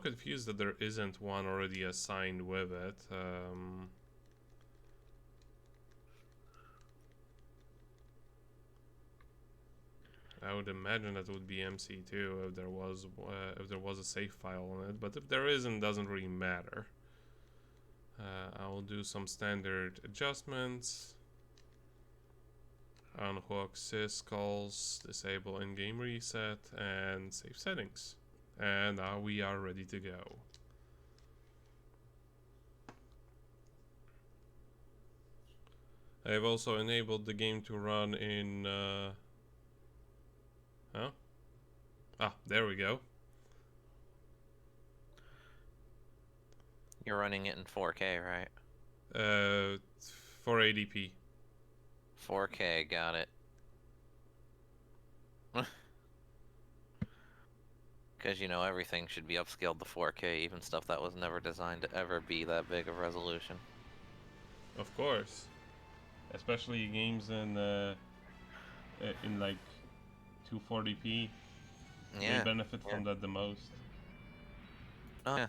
confused that there isn't one already assigned with it. I would imagine that would be MC2 if there was a save file on it, but if there isn't, doesn't really matter. I will do some standard adjustments. Unhook syscalls, disable in-game reset, and save settings. And now we are ready to go. I've also enabled the game to run in... Huh? Ah, there we go. You're running it in 4K, right? 480p. 4K, got it. Because, you know, everything should be upscaled to 4K, even stuff that was never designed to ever be that big of resolution. Of course. Especially games in like 240p. Yeah. They benefit from that the most. Oh, yeah.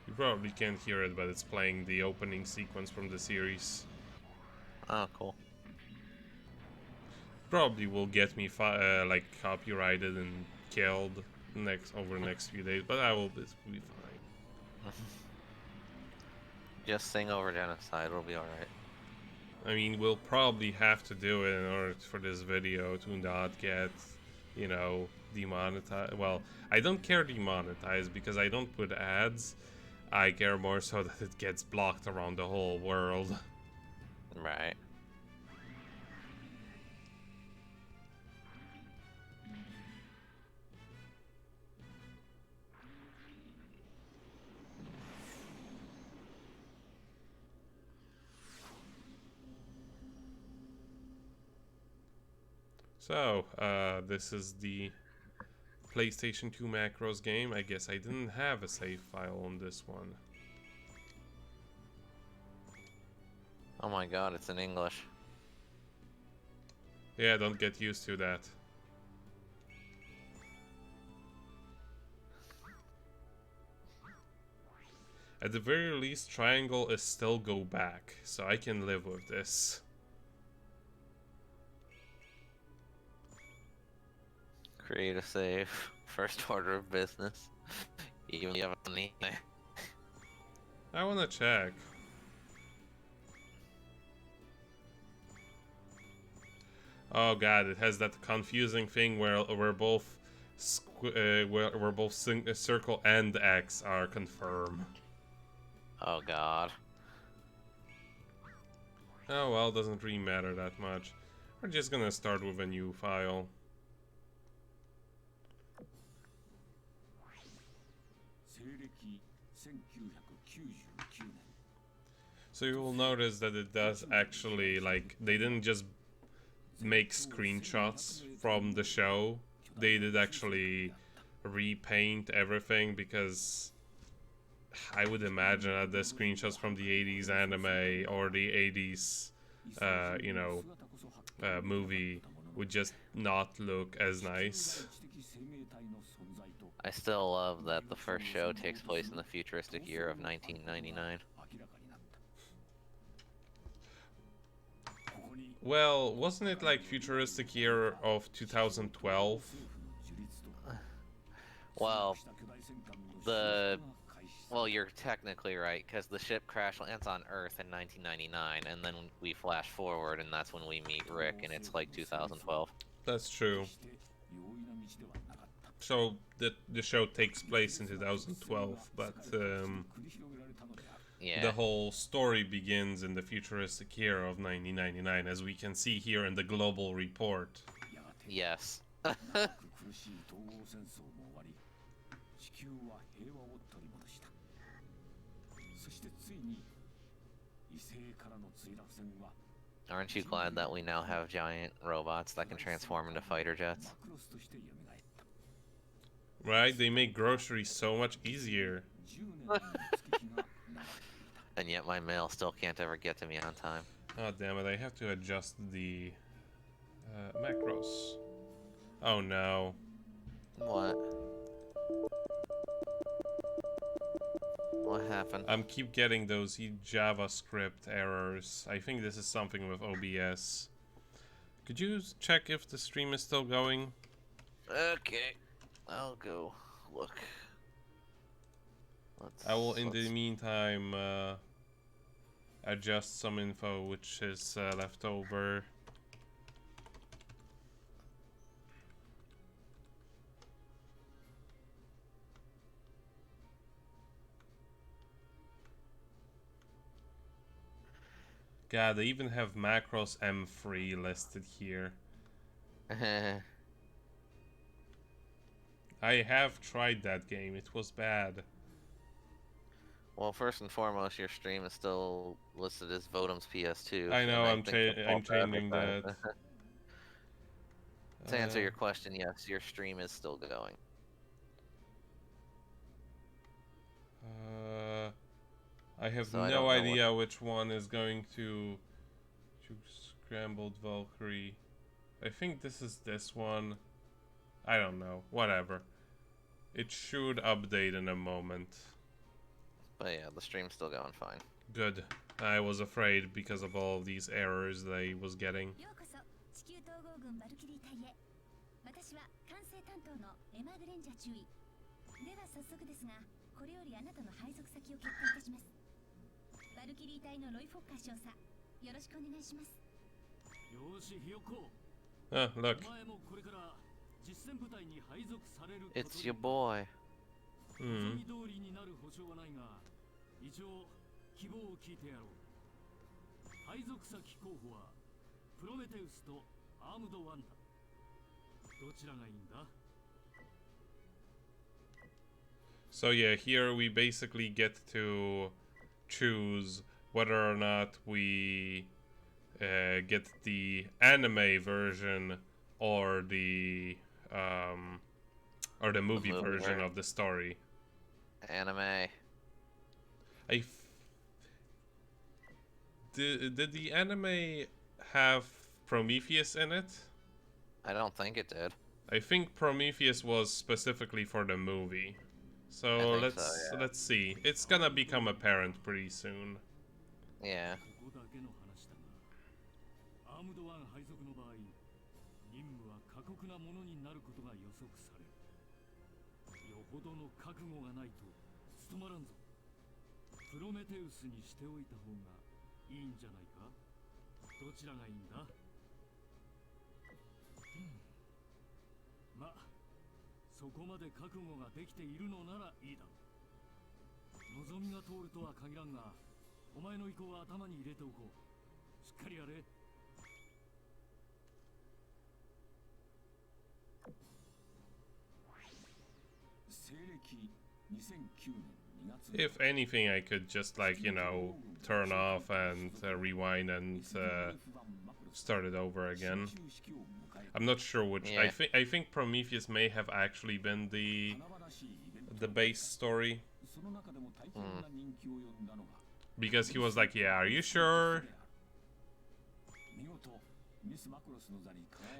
You probably can't hear it, but it's playing the opening sequence from the series. Oh, cool. Probably will get me like copyrighted and killed over the next few days, but I will be fine. Just sing over genocide, it'll be alright. I mean, we'll probably have to do it in order for this video to not get, you know, demonetized. Well, I don't care demonetized because I don't put ads. I care more so that it gets blocked around the whole world. Right. So, this is the PlayStation 2 Macross game. I guess I didn't have a save file on this one. Oh my god, it's in English. Yeah, don't get used to that. At the very least, triangle is still go back, so I can live with this. Create a save. First order of business. Even if you have anything. I wanna check. Oh god, it has that confusing thing where both circle and X are confirmed. Oh god. Oh well, doesn't really matter that much. We're just gonna start with a new file. So you will notice that it does actually, like, they didn't just make screenshots from the show. They did actually repaint everything because I would imagine that the screenshots from the 80s anime or the 80s, movie would just not look as nice. I still love that the first show takes place in the futuristic year of 1999. Well, wasn't it like futuristic year of 2012? Well, you're technically right, because the ship crash lands on Earth in 1999, and then we flash forward, and that's when we meet Rick, and it's like 2012. That's true. So the show takes place in 2012, but yeah. The whole story begins in the futuristic year of 1999, as we can see here in the global report. Yes. Aren't you glad that we now have giant robots that can transform into fighter jets? Right? They make groceries so much easier. And yet my mail still can't ever get to me on time. Oh, damn it. I have to adjust the macros. Oh, no. What? What happened? I'm keep getting those JavaScript errors. I think this is something with OBS. Could you check if the stream is still going? Okay. I'll go look. I will, in the meantime, adjust some info which is left over. God, they even have Macross M3 listed here. I have tried that game. It was bad. Well, first and foremost, your stream is still listed as Votum's PS2. I know, I'm I'm changing that. To answer your question, yes, your stream is still going. I have no idea which one is going to Scrambled Valkyrie. I think this is this one. I don't know. Whatever. It should update in a moment. But yeah, the stream's still going fine. Good. I was afraid because of all these errors that I was getting. Ah, look. It's your boy. Hmm. So yeah, here we basically get to choose whether or not we get the anime version or the movie version of the story. Anime. Did the anime have Prometheus in it? I don't think it did. I think Prometheus was specifically for the movie. So let's see. It's gonna become apparent pretty soon. Yeah. If anything, I could just, like, you know, turn off and rewind and start it over again. I'm not sure which. Yeah. I think Prometheus may have actually been the base story. Because he was like, "Yeah, are you sure?"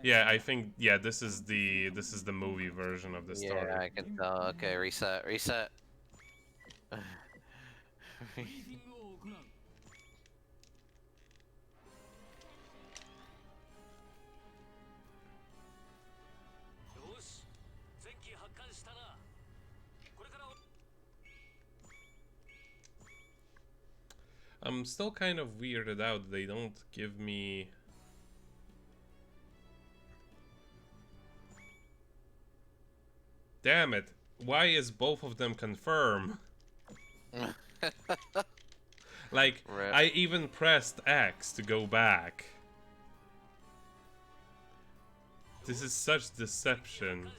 Yeah, I think this is the movie version of the story. Yeah, I can tell. Okay, reset. I'm still kind of weirded out. They don't give me... Damn it. Why is both of them confirmed? Like, Rip. I even pressed X to go back. This is such deception.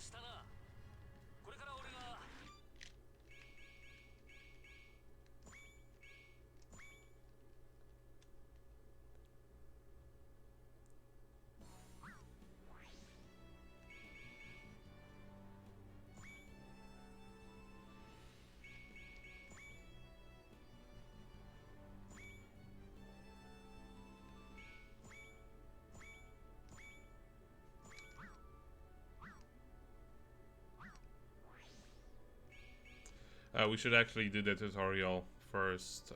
We should actually do the tutorial first.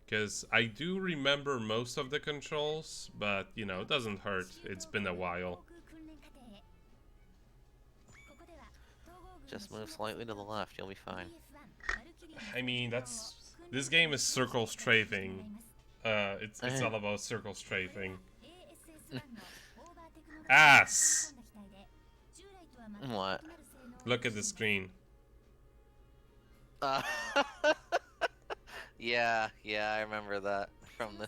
Because I do remember most of the controls, but you know, it doesn't hurt. It's been a while. Just move slightly to the left, you'll be fine. I mean, this game is circle strafing. It's all about circle strafing. Ass! What? Look at the screen. Yeah, I remember that from the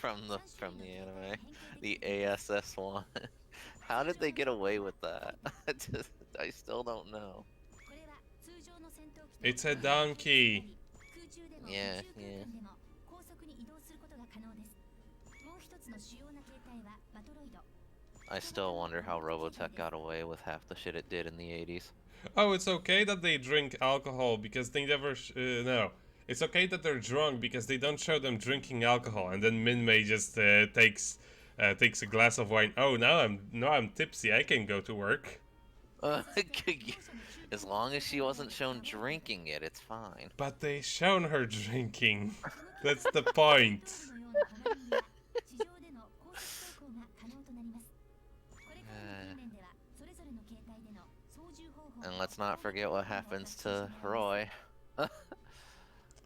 anime, the ASS one. How did they get away with that? I still don't know. It's a donkey. Yeah. I still wonder how Robotech got away with half the shit it did in the 80s. Oh, it's okay that they drink alcohol because they never. No. It's okay that they're drunk because they don't show them drinking alcohol, and then Minmay just takes a glass of wine. Oh, now I'm tipsy. I can go to work. As long as she wasn't shown drinking it, it's fine. But they shown her drinking. That's the point. And let's not forget what happens to Roy.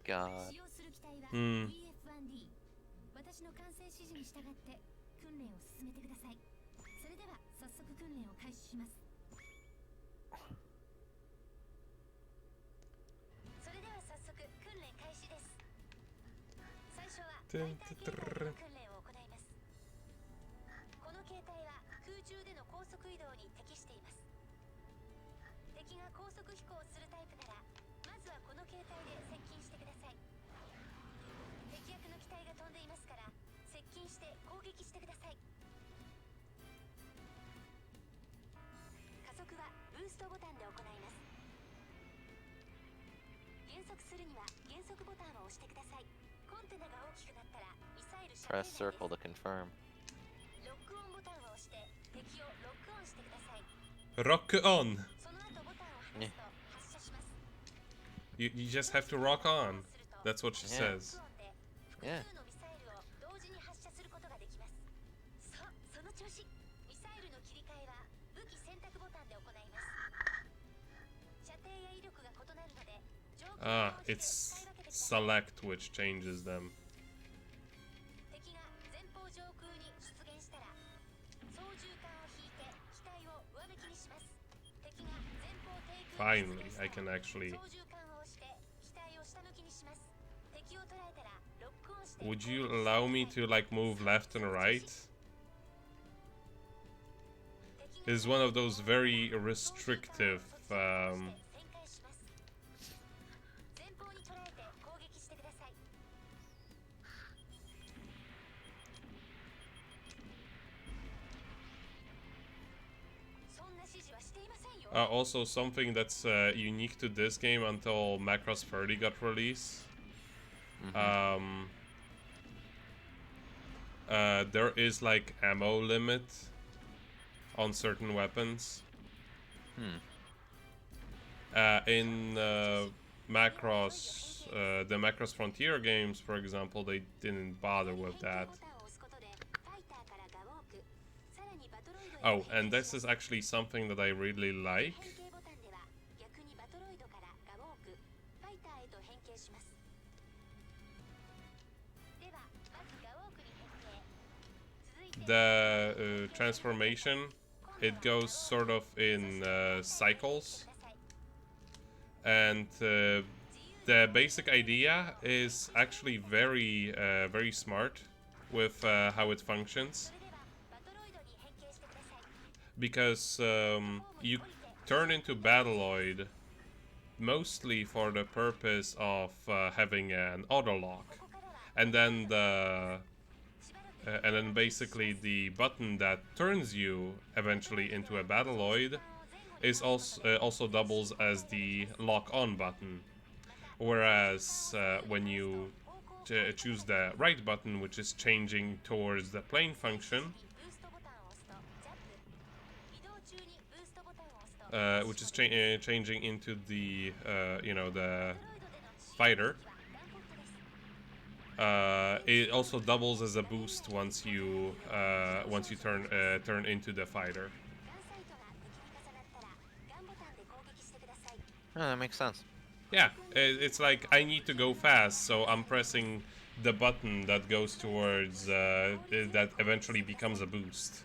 God. Hmm. Press circle to confirm. Rock on. Yeah. You just have to rock on. That's what she says. Yeah. Ah, it's select which changes them. Finally, I can actually... Would you allow me to, like, move left and right? This is one of those very restrictive, also, something that's unique to this game until Macross 30 got released. There is like ammo limit on certain weapons. In Macross, the Macross Frontier games, for example, they didn't bother with that. Oh, and this is actually something that I really like. The transformation, it goes sort of in cycles. And the basic idea is actually very smart with how it functions. because you turn into Battleoid mostly for the purpose of having an auto lock, and then basically the button that turns you eventually into a Battleoid is also doubles as the lock on button, whereas when you choose the right button, which is changing towards the plane function, which is changing into the the fighter. It also doubles as a boost once you turn into the fighter. Oh, that makes sense. Yeah, it's like I need to go fast, so I'm pressing the button that goes towards that eventually becomes a boost.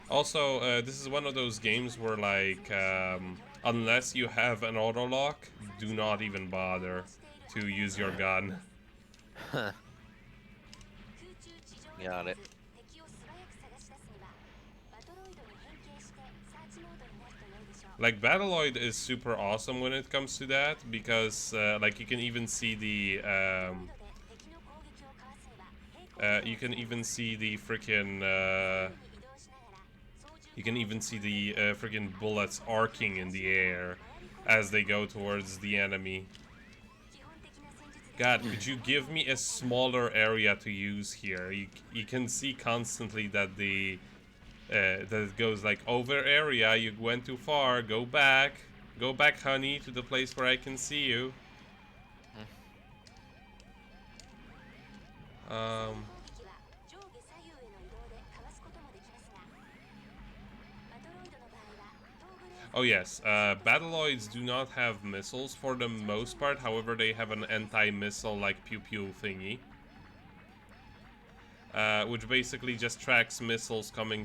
Also, this is one of those games where, like, unless you have an auto lock, do not even bother to use your gun. Got it. Like, Battleoid is super awesome when it comes to that, because, like, you can even see the, freaking, you can even see the freaking bullets arcing in the air as they go towards the enemy. God, could you give me a smaller area to use here? You can see constantly that that it goes like, over area, you went too far, go back, honey, to the place where I can see you. Oh yes, Battleoids do not have missiles for the most part, however they have an anti-missile like pew-pew thingy. Which basically just tracks missiles coming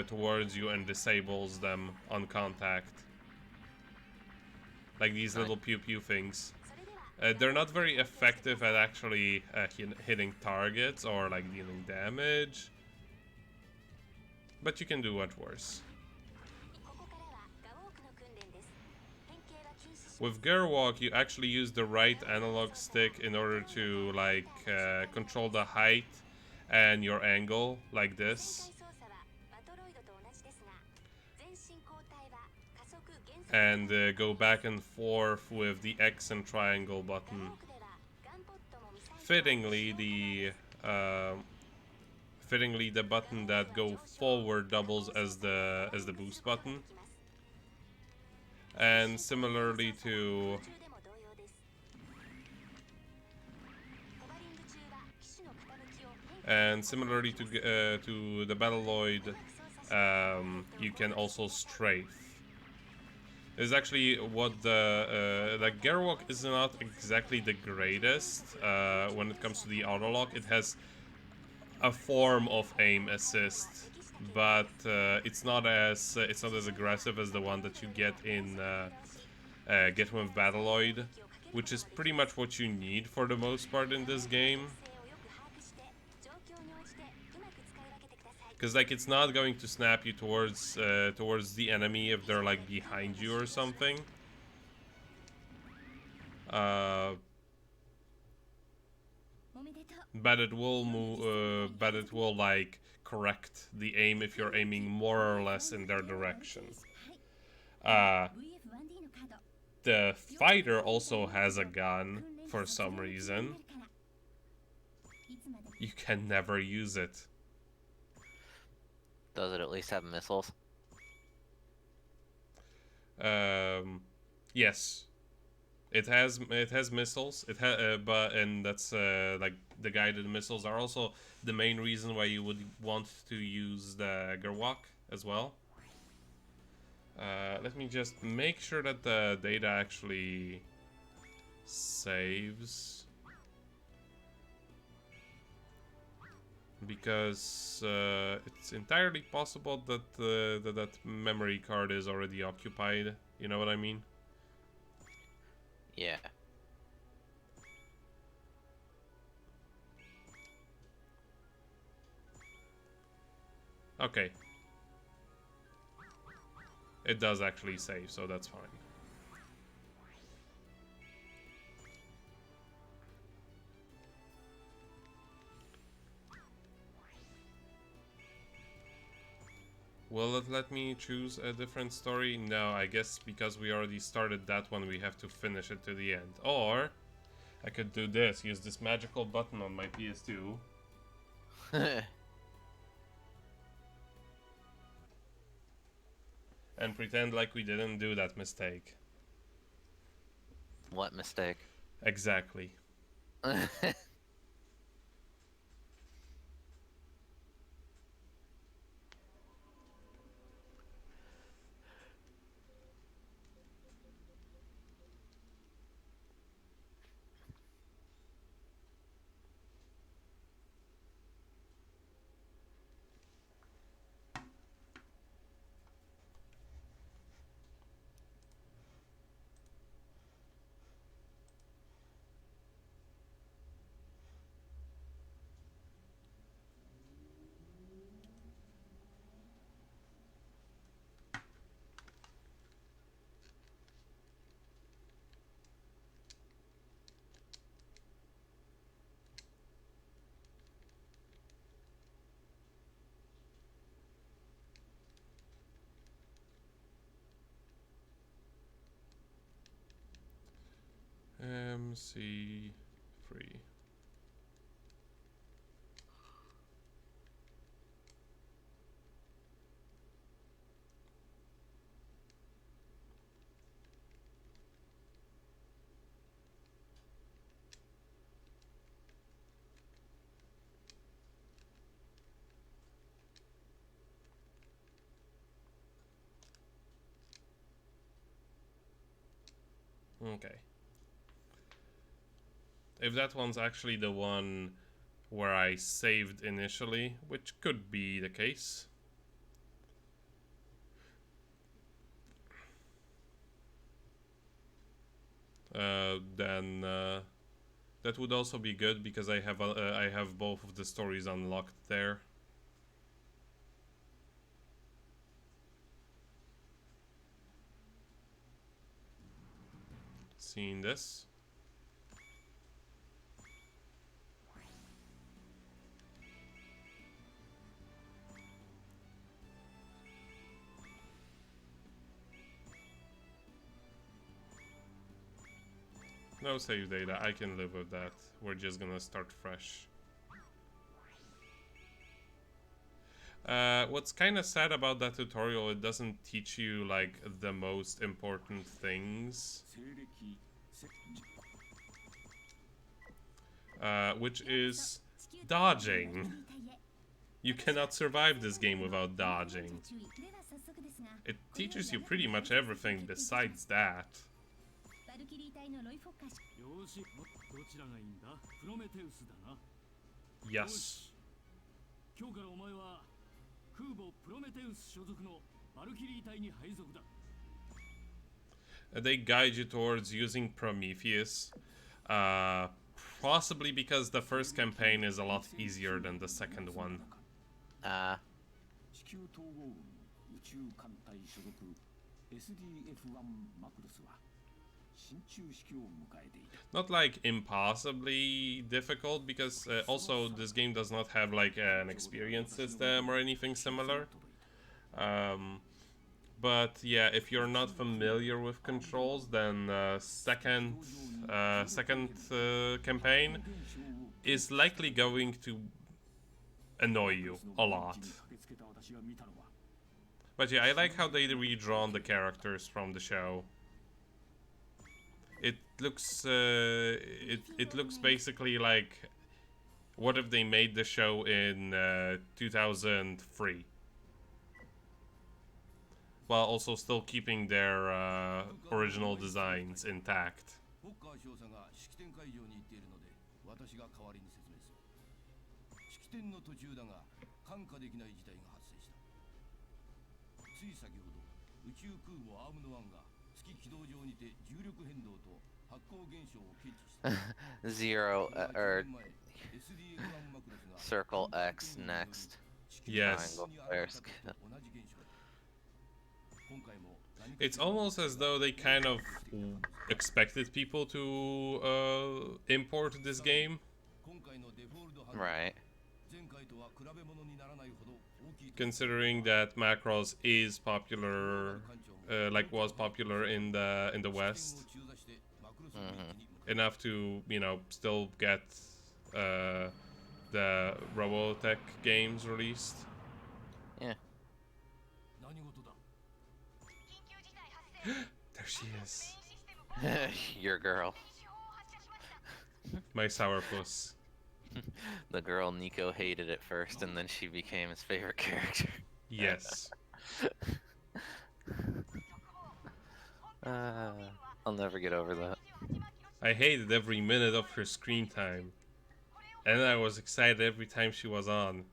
towards you and disables them on contact. Like these little pew-pew things. They're not very effective at actually hitting targets or like dealing damage. But you can do much worse. With Gearwalk, you actually use the right analog stick in order to like control the height and your angle, like this. And go back and forth with the X and triangle button. Fittingly, the button that go forward doubles as the boost button. And similarly to the Battleoid, you can also strafe. Is actually what the Gearwalk is not exactly the greatest when it comes to the auto lock. It has a form of aim assist, but it's not as aggressive as the one that you get in with Battleoid, which is pretty much what you need for the most part in this game. Because like it's not going to snap you towards the enemy if they're like behind you or something. But it will move. But it will like correct the aim if you're aiming more or less in their direction. The fighter also has a gun for some reason. You can never use it. Does it at least have missiles? Yes. It has missiles. And that's like the guided missiles are also the main reason why you would want to use the Gearwalk as well. Let me just make sure that the data actually saves. Because it's entirely possible that that memory card is already occupied. You know what I mean? Yeah. Okay. It does actually save, so that's fine. Will it let me choose a different story? No, I guess because we already started that one, we have to finish it to the end. Or, I could do this, use this magical button on my PS2. And pretend like we didn't do that mistake. What mistake? Exactly. MC3. Okay. If that one's actually the one where I saved initially, which could be the case. Then that would also be good because I have both of the stories unlocked there. Seeing this. No save data, I can live with that. We're just gonna start fresh. What's kind of sad about that tutorial, it doesn't teach you like the most important things. Which is dodging. You cannot survive this game without dodging. It teaches you pretty much everything besides that. Yes. They guide you towards using Prometheus. Possibly because the first campaign is a lot easier than the second one. Not like impossibly difficult, because also this game does not have like an experience system or anything similar. But yeah, if you're not familiar with controls, then second campaign is likely going to annoy you a lot. But yeah, I like how they redrawn the characters from the show. It looks it looks basically like what if they made the show in 2003, while also still keeping their original designs intact. Zero or circle X next. Yes. Triangle flares. It's almost as though they kind of expected people to import this game. Right. Considering that Macross is popular, like was popular in the West, enough to still get the Robotech games released. Yeah. There she is, Your girl. my sourpuss. The girl Nico hated at first, and then she became his favorite character. Yes. I'll never get over that. I hated every minute of her screen time, and I was excited every time she was on.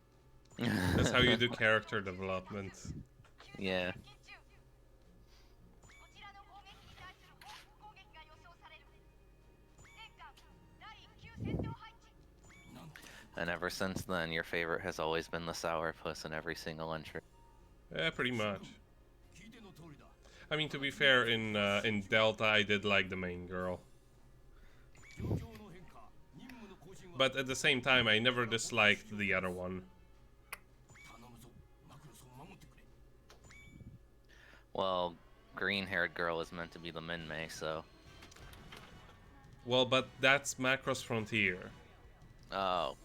That's how you do character development. Yeah. And ever since then, your favorite has always been the sourpuss in every single entry. Yeah, pretty much. I mean, to be fair, in Delta, I did like the main girl. But at the same time, I never disliked the other one. Well, green-haired girl is meant to be the Minmay, so... Well, but that's Macross Frontier. Oh.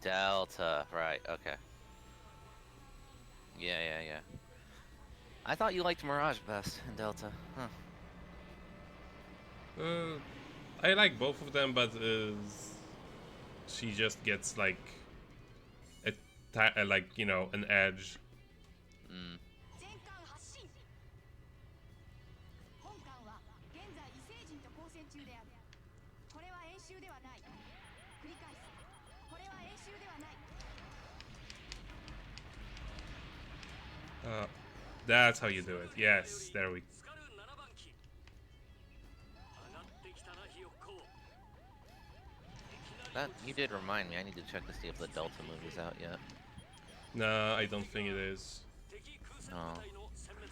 Delta, right, okay. Yeah. I thought you liked Mirage best in Delta, huh. I like both of them, but she just gets like an edge. Mm. That's how you do it. Yes, there we go. That, you did remind me, I need to check to see if the Delta movie's out yet. Nah, I don't think it is. Oh,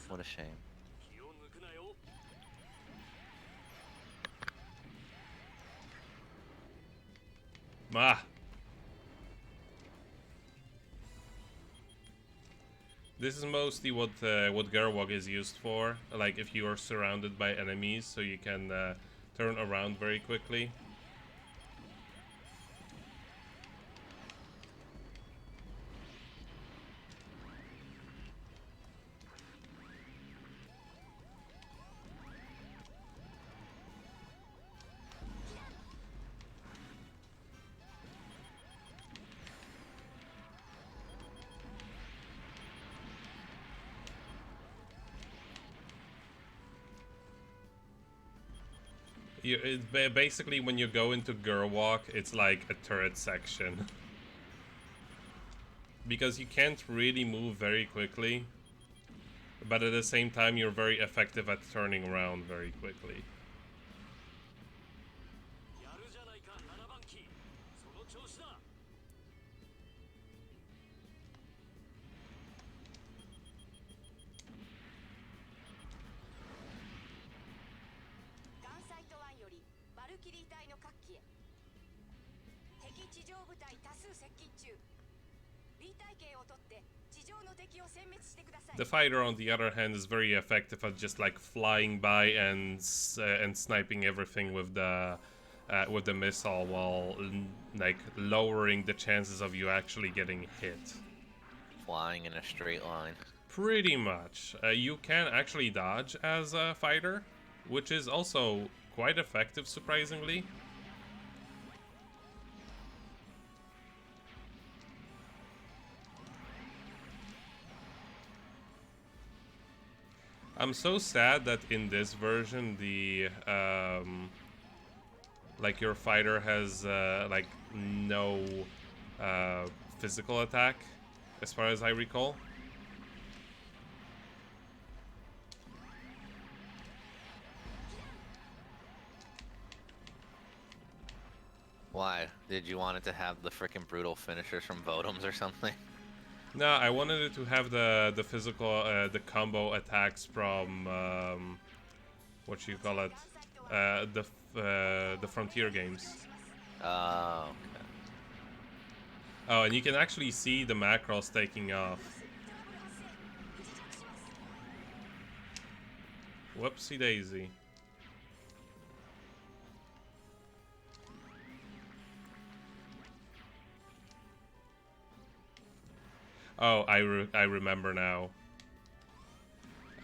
what a shame. Ma! This is mostly what Gerwog is used for. Like if you are surrounded by enemies, so you can turn around very quickly. Basically, when you go into Gerwalk, it's like a turret section. Because you can't really move very quickly, but at the same time, you're very effective at turning around very quickly. The fighter, on the other hand, is very effective at just like flying by and sniping everything with the missile, while like lowering the chances of you actually getting hit. Flying in a straight line. Pretty much. You can actually dodge as a fighter, which is also quite effective, surprisingly. I'm so sad that in this version the like your fighter has like no physical attack, as far as I recall. Why? Did you want it to have the frickin' brutal finishers from Votoms or something? No, I wanted it to have the physical, the combo attacks from what you call it, the Frontier games. Oh, okay. Oh, and you can actually see the Macross taking off. Whoopsie daisy. Oh, I remember now.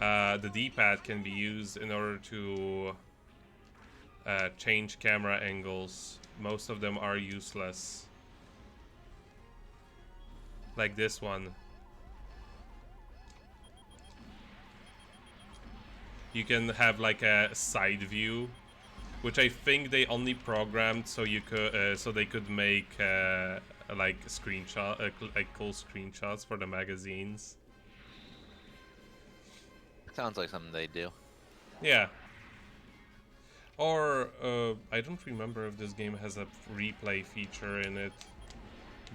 The D-pad can be used in order to change camera angles. Most of them are useless. Like this one. You can have like a side view, which I think they only programmed so you could, so they could make like like cool screenshots for the magazines. Sounds like something they do. Yeah. Or I don't remember if this game has a replay feature in it,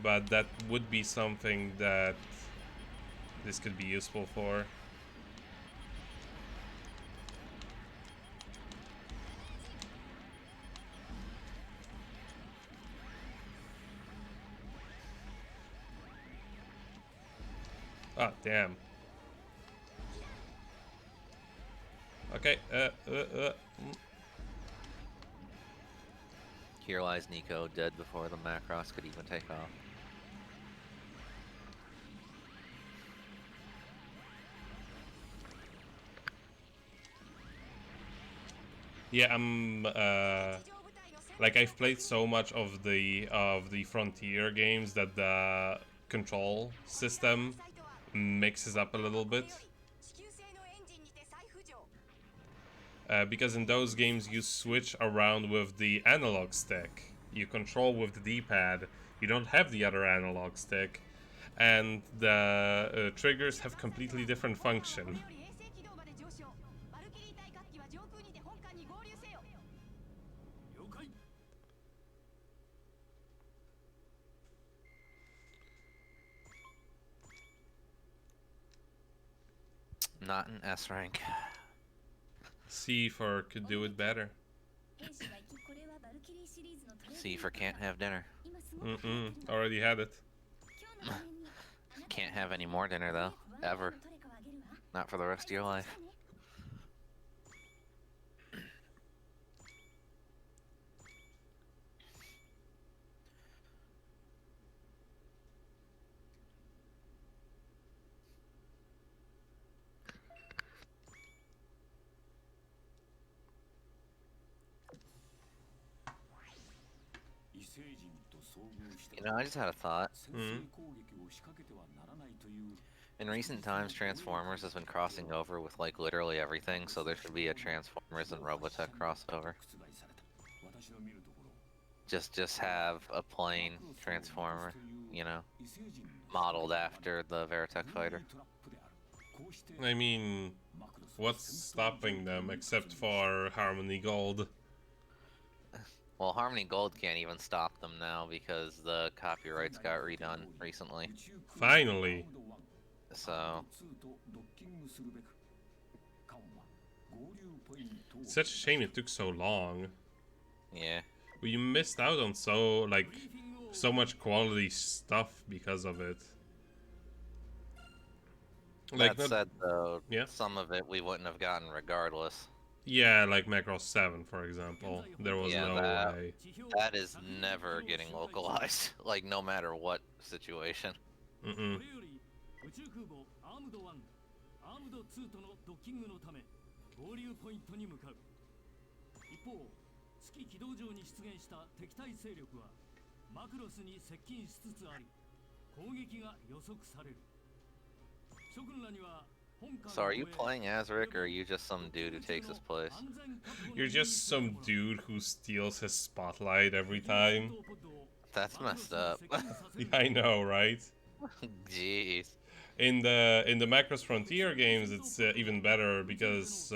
but that would be something that this could be useful for. Ah, damn. Okay, Here lies Nico, dead before the Macross could even take off. Yeah, I'm like I've played so much of the Frontier games that the control system mixes up a little bit. Because in those games you switch around with the analog stick. You control with the D-pad. You don't have the other analog stick. And the triggers have completely different function. Not an S rank. C for could do it better. C for can't have dinner. Already had it. Can't have any more dinner though, ever. Not for the rest of your life. You know, I just had a thought. In recent times, Transformers has been crossing over with like literally everything, so there should be a Transformers and Robotech crossover. Just have a plain Transformer, you know, modeled after the Veritech fighter. I mean, what's stopping them except for Harmony Gold? Well, Harmony Gold can't even stop them now because the copyrights got redone recently. Finally. So Such a shame it took so long. yeah. We missed out on so much quality stuff because of it. Like That said, though, yeah, some of it we wouldn't have gotten regardless. yeah, like Macross 7, for example. There was Yeah, no way. that is never getting localized, like no matter what situation. Mm-mm. 月軌道上に出現した敵対勢力はマクロスに接近しつつあり、攻撃が予測される。諸君らには So are you playing as Rick, or are you just some dude who takes his place? You're just some dude who steals his spotlight every time. That's messed up. Yeah, I know, right? Jeez. In the Macross Frontier games, it's even better because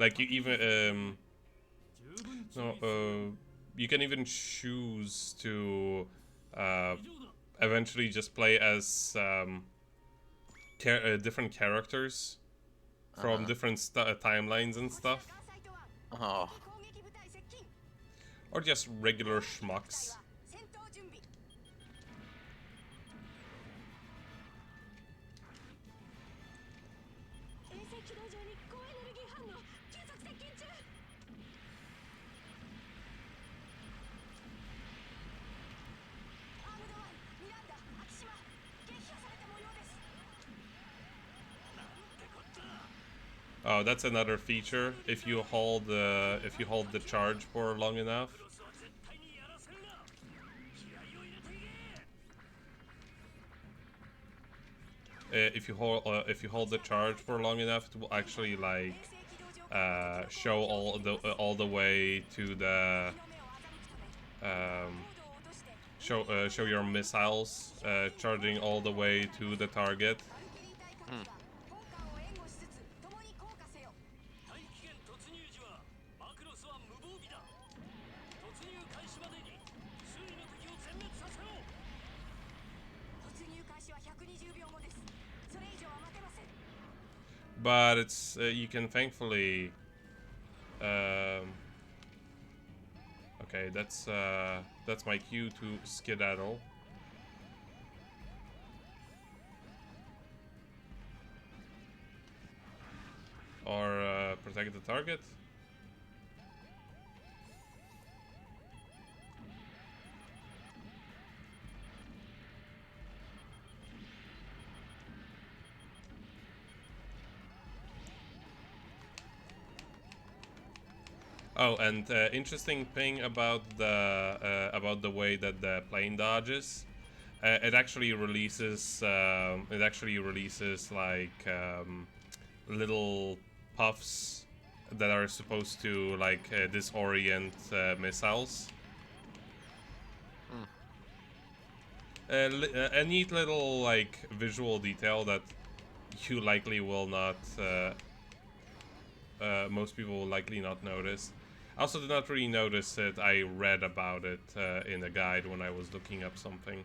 like you even you can even choose to eventually just play as different characters from different timelines and stuff, Oh. or just regular schmucks. Oh, that's another feature. If you hold the charge for long enough, if you hold the charge for long enough, it will actually like show all the way to the show your missiles charging all the way to the target. But it's you can thankfully okay, that's my cue to skedaddle. Or protect the target. Oh, and interesting thing about the way that the plane dodges, it actually releases like little puffs that are supposed to like disorient missiles. A neat little like visual detail that you likely will not. Most people will likely not notice. I also did not really notice it. I read about it in a guide when I was looking up something.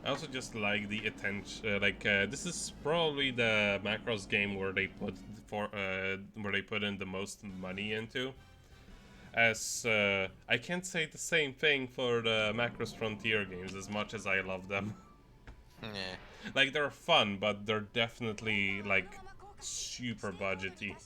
I also just like the attention. This is probably the Macross game where they put in the most money into. As I can't say the same thing for the Macross Frontier games, as much as I love them. Yeah. Like, they're fun, but they're definitely like super budgety.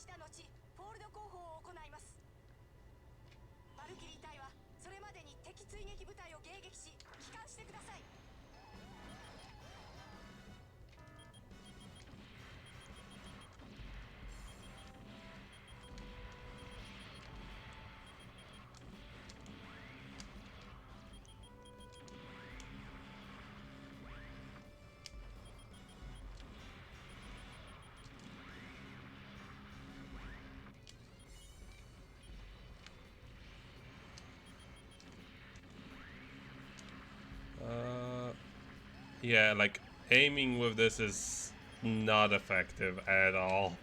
Yeah, like, aiming with this is not effective at all.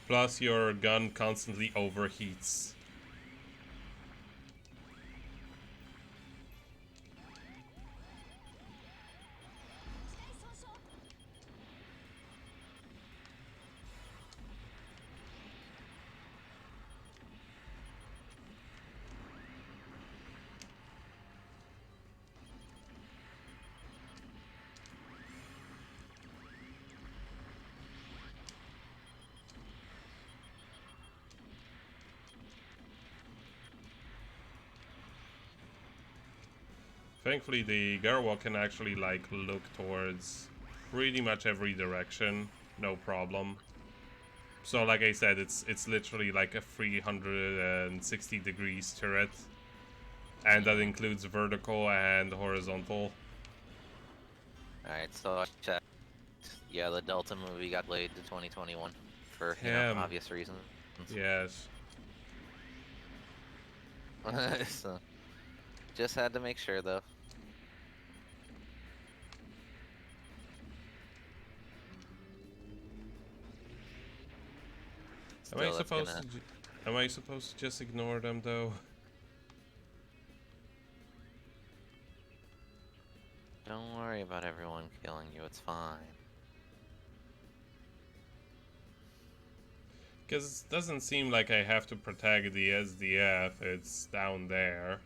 Plus, your gun constantly overheats. thankfully the Garwalk can actually like look towards pretty much every direction, no problem. So like I said, it's literally like a 360 degrees turret, and that includes vertical and horizontal. Alright, so I checked. Yeah, the Delta movie got delayed to 2021 for, you know, Damn. obvious reasons. Yes. So, just had to make sure, though. Am I Still, that's supposed gonna... am I supposed to just ignore them though? Don't worry about everyone killing you, it's fine. Because it doesn't seem like I have to protect the SDF, it's down there.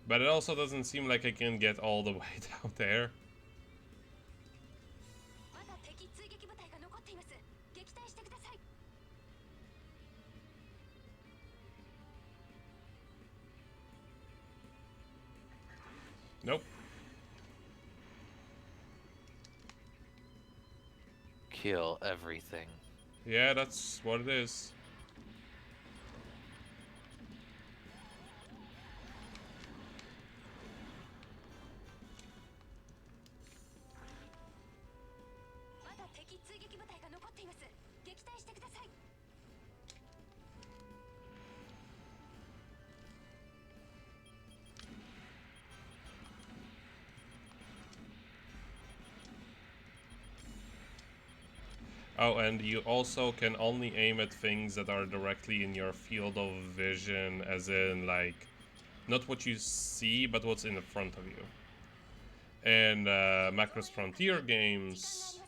But it also doesn't seem like I can get all the way down there. Nope. Kill everything. Yeah, that's what it is. Oh, and you also can only aim at things that are directly in your field of vision, as in, like, not what you see, but what's in the front of you. In Macross Frontier games,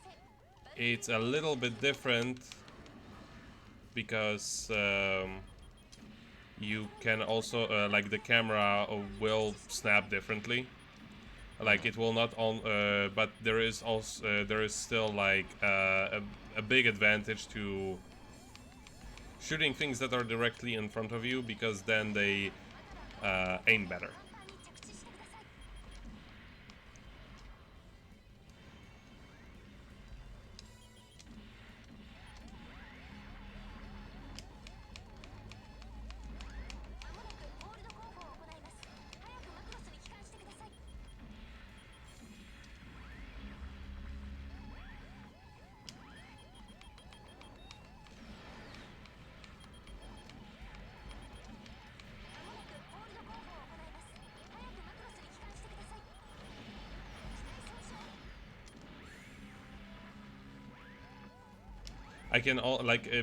it's a little bit different, because you can also, like, the camera will snap differently. Like, it will not on, but there is also there is still like a big advantage to shooting things that are directly in front of you, because then they aim better. I can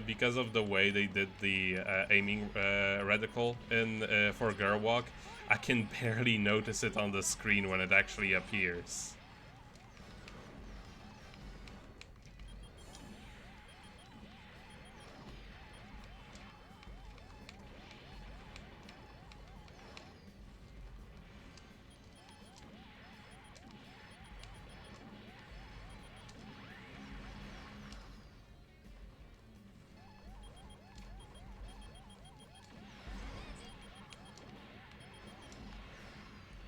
because of the way they did the aiming reticle in for Gerwalk, I can barely notice it on the screen when it actually appears.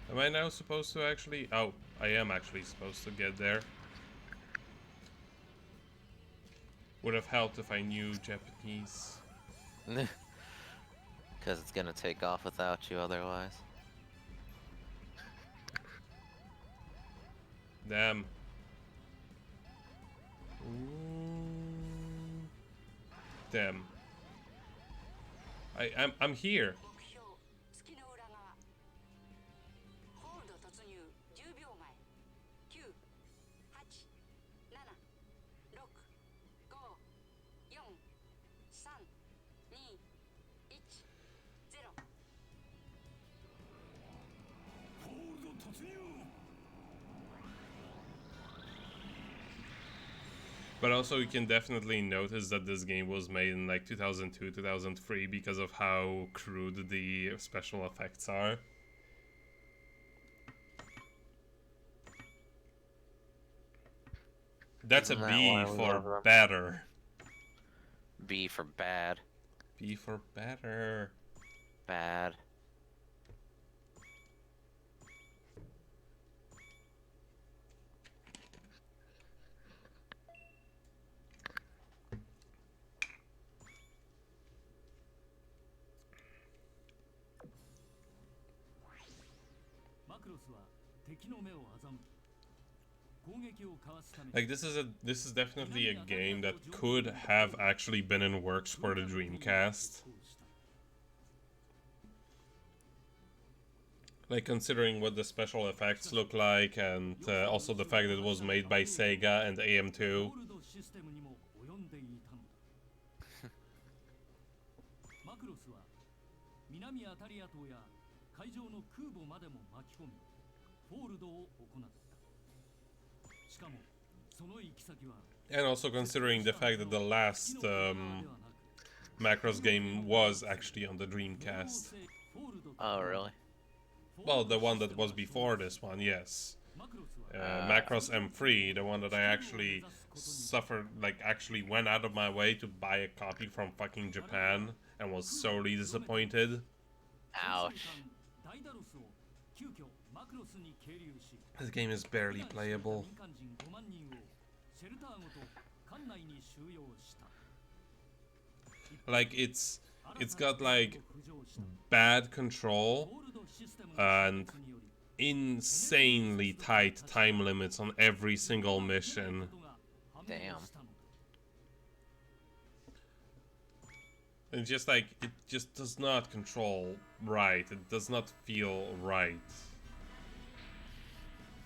Am I now supposed to actually... Oh, I am actually supposed to get there. Would have helped if I knew Japanese. Because it's gonna take off without you otherwise. Damn. Damn. I'm here. But also, you can definitely notice that this game was made in like 2002, 2003 because of how crude the special effects are. That's Isn't a that B why we for love them? better. B for bad. B for better. bad. Macross は敵の目を欺き、攻撃をかわすために Like this is definitely a game that could have actually been in works for the Dreamcast. Like considering what the special effects look like, and also the fact that it was made by Sega and AM2. ゴールドシステムにも及んでいたのだ。マクロスは南アタリア島や海上の空母までも巻き込み、フォールドを行った。しかもその行き先は And also considering the fact that the last Macross game was actually on the Dreamcast. Oh, really? Well, the one that was before this one, yes. Macross M3, the one that I actually suffered, like actually went out of my way to buy a copy from fucking Japan and was sorely disappointed. Ouch. This game is barely playable. Like it's got like bad control and insanely tight time limits on every single mission. Damn. It's just like, it just does not control right. It does not feel right.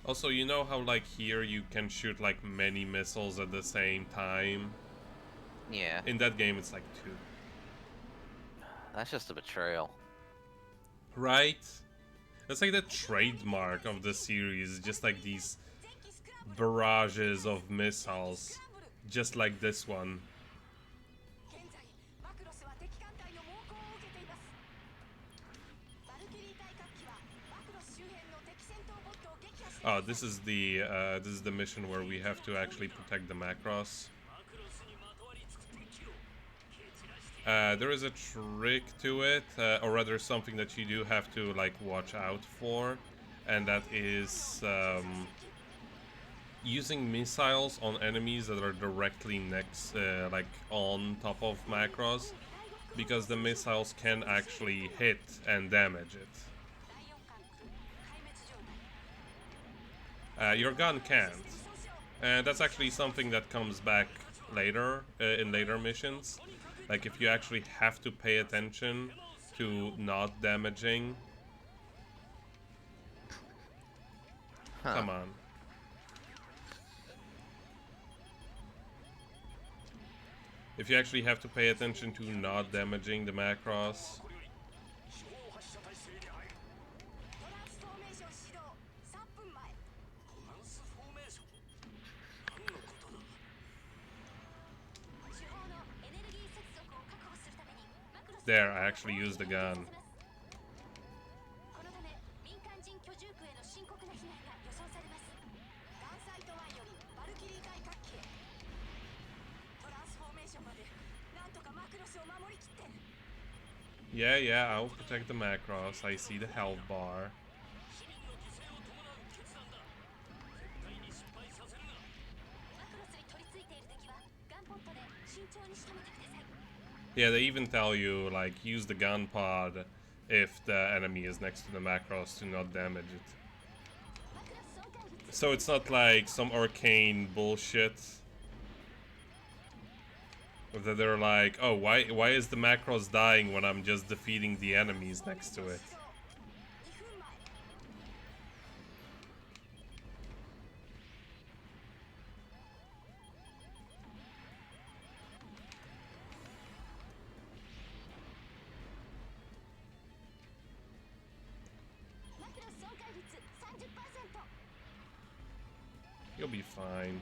Also, you know how like here you can shoot like many missiles at the same time? Yeah. In that game it's like 2. That's just a betrayal. Right? That's like the trademark of the series, just like these barrages of missiles. Just like this one. Oh, this is the mission where we have to actually protect the Macross. There is a trick to it, or rather something that you do have to like watch out for, and that is using missiles on enemies that are directly next, like on top of Macross, because the missiles can actually hit and damage it. Your gun can't, and that's actually something that comes back later in later missions. Like if you actually have to pay attention to not damaging. Huh. Come on. If you actually have to pay attention to not damaging the Macross. There, I actually used the gun. Yeah, I'll protect the Macross. I see the health bar. Yeah, they even tell you, like, use the gun pod if the enemy is next to the Macross to not damage it. So it's not like some arcane bullshit that they're like, oh, why is the Macross dying when I'm just defeating the enemies next to it? You'll be fine.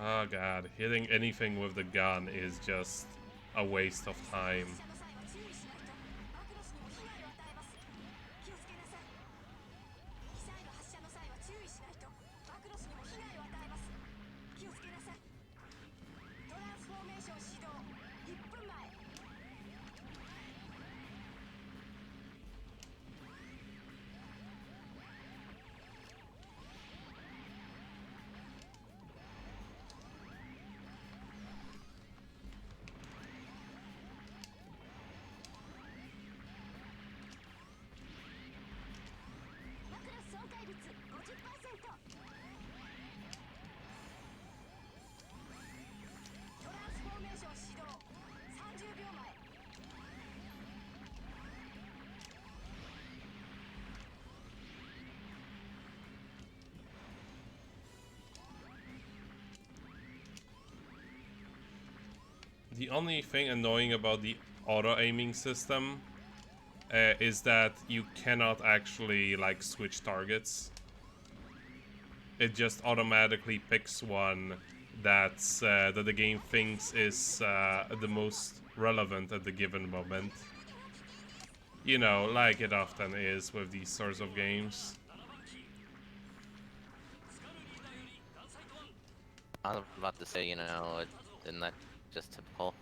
Oh god, hitting anything with the gun is just a waste of time. The only thing annoying about the auto-aiming system is that you cannot actually, like, switch targets. It just automatically picks one that's, that the game thinks is the most relevant at the given moment. You know, like it often is with these sorts of games. I was about to say, you know, isn't that just typical?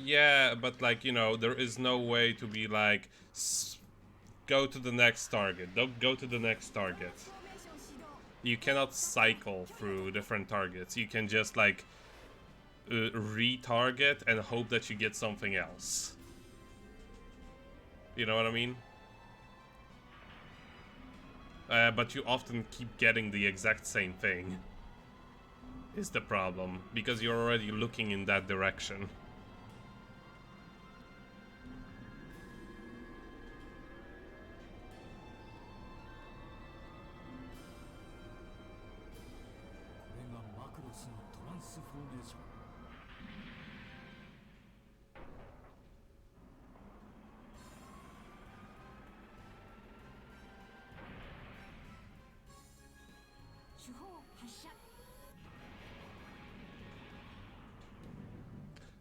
Yeah, but like, you know, there is no way to be like, go to the next target, don't go to the next target. You cannot cycle through different targets. You can just like retarget and hope that you get something else. You know what I mean? But you often keep getting the exact same thing. Is the problem, because you're already looking in that direction.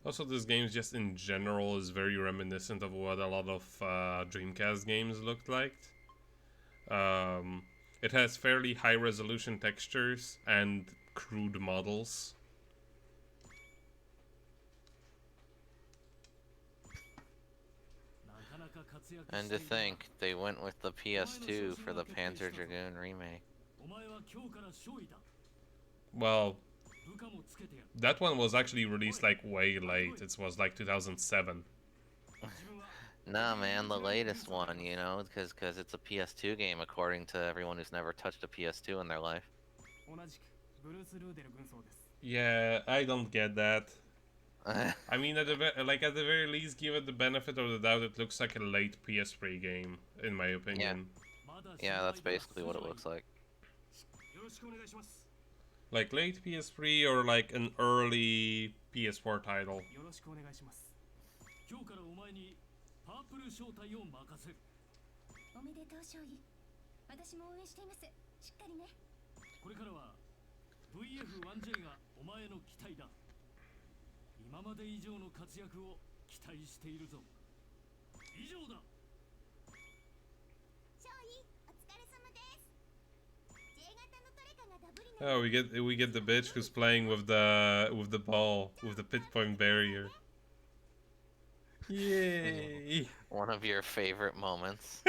Also, this game just in general is very reminiscent of what a lot of Dreamcast games looked like. It has fairly high resolution textures and crude models. And to think, they went with the PS2 for the Panzer Dragoon remake. Well, that one was actually released like way late. It was like 2007. Nah, man, the latest one, you know, because it's a PS2 game, according to everyone who's never touched a PS2 in their life. Yeah, I don't get that. I mean, at the very least, give it the benefit of the doubt. It looks like a late PS3 game, in my opinion. Yeah, that's basically what it looks like. Like late PS3 or like an early PS4 title. 今まで以上の活躍を期待しているぞ。以上だ。Oh, we get the bitch who's playing with the ball with the pinpoint barrier. Yay! One of your favorite moments.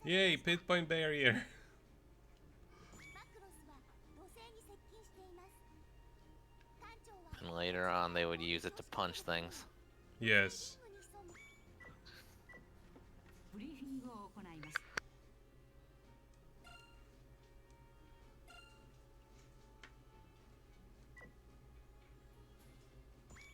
Yay, pinpoint barrier. And later on, they would use it to punch things. Yes. ブリーフィングを行います。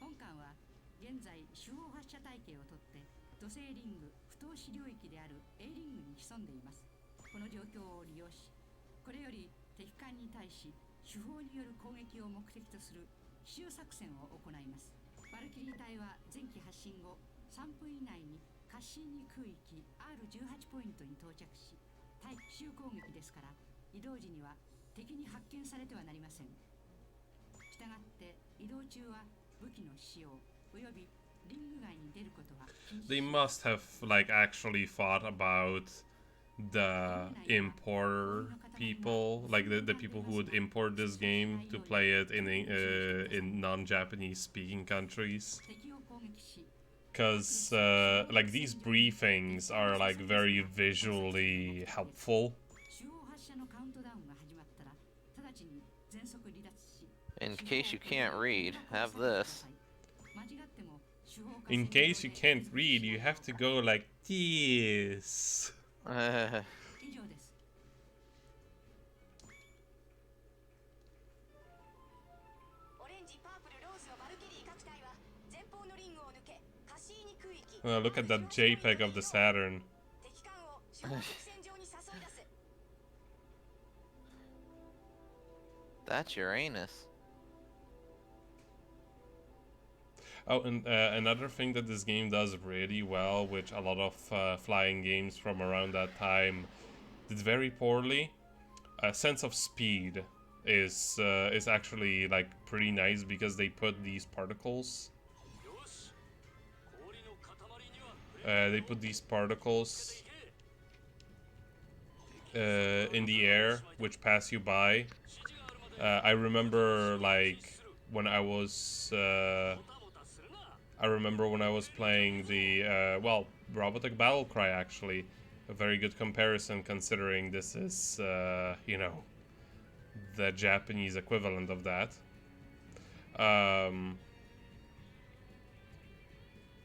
本艦は現在主砲発射体系をとって土星リング不透視領域である A リングに潜んでいます。この状況を利用し、これより敵艦に対し主砲による攻撃を目的とする奇襲作戦を行います。バルキリー隊は前期発進後3分以内にカッシーニ空域 R18 ポイントに到着し、対奇襲攻撃ですから移動時には敵に発見されてはなりません。したがって移動中は武器の使用およびリング外に出ることは禁止。 They must have like actually thought about the importer people, like the people who would import this game to play it in non-Japanese speaking countries. 敵を攻撃し Because like these briefings are like very visually helpful. 主砲発射のカウントダウンが始まったら直ちに全速離脱し In case you can't read, have this. 間違っても主砲か In case you can't read, you have to go like this. 以上です。 Look at that JPEG of the Saturn. That's Uranus. Oh, and another thing that this game does really well, which a lot of flying games from around that time did very poorly, a sense of speed is actually like pretty nice because they put these particles. They put these particles in the air, which pass you by. I remember like when I was playing the well, Robotic Battle Cry, actually a very good comparison considering this is you know, the Japanese equivalent of that.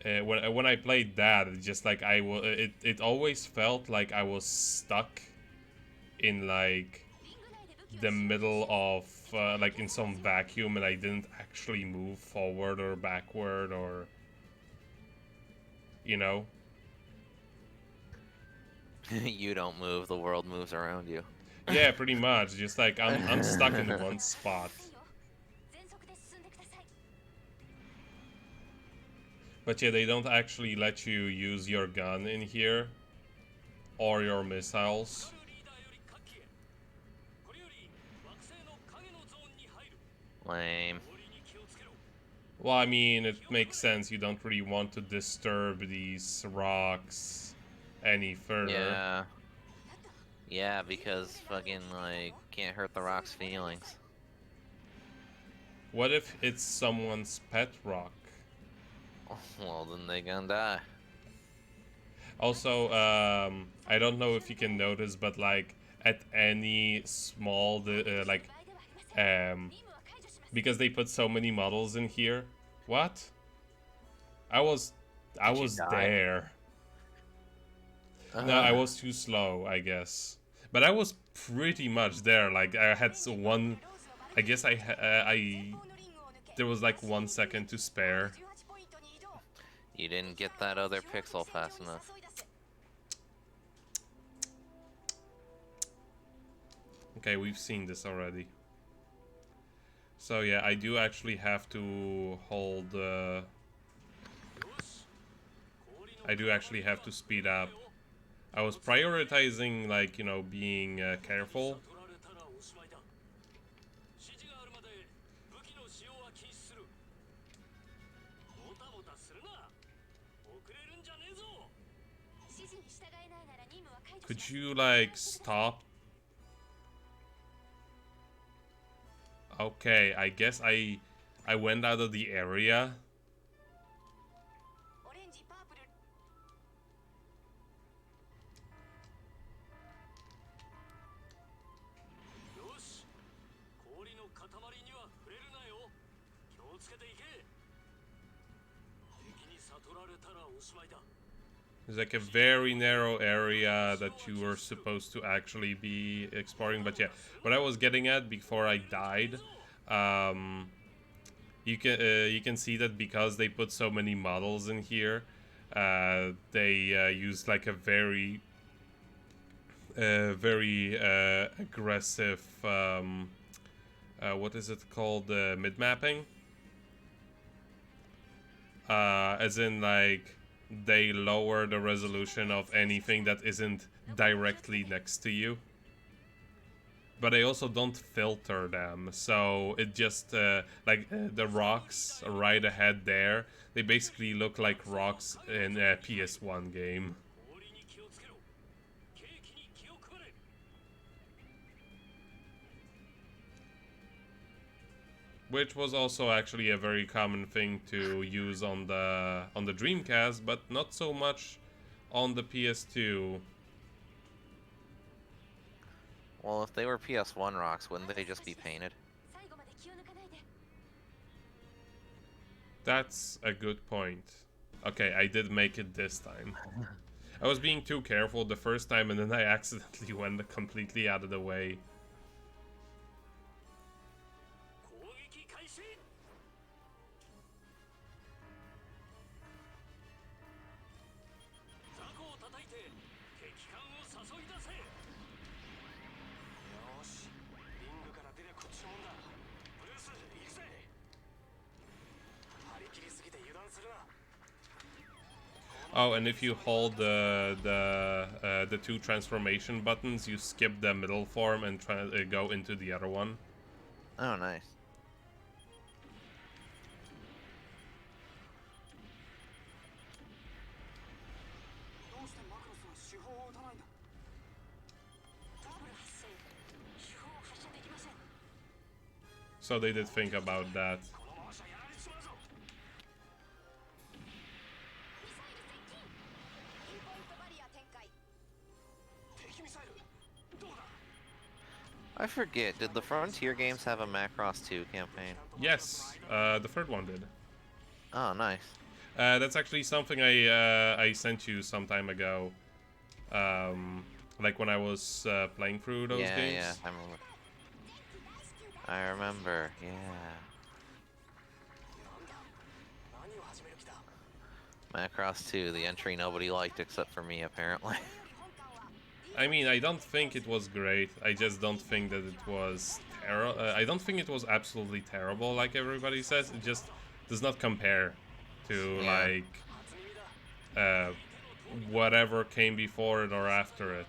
When I played that, it just like it always felt like I was stuck in like the middle of like in some vacuum, and I didn't actually move forward or backward, or you know. You don't move, the world moves around you. Yeah, pretty much. Just like I'm stuck in one spot. But yeah, they don't actually let you use your gun in here, or your missiles. Lame. Well, I mean, it makes sense. You don't really want to disturb these rocks any further. Yeah. Yeah, because fucking, like, can't hurt the rock's feelings. What if it's someone's pet rock? Well, then they gonna die. Also, I don't know if you can notice, but like at any small, because they put so many models in here. What? I was die? there. No, I was too slow, I guess. But I was pretty much there. Like I had one. I guess there was like 1 second to spare. You didn't get that other pixel fast enough. Okay, we've seen this already. So yeah, I do actually have to hold. I do actually have to speed up. I was prioritizing, like, you know, being careful. Could you, like, stop? Okay, I guess I went out of the area. It's like a very narrow area that you were supposed to actually be exploring. But yeah, what I was getting at before I died, you can see that because they put so many models in here, they used like a very aggressive what is it called, mid mapping, as in like they lower the resolution of anything that isn't directly next to you, but they also don't filter them, so it just the rocks right ahead there, they basically look like rocks in a PS1 game. Which was also actually a very common thing to use on the Dreamcast, but not so much on the PS2. Well, if they were PS1 rocks, wouldn't they just be painted? That's a good point. Okay, I did make it this time. I was being too careful the first time, and then I accidentally went completely out of the way. Oh, and if you hold the two transformation buttons, you skip the middle form and go into the other one. Oh, nice. So they did think about that. I forget, did the Frontier games have a Macross 2 campaign? Yes, the third one did. Oh, nice. That's actually something I sent you some time ago. Like when I was playing through those games. Yeah, I remember, yeah. Macross 2, the entry nobody liked except for me, apparently. I mean, I don't think it was great. I just don't think that it was terrible. I don't think it was absolutely terrible like everybody says. It just does not compare to like whatever came before it or after it.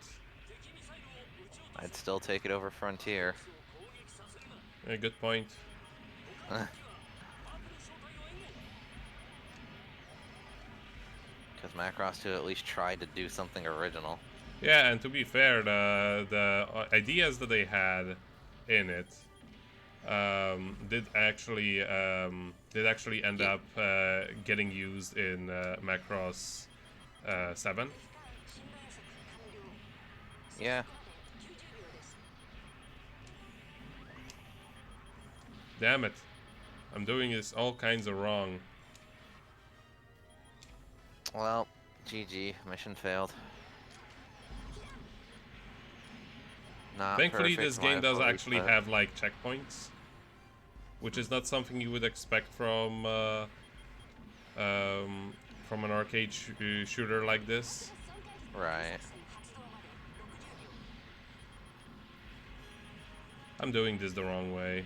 I'd still take it over Frontier. A good point. Because Macross 2 at least tried to do something original. Yeah, and to be fair, the ideas that they had in it did actually end up getting used in Macross 7. Yeah. Damn it. I'm doing this all kinds of wrong. Well, GG. Mission failed. Not Thankfully, perfect, this game does my actually fault, have like checkpoints, which is not something you would expect from an arcade shooter like this. Right. I'm doing this the wrong way.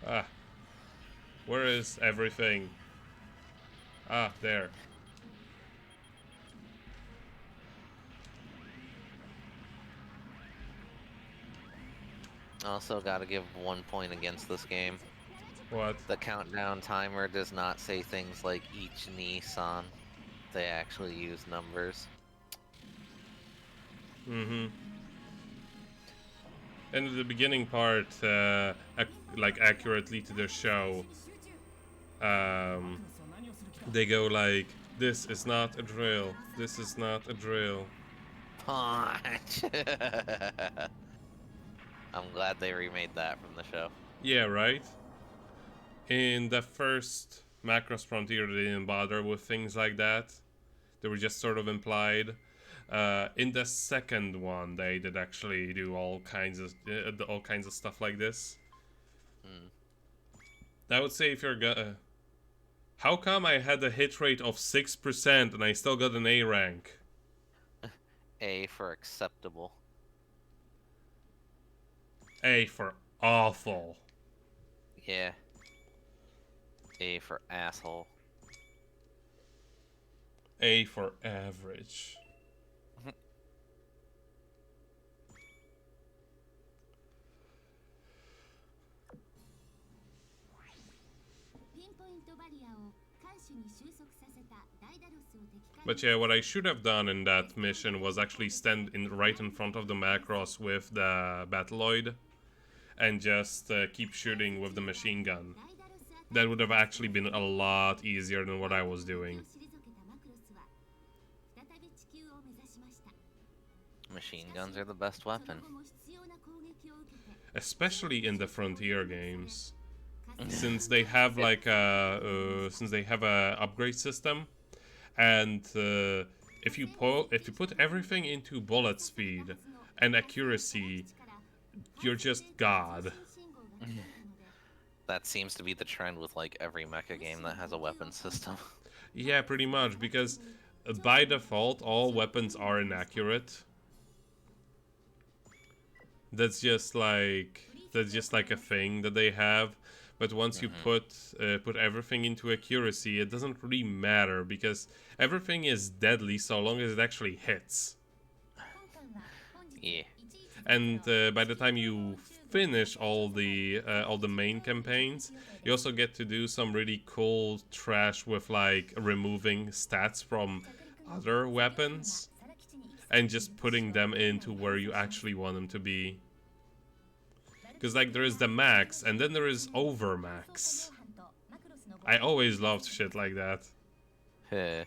Ah, where is everything? Ah, there. Also, gotta give 1 point against this game. What? The countdown timer does not say things like each Nissan. They actually use numbers. Mm-hmm. And the beginning part, like accurately to the show, they go like, "This is not a drill. This is not a drill." Punch! I'm glad they remade that from the show. Yeah, right? In the first Macross Frontier, they didn't bother with things like that. They were just sort of implied. In the second one, they did actually do all kinds of stuff like this. Mm. I would say if you're how come I had a hit rate of 6% and I still got an A rank? A for acceptable. A for awful. Yeah. A for asshole. A for average. But yeah, what I should have done in that mission was actually stand right in front of the Macross with the Battloid and just keep shooting with the machine gun. That would have actually been a lot easier than what I was doing. Machine guns are the best weapon. Especially in the Frontier games. Since they have like a upgrade system, and if you put everything into bullet speed and accuracy, you're just God. That seems to be the trend with like every mecha game that has a weapon system. Yeah, pretty much, because by default all weapons are inaccurate. That's just like a thing that they have. But once you put everything into accuracy, it doesn't really matter because everything is deadly so long as it actually hits. Yeah. And by the time you finish all the main campaigns, you also get to do some really cool trash with like removing stats from other weapons and just putting them into where you actually want them to be. Because like there is the max and then there is over max. I always loved shit like that. Heh.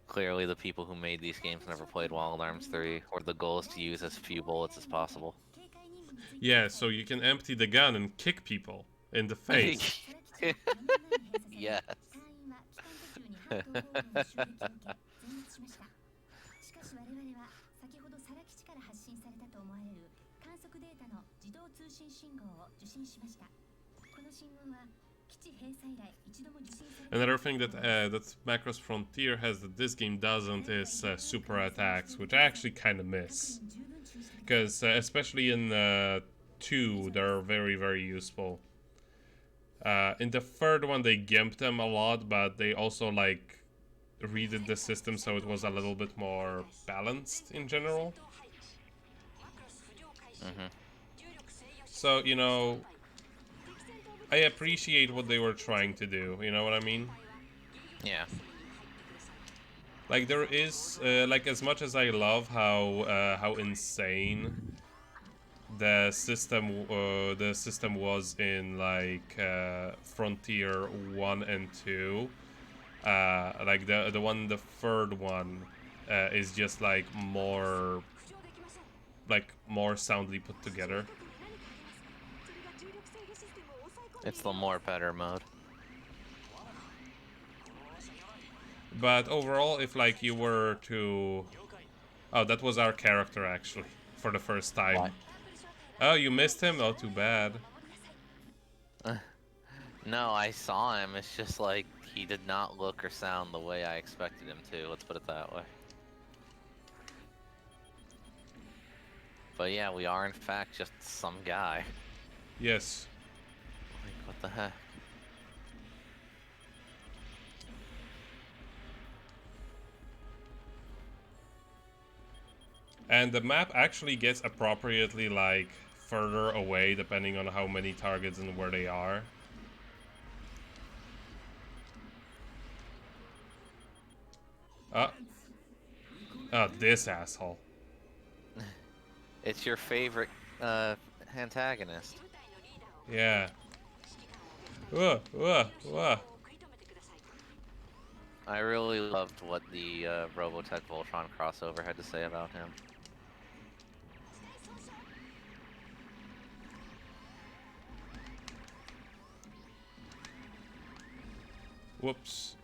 Clearly the people who made these games never played Wild Arms 3, or the goal is to use as few bullets as possible. Yeah, so you can empty the gun and kick people in the face. Yes. Another thing that that Macross Frontier has that this game doesn't is super attacks, which I actually kind of miss. Because especially in 2, they're very, very useful. In the third one, they gimped them a lot, but they also like redid the system so it was a little bit more balanced in general. So, you know, I appreciate what they were trying to do, you know what I mean? Yeah. Like there is, like as much as I love how insane the system was in like Frontier 1 and 2, like the third one is just like more soundly put together. It's the more better mode. But overall, if like you were to... Oh, that was our character actually, for the first time. What? Oh, you missed him? Oh, too bad. No, I saw him. It's just like he did not look or sound the way I expected him to. Let's put it that way. But yeah, we are in fact just some guy. Yes. Like, what the heck? And the map actually gets appropriately, like, further away depending on how many targets and where they are. Oh, this asshole. It's your favorite antagonist. Yeah. I really loved what the Robotech Voltron crossover had to say about him. Whoops.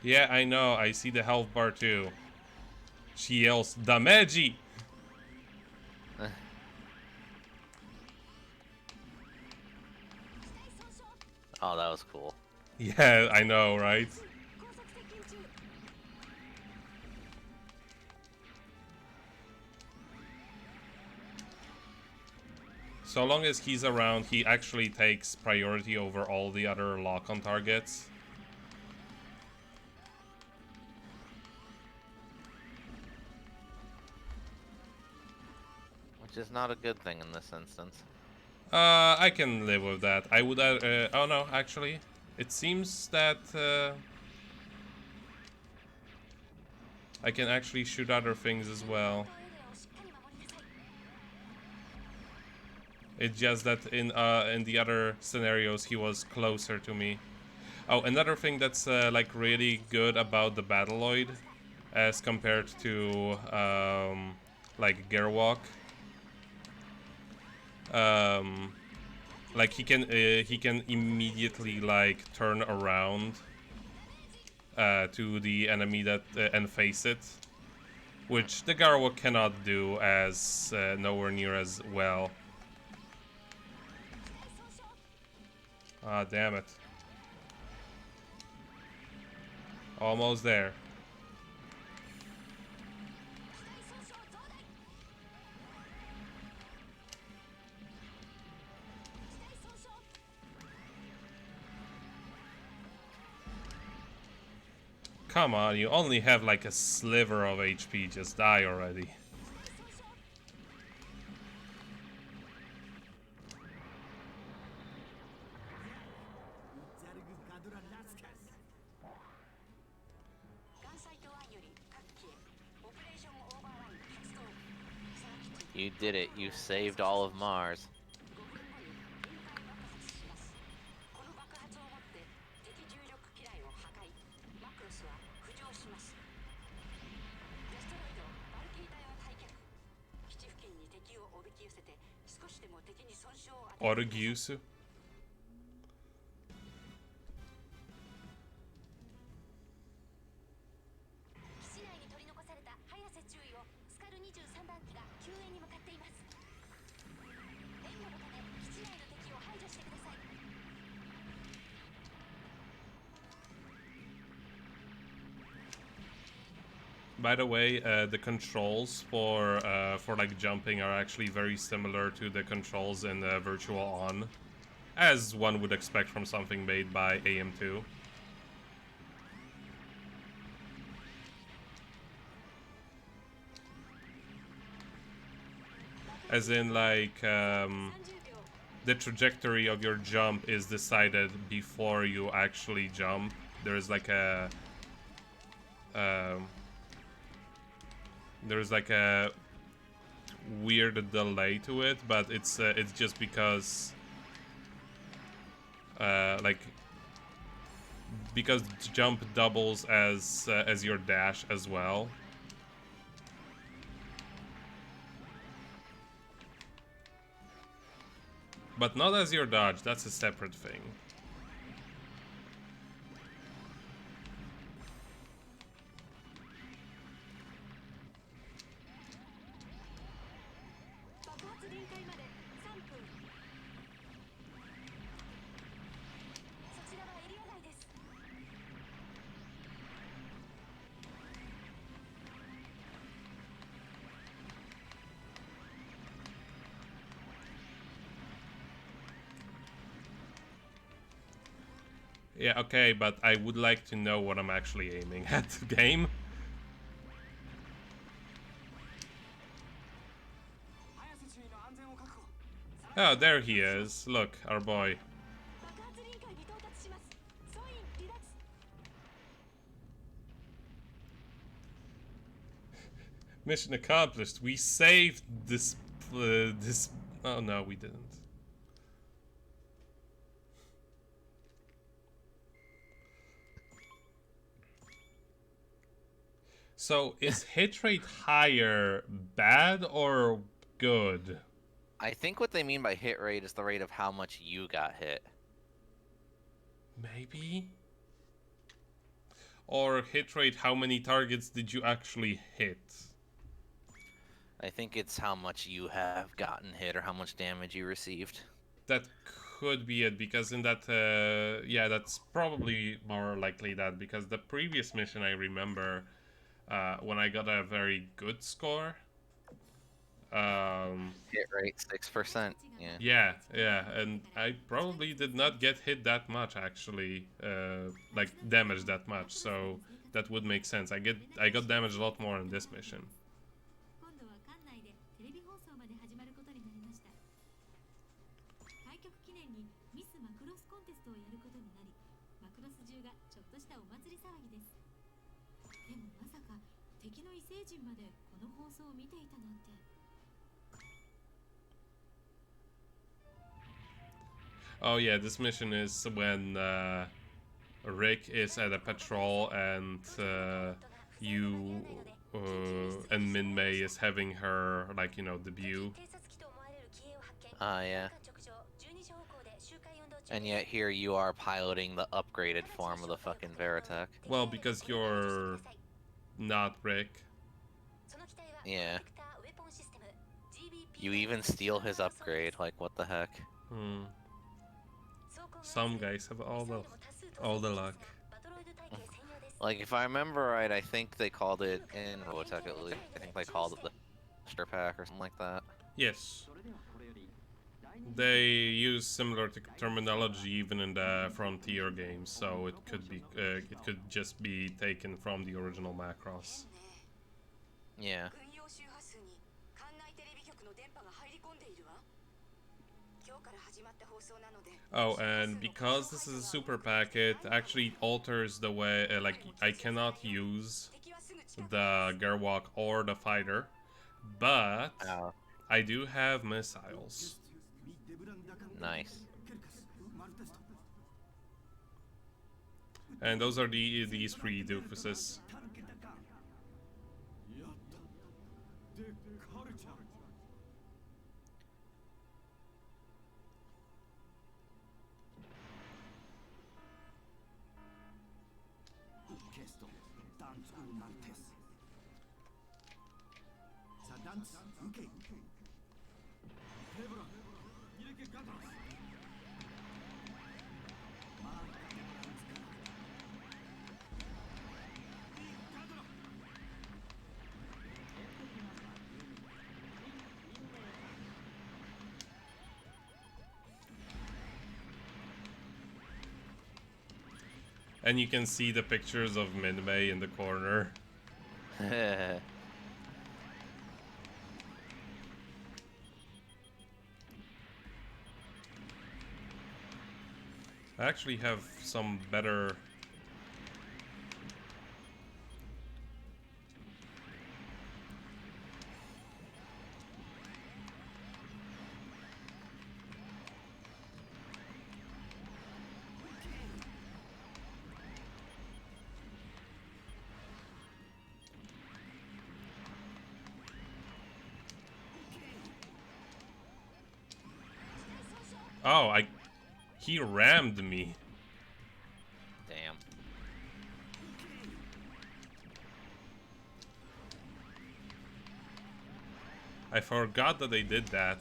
Yeah, I know. I see the health bar too. She yells, "Damage!" Oh, that was cool. Yeah, I know, right? So long as he's around, he actually takes priority over all the other lock-on targets. Which is not a good thing in this instance. I can live with that. I would, oh no, actually, it seems that, I can actually shoot other things as well. It's just that in the other scenarios, he was closer to me. Oh, another thing that's, like, really good about the Battloid, as compared to, like, Gearwalk. Like he can immediately like turn around to the enemy that and face it, which the Garwa cannot do as nowhere near as well. Ah, damn it! Almost there. Come on, you only have like a sliver of HP, just die already. You did it. You saved all of Mars. Orgyusu? By the way, the controls for like jumping are actually very similar to the controls in Virtual On, as one would expect from something made by AM2. As in, like, the trajectory of your jump is decided before you actually jump. There's like a there's like a weird delay to it, but it's just because like because jump doubles as your dash as well. But not as your dodge, that's a separate thing. Yeah, okay, but I would like to know what I'm actually aiming at. Game? Oh, there he is. Look, our boy. Mission accomplished. We saved this. This. Oh no, we didn't. So is hit rate higher bad or good? I think what they mean by hit rate is the rate of how much you got hit. Maybe? Or hit rate, how many targets did you actually hit? I think it's how much you have gotten hit or how much damage you received. That could be it, because in that, yeah, that's probably more likely that, because the previous mission I remember, when I got a very good score, Hit rate 6%. yeah, and I probably did not get hit that much actually, like damaged that much, so that would make sense. I got damaged a lot more in this mission. Oh yeah, this mission is when Rick is at a patrol and you and Min-Mei is having her, like, you know, debut. Yeah. And yet here you are piloting the upgraded form of the fucking Veritech. Well, because you're not Rick. Yeah. You even steal his upgrade, like what the heck? Some guys have all the luck. Like, if I remember right, I think they called it, in Robotech at least, I think they called it the Master Pack or something like that. Yes. They use similar terminology even in the Frontier games, so it could just be taken from the original Macross. Yeah. Oh, and because this is a super pack, it actually alters the way, like, I cannot use the Gerwalk or the fighter, but I do have missiles. Nice. And those are these three doofuses. And you can see the pictures of Min-Mei in the corner. I actually have some better... Oh, he rammed me. Damn. I forgot that they did that.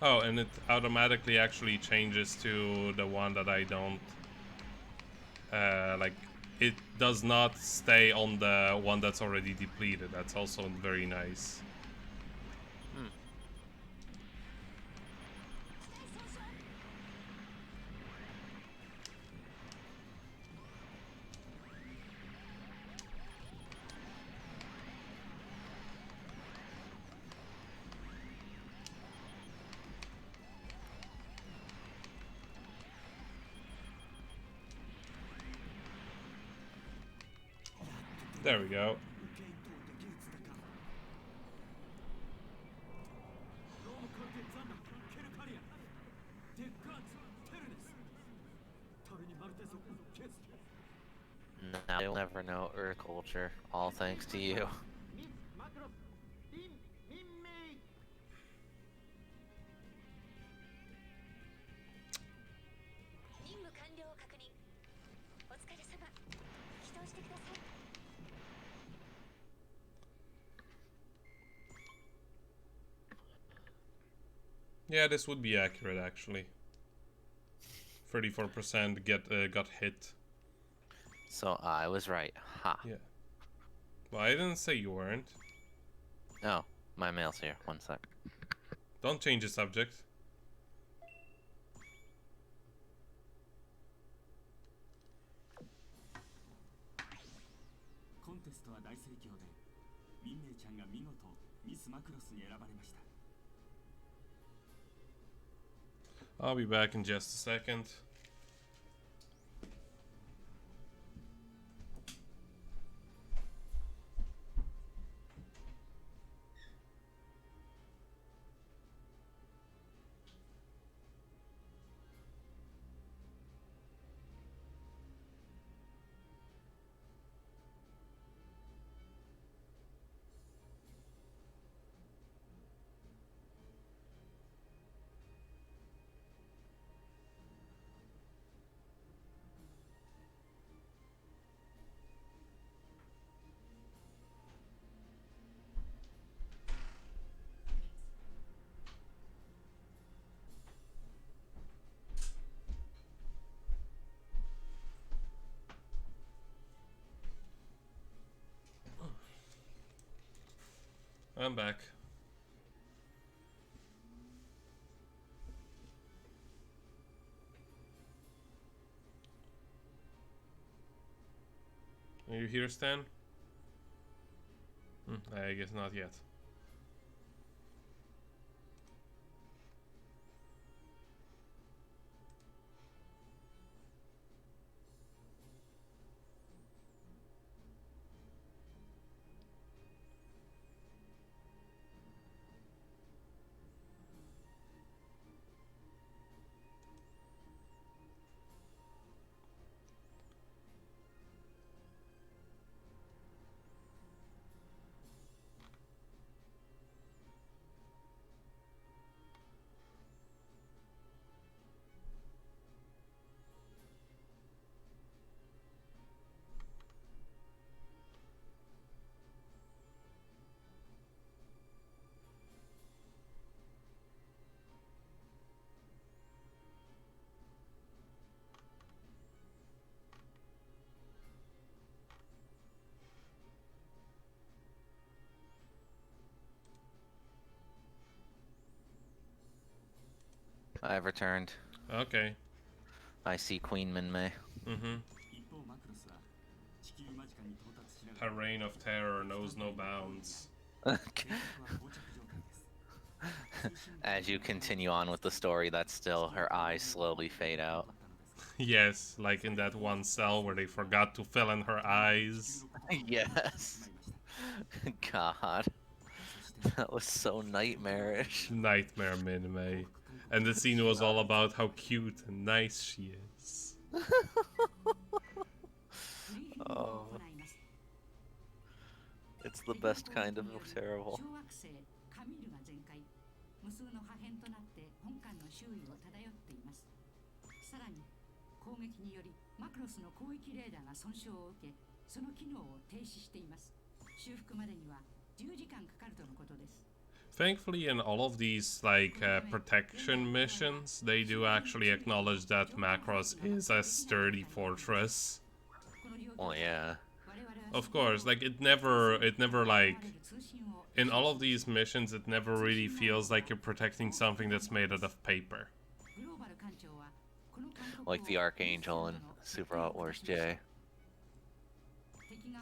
Oh, and it automatically actually changes to the one that I don't like. It does not stay on the one that's already depleted. That's also very nice. Hmm. There we go. ローム艦艇ザンダケルカリアデッカーツテルネスタルニマルテ族ケース Now you'll never know Ur culture, all thanks to you. Miss Macross, Team Minmei. 任務完了を確認。お疲れ様。起動してください。 Yeah, this would be accurate actually. 34% got hit. So I was right. Ha. Yeah. Well, I didn't say you weren't. Oh, my mail's here. One sec. Don't change the subject. コンテストは大盛況でミンメイちゃんが見事ミスマクロスに選ばれました I'll be back in just a second. I'm back. Are you here, Stan? I guess not yet. I've returned. Okay. I see Queen Minmei. 一方マクロスは地球間近に到達しなが Her ら reign of terror knows no bounds. 計画は膠着状態です As you continue on with the story, that's still her eyes slowly fade out. Yes, like in that one cell where they forgot to fill in her eyes. Yes. God. That was so nightmarish. Nightmare Minmay. And the scene was all about how cute and nice she is. Oh. It's the best kind of terrible. 小惑星カミールが全壊、無数の破片となって本艦の周囲を漂っています。さらに攻撃によりマクロスの広域レーダーが損傷を受け、その機能を停止しています。修復までには10時間かかるとのことです。Thankfully, in all of these like protection missions, they do actually acknowledge that Macross is a sturdy fortress. Well, yeah. Of course, like it never like in all of these missions, it never really feels like you're protecting something that's made out of paper. Like the Archangel in Super Hot Wars J. Freaking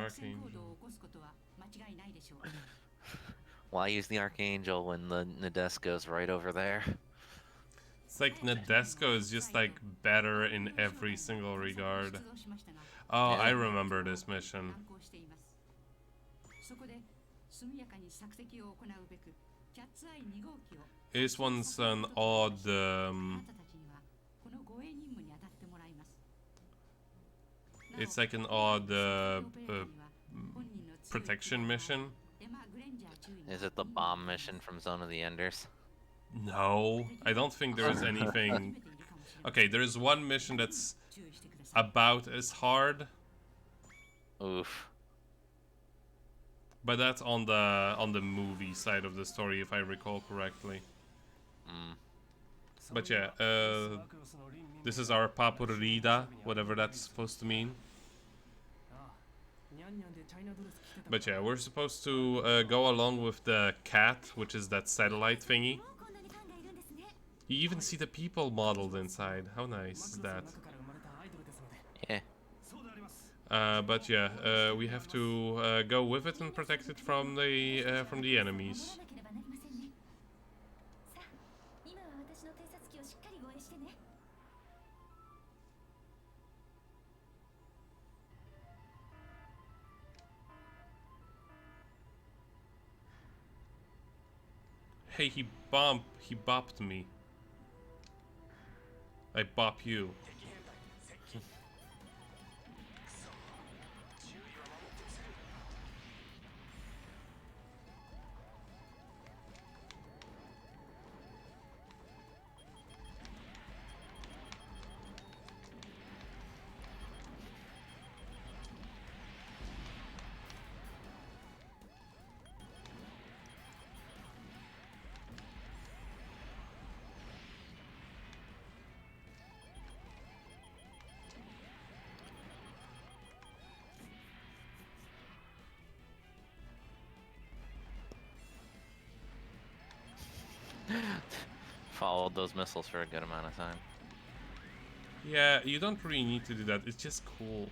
Archangel. Why use the Archangel when the Nadesco's right over there? It's like Nadesco is just like better in every single regard. Oh, Yeah. I remember this mission. This one's an odd it's like an odd protection mission. Is it the bomb mission from Zone of the Enders? No, I don't think there is anything. Okay, there is one mission that's about as hard, Oof. but that's on the movie side of the story, if I recall correctly. Mm. But yeah, this is our Papurida, whatever that's supposed to mean. But yeah, we're supposed to go along with the cat, which is that satellite thingy. You even see the people modeled inside. How nice is that? Yeah. But yeah, we have to go with it and protect it from the enemies. Hey, he bopped me. I bop you. Followed those missiles for a good amount of time. Yeah, you don't really need to do that. It's just cool.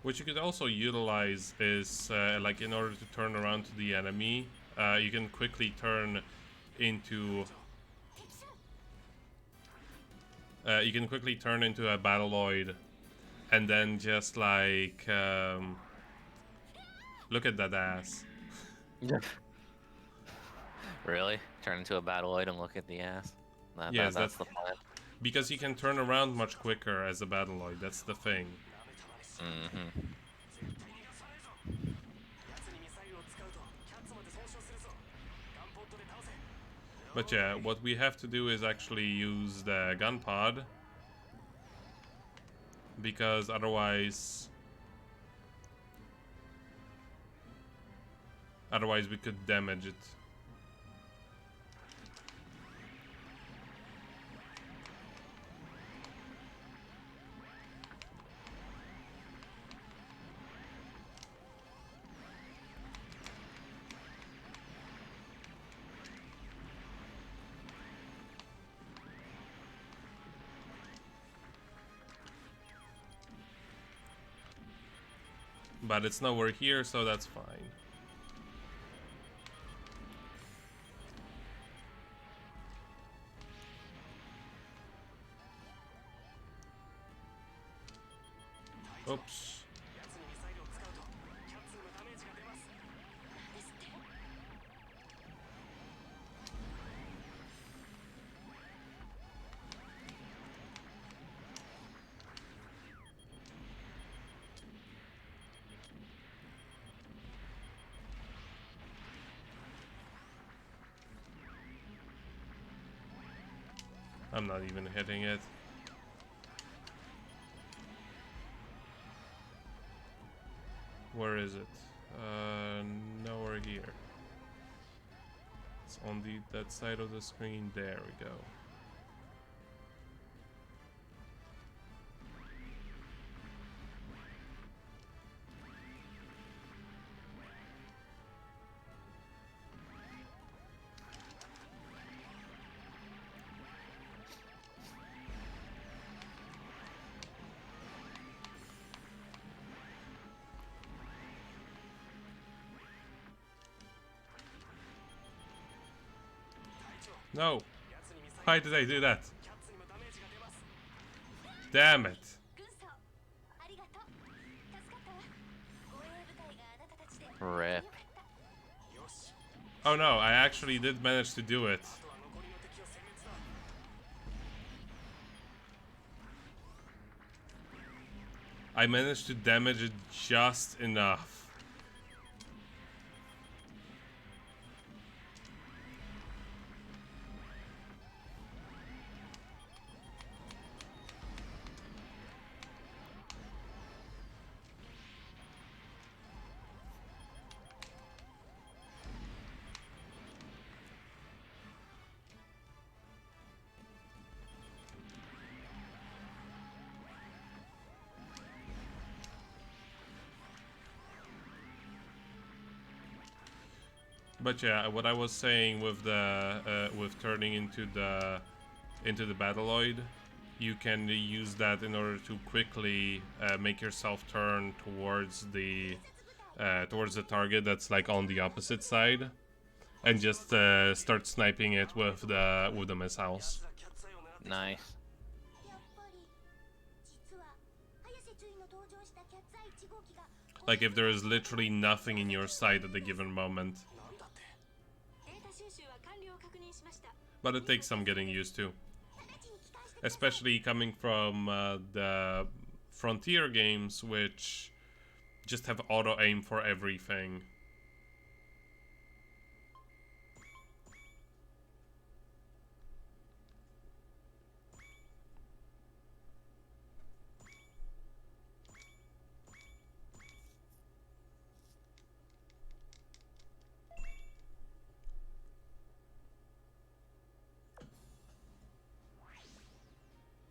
What you could also utilize is, like, in order to turn around to the enemy, you can quickly turn into... you can quickly turn into a Battleoid, and then just, like, look at that ass. Really? Turn into a Battleoid and look at the ass? Yes, That's the plan. Because you can turn around much quicker as a Battleoid, that's the thing. Mm-hmm. But yeah, what we have to do is actually use the gun pod, because otherwise we could damage it. But it's nowhere here, so that's fine. Oops. I'm not even hitting it. Where is it? Nowhere here. It's on that side of the screen. There we go. No! Why did I do that? Damn it! 軍曹ありがとう助かったわ護衛部隊があなたたちで Rip. よかった Oh no, I actually did manage to do it. I managed to damage it just enough. But yeah, what I was saying with the with turning into the Battleoid, you can use that in order to quickly make yourself turn towards the target that's like on the opposite side, and just start sniping it with the missiles. Nice. やっぱり実は早瀬注意の登場したキャッツアイ1号機が Like if there is literally nothing in your sight at the given moment. データ収集は完了を確認しました But it takes some getting used to. 直ちに帰還してください Especially coming from the Frontier games, which just have auto aim for everything.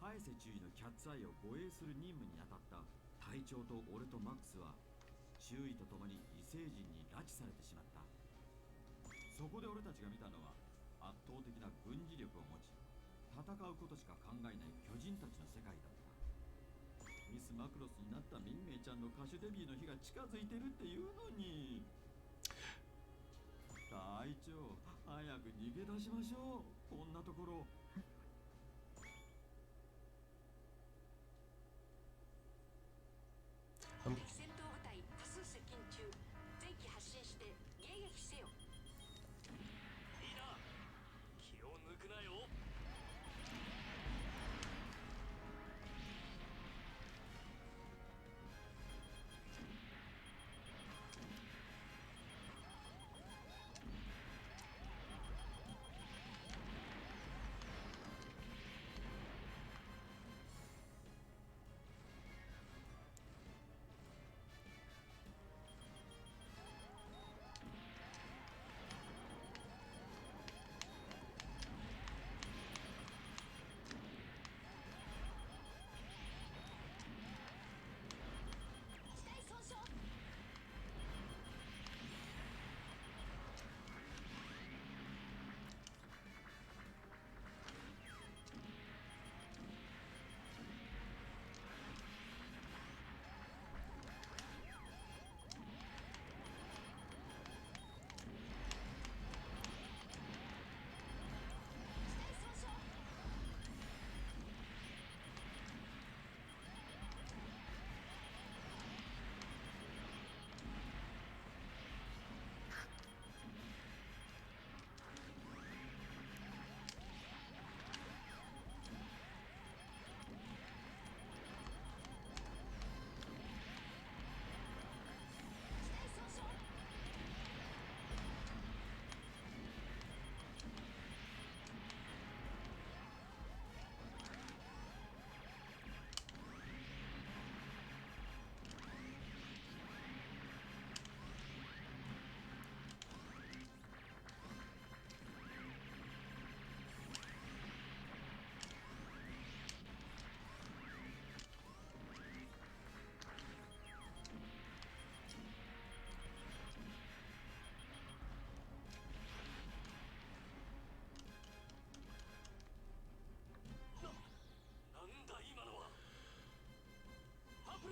早瀬注意のキャッツアイを護衛する任務に当たった隊長と俺とマックスは周囲とともに異星人に拉致されてしまった。そこで俺たちが見たのは圧倒的な軍事力を持ち戦うことしか考えない巨人たちの世界だった。ミス・マクロスになったミンメイちゃんの歌手デビューの日が近づいてるっていうのに。隊長、早く逃げ出しましょう。こんなところ。敵戦闘部隊多数接近中。全機発進して迎撃せよ。いいな。気を抜くなよ。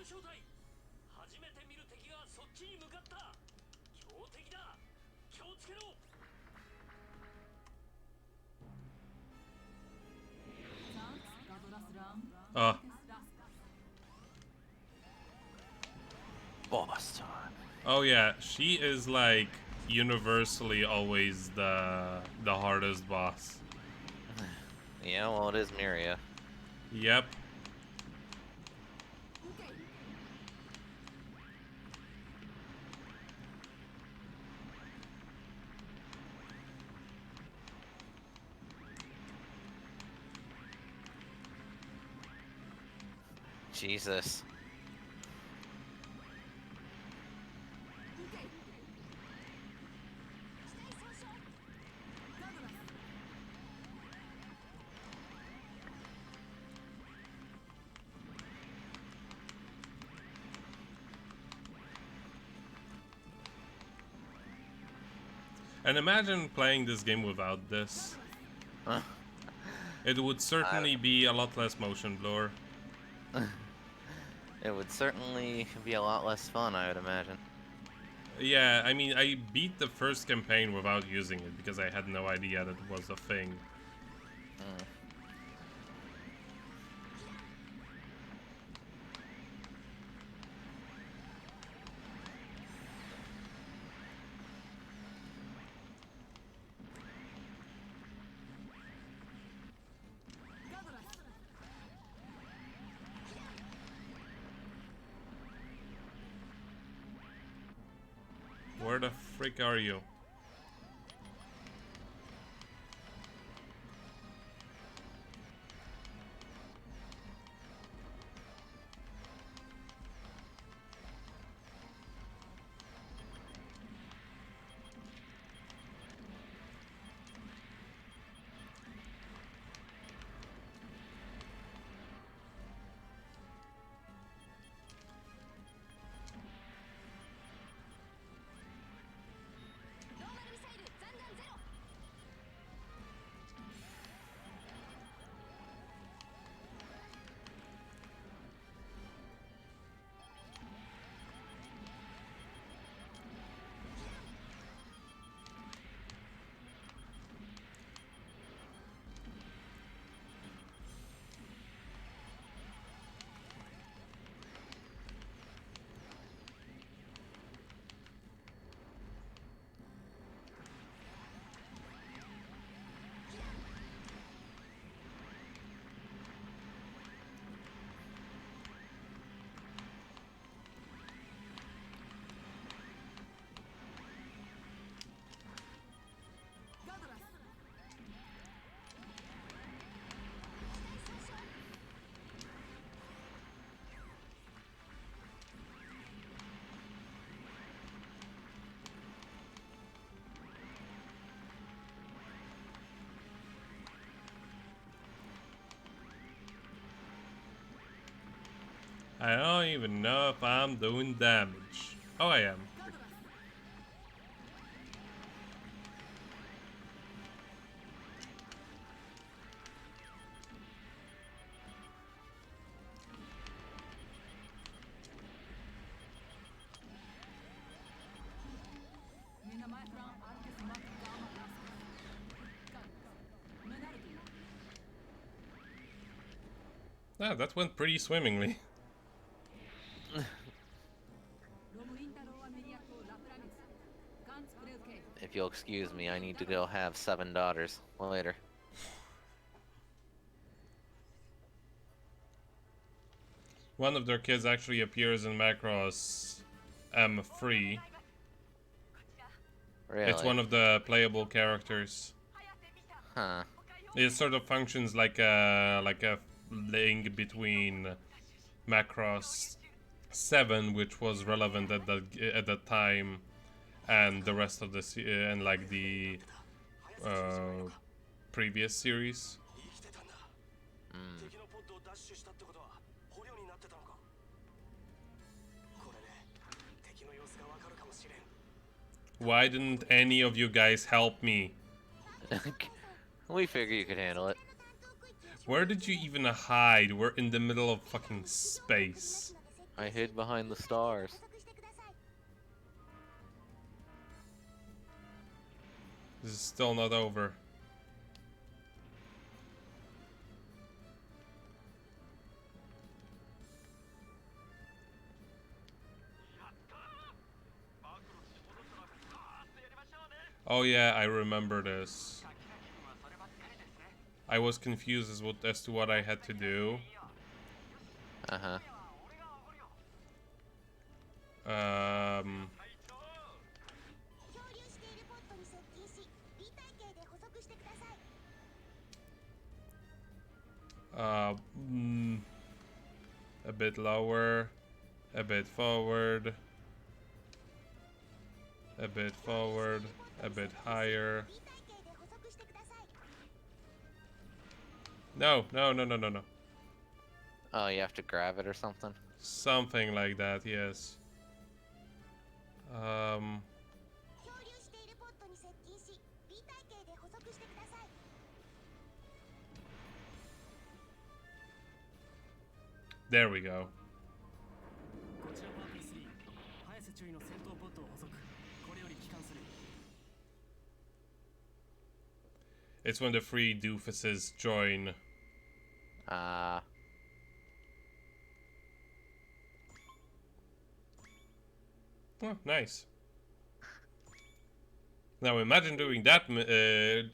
正体初めて見る敵がそっちに向かった強敵だ気をつけろ Ah, Boss time. oh yeah, she is like universally always the hardest boss. Yeah, well, it is Miria. Yep. Jesus. And imagine playing this game without this. Huh. It would certainly be a lot less motion blur. It would certainly be a lot less fun, I would imagine. Yeah, I mean, I beat the first campaign without using it because I had no idea that it was a thing. Mm. Where the frick are you? I don't even know if I'm doing damage. Oh, I am. Ah, that went pretty swimmingly. If you'll excuse me, I need to go have 7 daughters later. One of their kids actually appears in Macross M3. Really? It's one of the playable characters. Huh. It sort of functions like a link between Macross 7, which was relevant at that time, and the rest of the and like the previous series. Mm. Why didn't any of you guys help me? We figure you could handle it. Where did you even hide? We're in the middle of fucking space. I hid behind the stars. 補足してください。 This is still not over. Oh yeah, I remember this. I was confused as to what I had to do. Uh-huh. Um, 漂流しているポットに接近し B 体系で補足してください。 a bit lower, a bit forward, a bit forward, a bit higher. B 体系で補足してください。 No, no, no, no, no, no. Oh, you have to grab it or something? Something like that, yes. 漂流しているポットに接近し B 体系で補足してください。 There we go. こちらパーティー3、早瀬注意の戦闘ポットを補足。これより帰還する。 It's when the three doofuses join. Oh, nice. Now imagine doing that.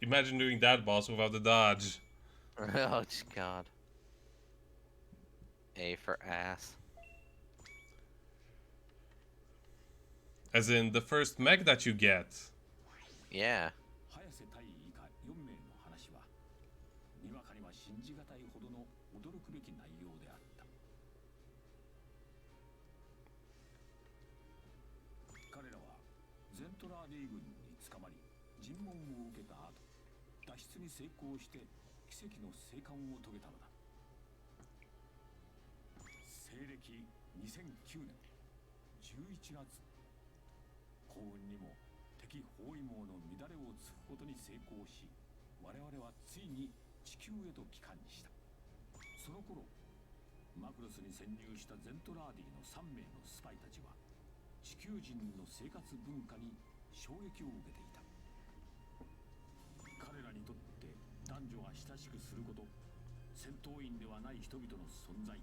Imagine doing that boss without the dodge. Oh, God. A for ass. As in the first mech that you get. Yeah. 早瀬対以下4名の話はにわかには信じがたいほどの驚くべき内容であった。彼らはゼントラーディ軍に捕まり尋問を受けた後、脱出に成功して奇跡の生還を遂げたのだ。西暦2009年11月、幸運にも敵包囲網の乱れを突くことに成功し、我々はついに地球へと帰還した。その頃、マクロスに潜入したゼントラーディの3名のスパイたちは地球人の生活文化に衝撃を受けていた。彼らにとって男女が親しくすること、戦闘員ではない人々の存在、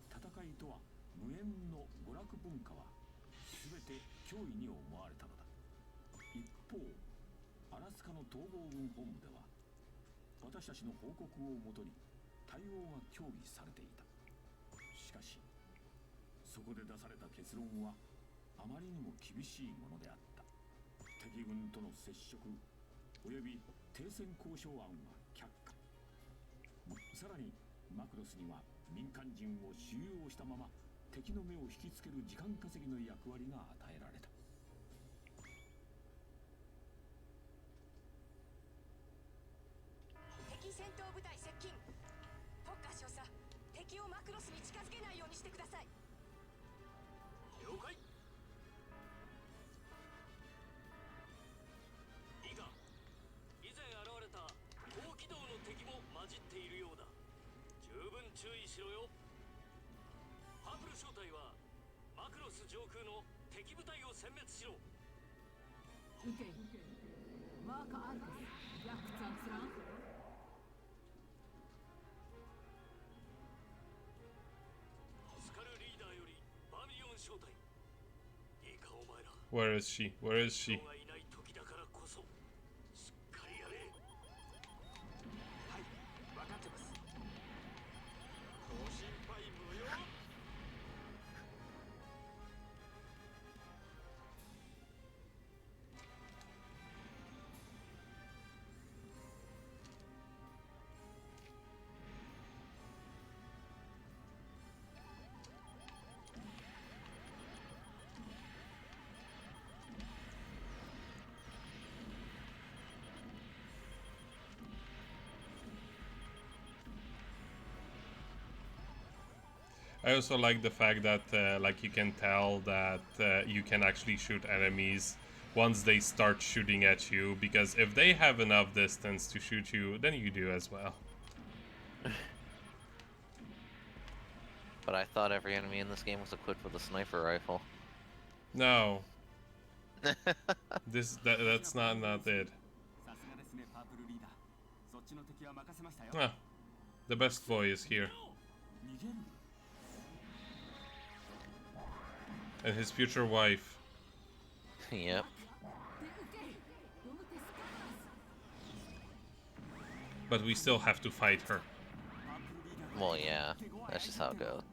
戦いとは無縁の娯楽文化は全て脅威に思われたのだ。一方、アラスカの統合軍本部では私たちの報告をもとに対応が協議されていた。しかしそこで出された結論はあまりにも厳しいものであった。敵軍との接触および停戦交渉案は却下。さらにマクロスには民間人を収容したまま敵の目を引きつける時間稼ぎの役割が与えられた。敵戦闘部隊接近。ポッカ少佐、敵をマクロスに近づけないようにしてください。了解。いいか、以前現れた高機動の敵も混じっているようだ。十分注意しろよ。パープル小隊はマクロス上空の敵部隊を殲滅しろ。受けマーカ・アルテスヤクツァンスランスカルリーダーよりバミリオン小隊。いいかお前ら。 Where is she? Where is she? 人がいない時だからこそしっかりやれ。はい、分かってます。ご心配無用。I also like the fact that like you can tell that you can actually shoot enemies once they start shooting at you, because if they have enough distance to shoot you, then you do as well. But I thought every enemy in this game was equipped with a sniper rifle. No, that's not it. さすがですねパープルリーダーそっちの敵は任せましたよ Ah, the best boy is here, 逃げる and his future wife. Yep. But we still have to fight her. Well, yeah. That's just how it goes.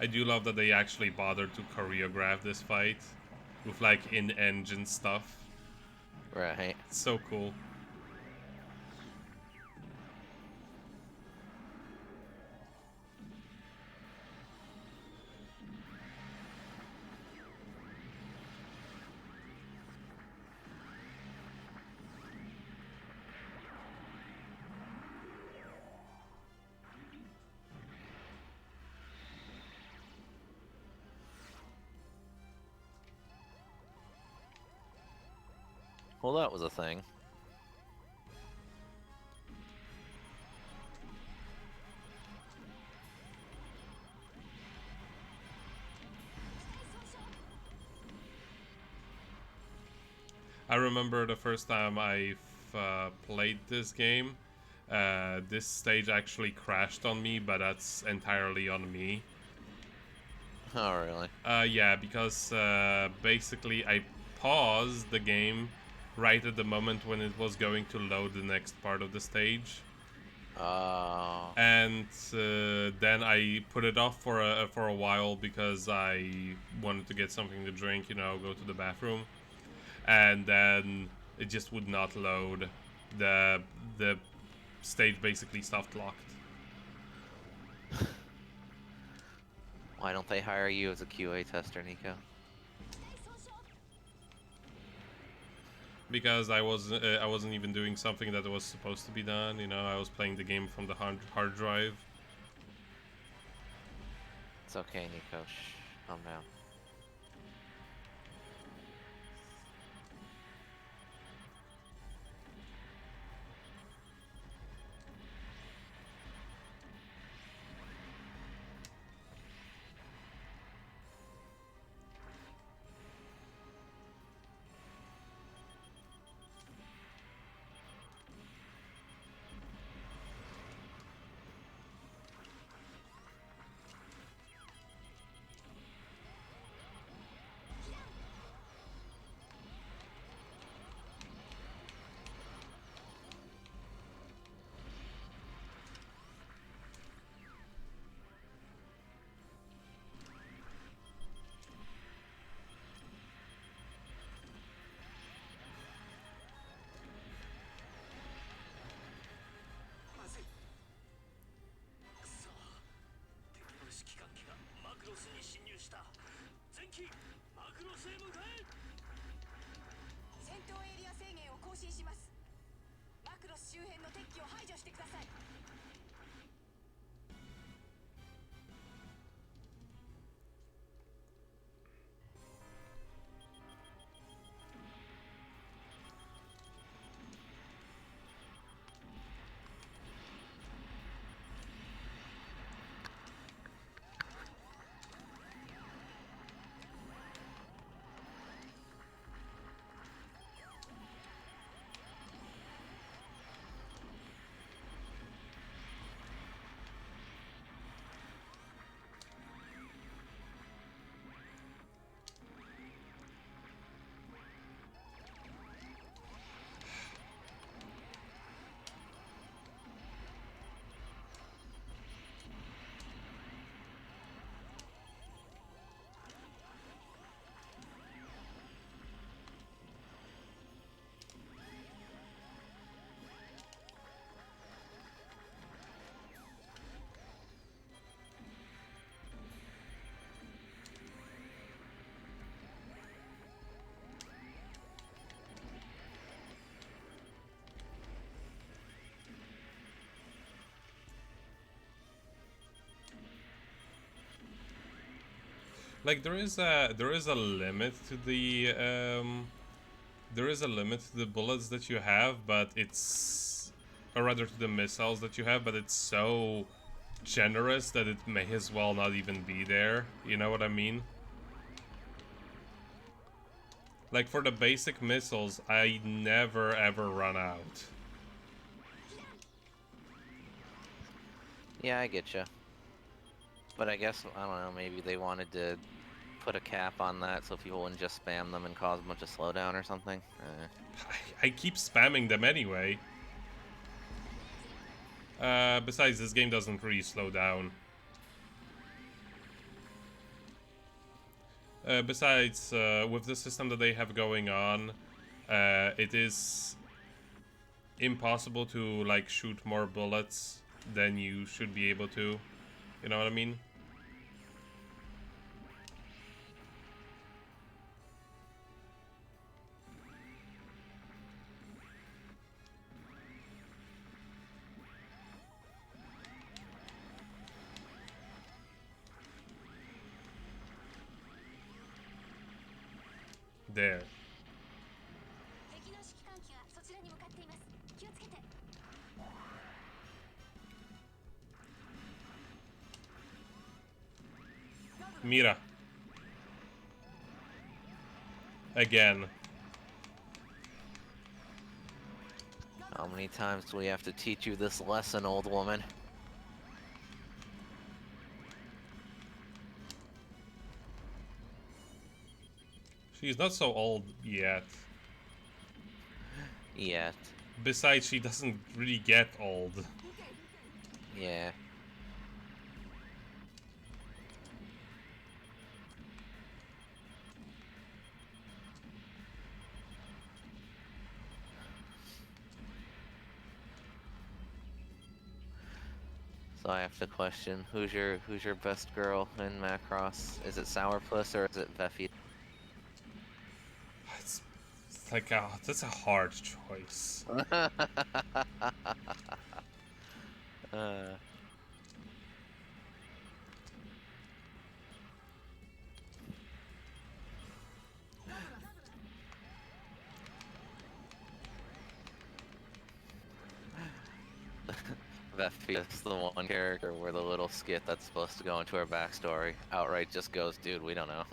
I do love that they actually bothered to choreograph this fight with like in-engine stuff. Right. It's so cool. Well, that was a thing. I remember the first time I played this game. This stage actually crashed on me, but that's entirely on me. Oh, really? Yeah, because basically I paused the game right at the moment when it was going to load the next part of the stage. Oh. And then I put it off for a while because I wanted to get something to drink, you know, go to the bathroom. And then it just would not load. The stage basically soft locked. Why don't they hire you as a QA tester, Nico? Because I wasn't even doing something that was supposed to be done. You know, I was playing the game from the hard drive. It's okay, Nico. Shh. Calm down. Like there is a limit to the bullets that you have, but it's or rather to the missiles that you have, but it's so generous that it may as well not even be there. You know what I mean? Like for the basic missiles, I never ever run out. Yeah, I get you. But I guess, I don't know, maybe they wanted to put a cap on that so people wouldn't just spam them and cause a bunch of slowdown or something. I keep spamming them anyway. Besides, this game doesn't really slow down. Besides, with the system that they have going on, it is impossible to like shoot more bullets than you should be able to. You know what I mean? There. 敵の指揮官機がそちらに向かっています。気をつけて。 Mira. Again. How many times do we have to teach you this lesson, old woman? She's not so old yet. Yet. Besides, she doesn't really get old. Yeah. So I have to question, who's your best girl in Macross? Is it Sourpuss or is it Veffy? It's like, that's a hard choice. Veffy is the one character where the little skit that's supposed to go into her backstory outright just goes, dude, we don't know.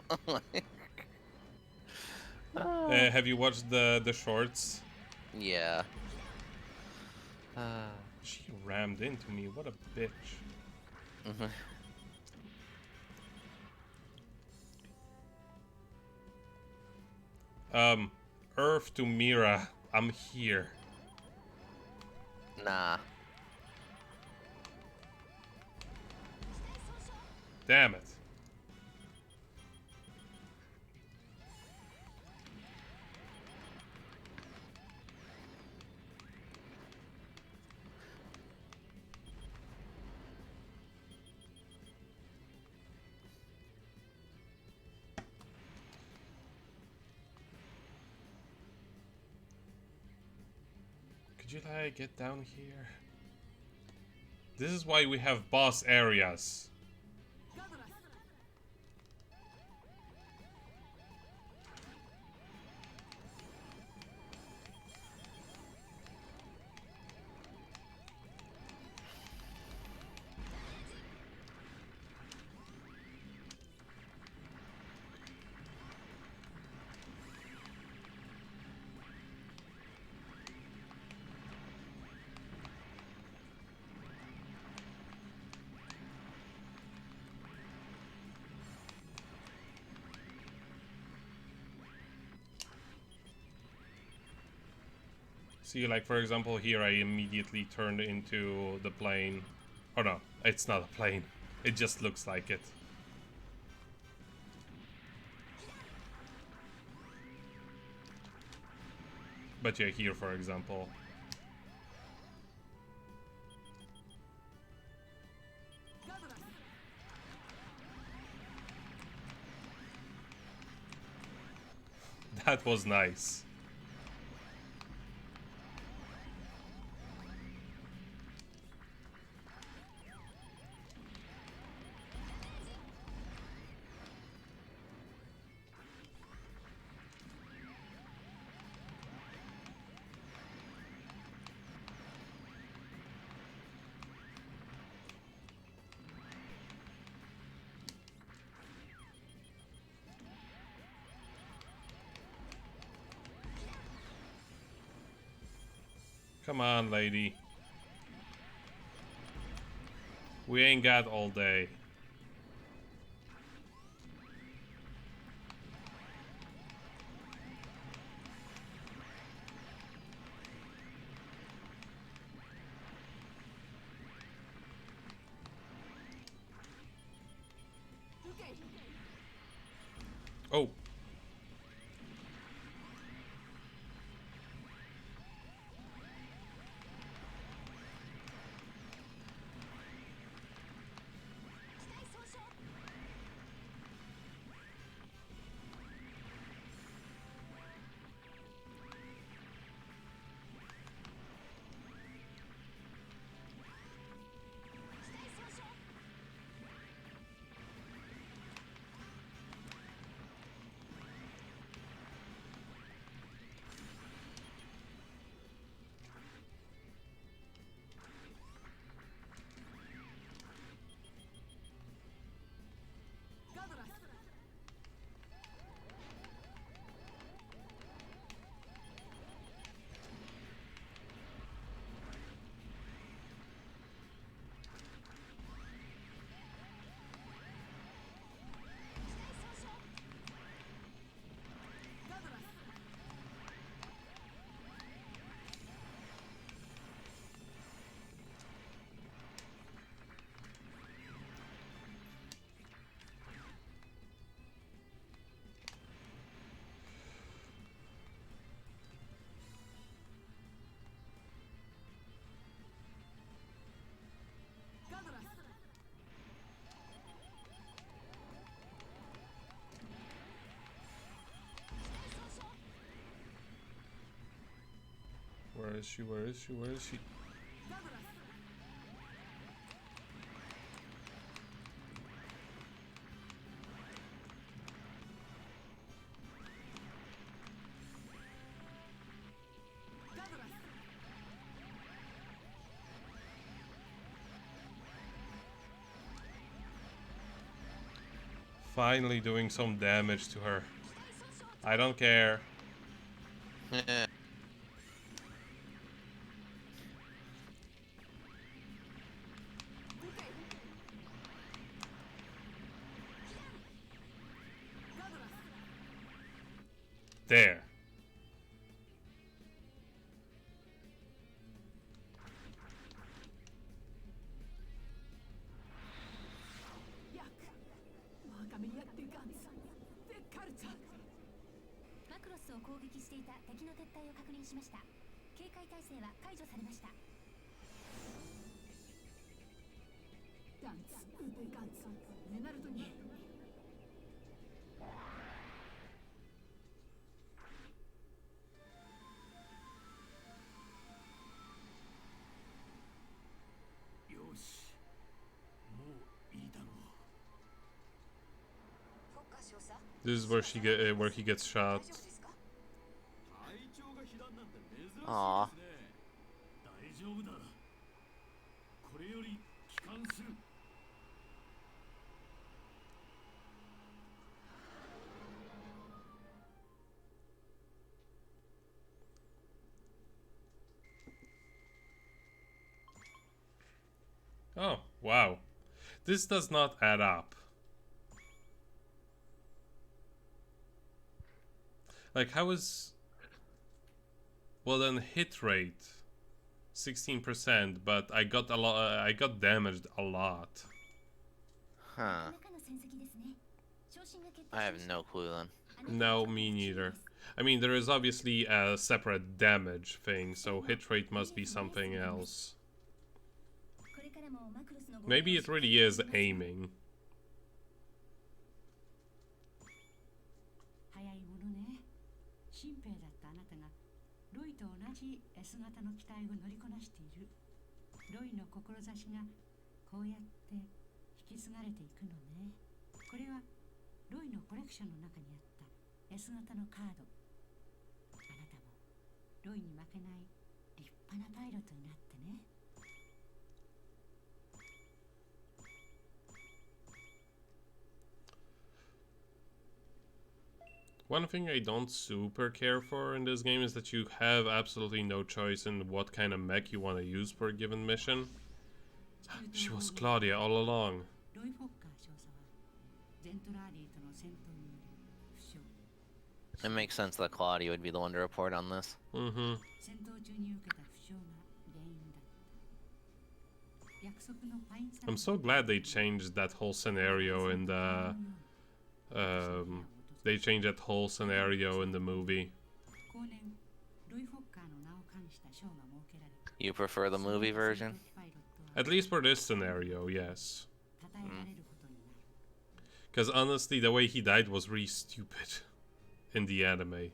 Have you watched the shorts? Yeah. She rammed into me. What a bitch. Earth to Mira. I'm here. Nah. Damn it. Could you like get down here? This is why we have boss areas. See, like for example here I immediately turned into the plane. Oh no, it's not a plane. It just looks like it. But yeah, here for example. That was nice. Come on, lady. We ain't got all day. Oh. Where is she? Where is she? Where is she? Finally doing some damage to her. I don't care. There. Macross を攻撃していた敵の撤退を確認しました。警戒態勢は解除されました。ガンツ、ガンツ、メナルドに。よし、もういいだろう。 This is where where he gets shot. Aww. 大丈夫だ。これより帰還する。 Oh, wow. This does not add up. Like, how is... Well, then hit rate 16%, but I got a lot. I got damaged a lot. Huh. I have no clue then. No, me neither. I mean, there is obviously a separate damage thing, so hit rate must be something else. Maybe it really is aiming. 新兵だったあなたがロイと同じ S 型の機体を乗りこなしている。ロイの志がこうやって引き継がれていくのね。これはロイのコレクションの中にあった S 型のカード。あなたもロイに負けない立派なパイロットになってね。One thing I don't super care for in this game is that you have absolutely no choice in what kind of mech you want to use per given mission. She was Claudia all along. ロイ・フォッカー少佐はゼントラーリーとの戦闘により負傷 It makes sense that Claudia would be the one to report on this. Mm-hmm. 戦闘中に受けた負傷が原因だった約束のパインサ I'm so glad they changed that whole scenario in the they changed that whole scenario in the movie. 後年ロイ・フォッカーの名を冠した賞が設けられ You prefer the movie version? パイロットは At least for this scenario, yes. 称えられることになる Because honestly, the way he died was really stupid in the anime.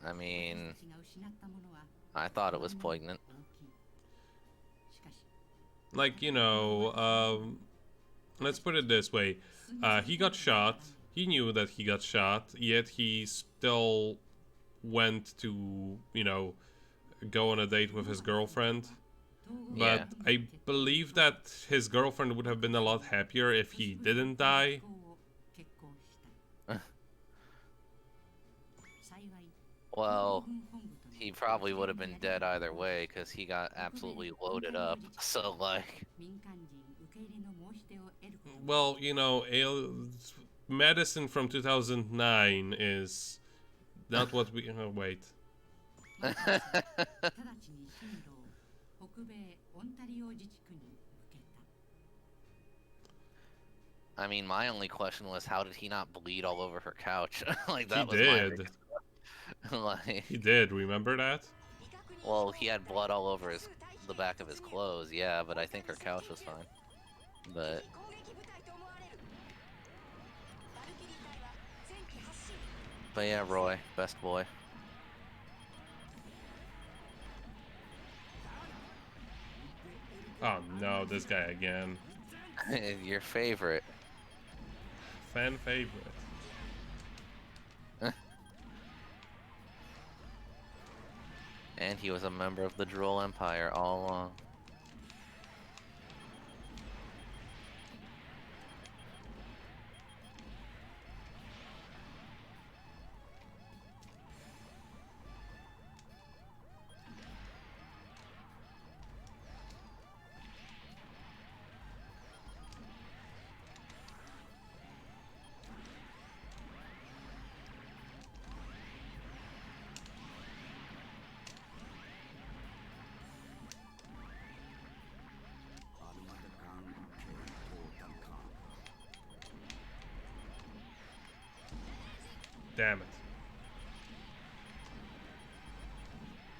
I mean, 私が失ったものは I thought it was poignant. 大きいしかし Like, you know, let's put it this way. He got shot. He knew that he got shot, yet he still went to, you know, go on a date with his girlfriend. But Yeah. I believe that his girlfriend would have been a lot happier if he didn't die. 結婚した幸い Well, 軍本部との he probably would have been dead either way because he got absolutely loaded up. So, like, 民間人受け入れの申し出を得ることが Well, you know, medicine from 2009 is not what we... wait. 直ちに進路を北米オンタリオ自治区に向けた I mean, my only question was how did he not bleed all over her couch? Like, that He was my did. biggest- like, He did, remember that? well, he had blood all over the back of his clothes, yeah, but I think her couch was fine. But 攻撃部隊と思われるバルキリー隊は前期発進 but yeah, Roy, best boy. Oh no, this guy again. Your favorite. Fan favorite. And he was a member of the Drool Empire all along. Damn it.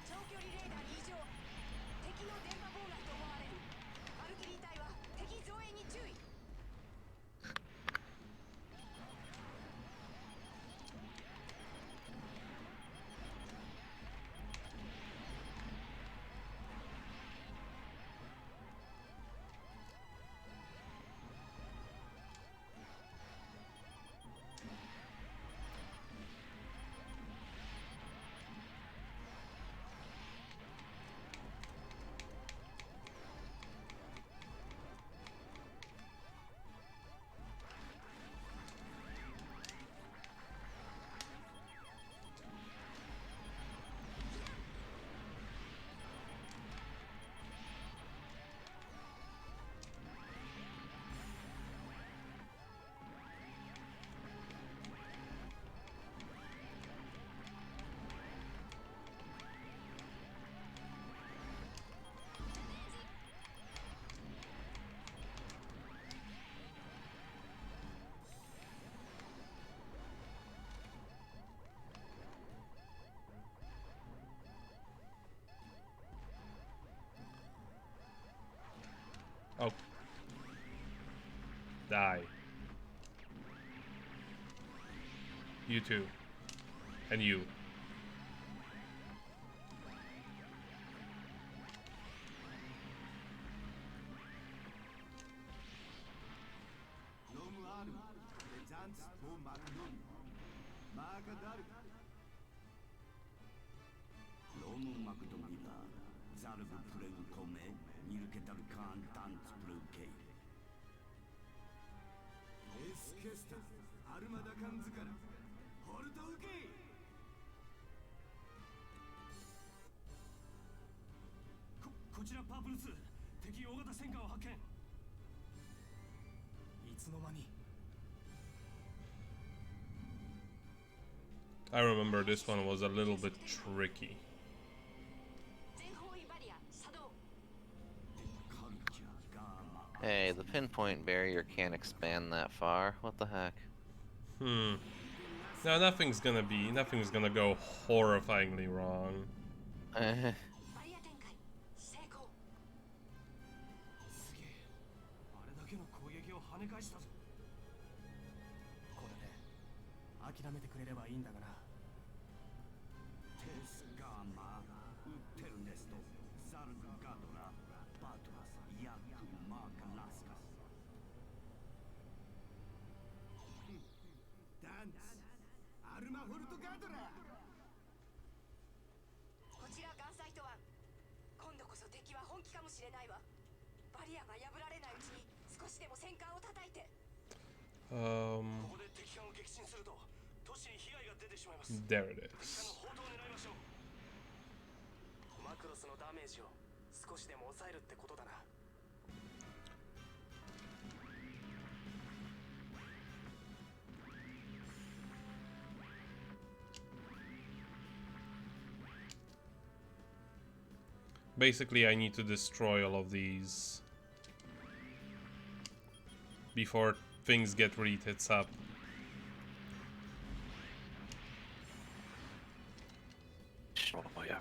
長距離レーダーに異常敵の電波妨害と思われるバルキリー隊は敵増援に注意 Oh. Die. You too. And you. 型戦艦を発見。いつの間に。 I remember this one was a little bit tricky. 全方位バリア作動。 Hey, the pinpoint barrier can't expand that far. What the heck? No, nothing's gonna go horrifyingly wrong. バリア展開成功。すげえ。あれだけの攻撃を跳ね返したぞ。これで諦めてくれればいいんだがな。テスガーマウッテルネストザルガドラバトラスヤクマーカラスカス。ダンスアルマフォルトガドラ。こちらガンサイト1。今度こそ敵は本気かもしれないわ。バリアが破られないうちに少しでも戦艦を叩いて。ここで敵艦を撃沈すると都市に被害が出てしまいます。 There it 敵艦 is. の砲塔を狙いましょう。マクロスのダメージを少しでも抑えるってことだな。 Basically, I need to destroy all of these before things get really tits up. Destroy everything.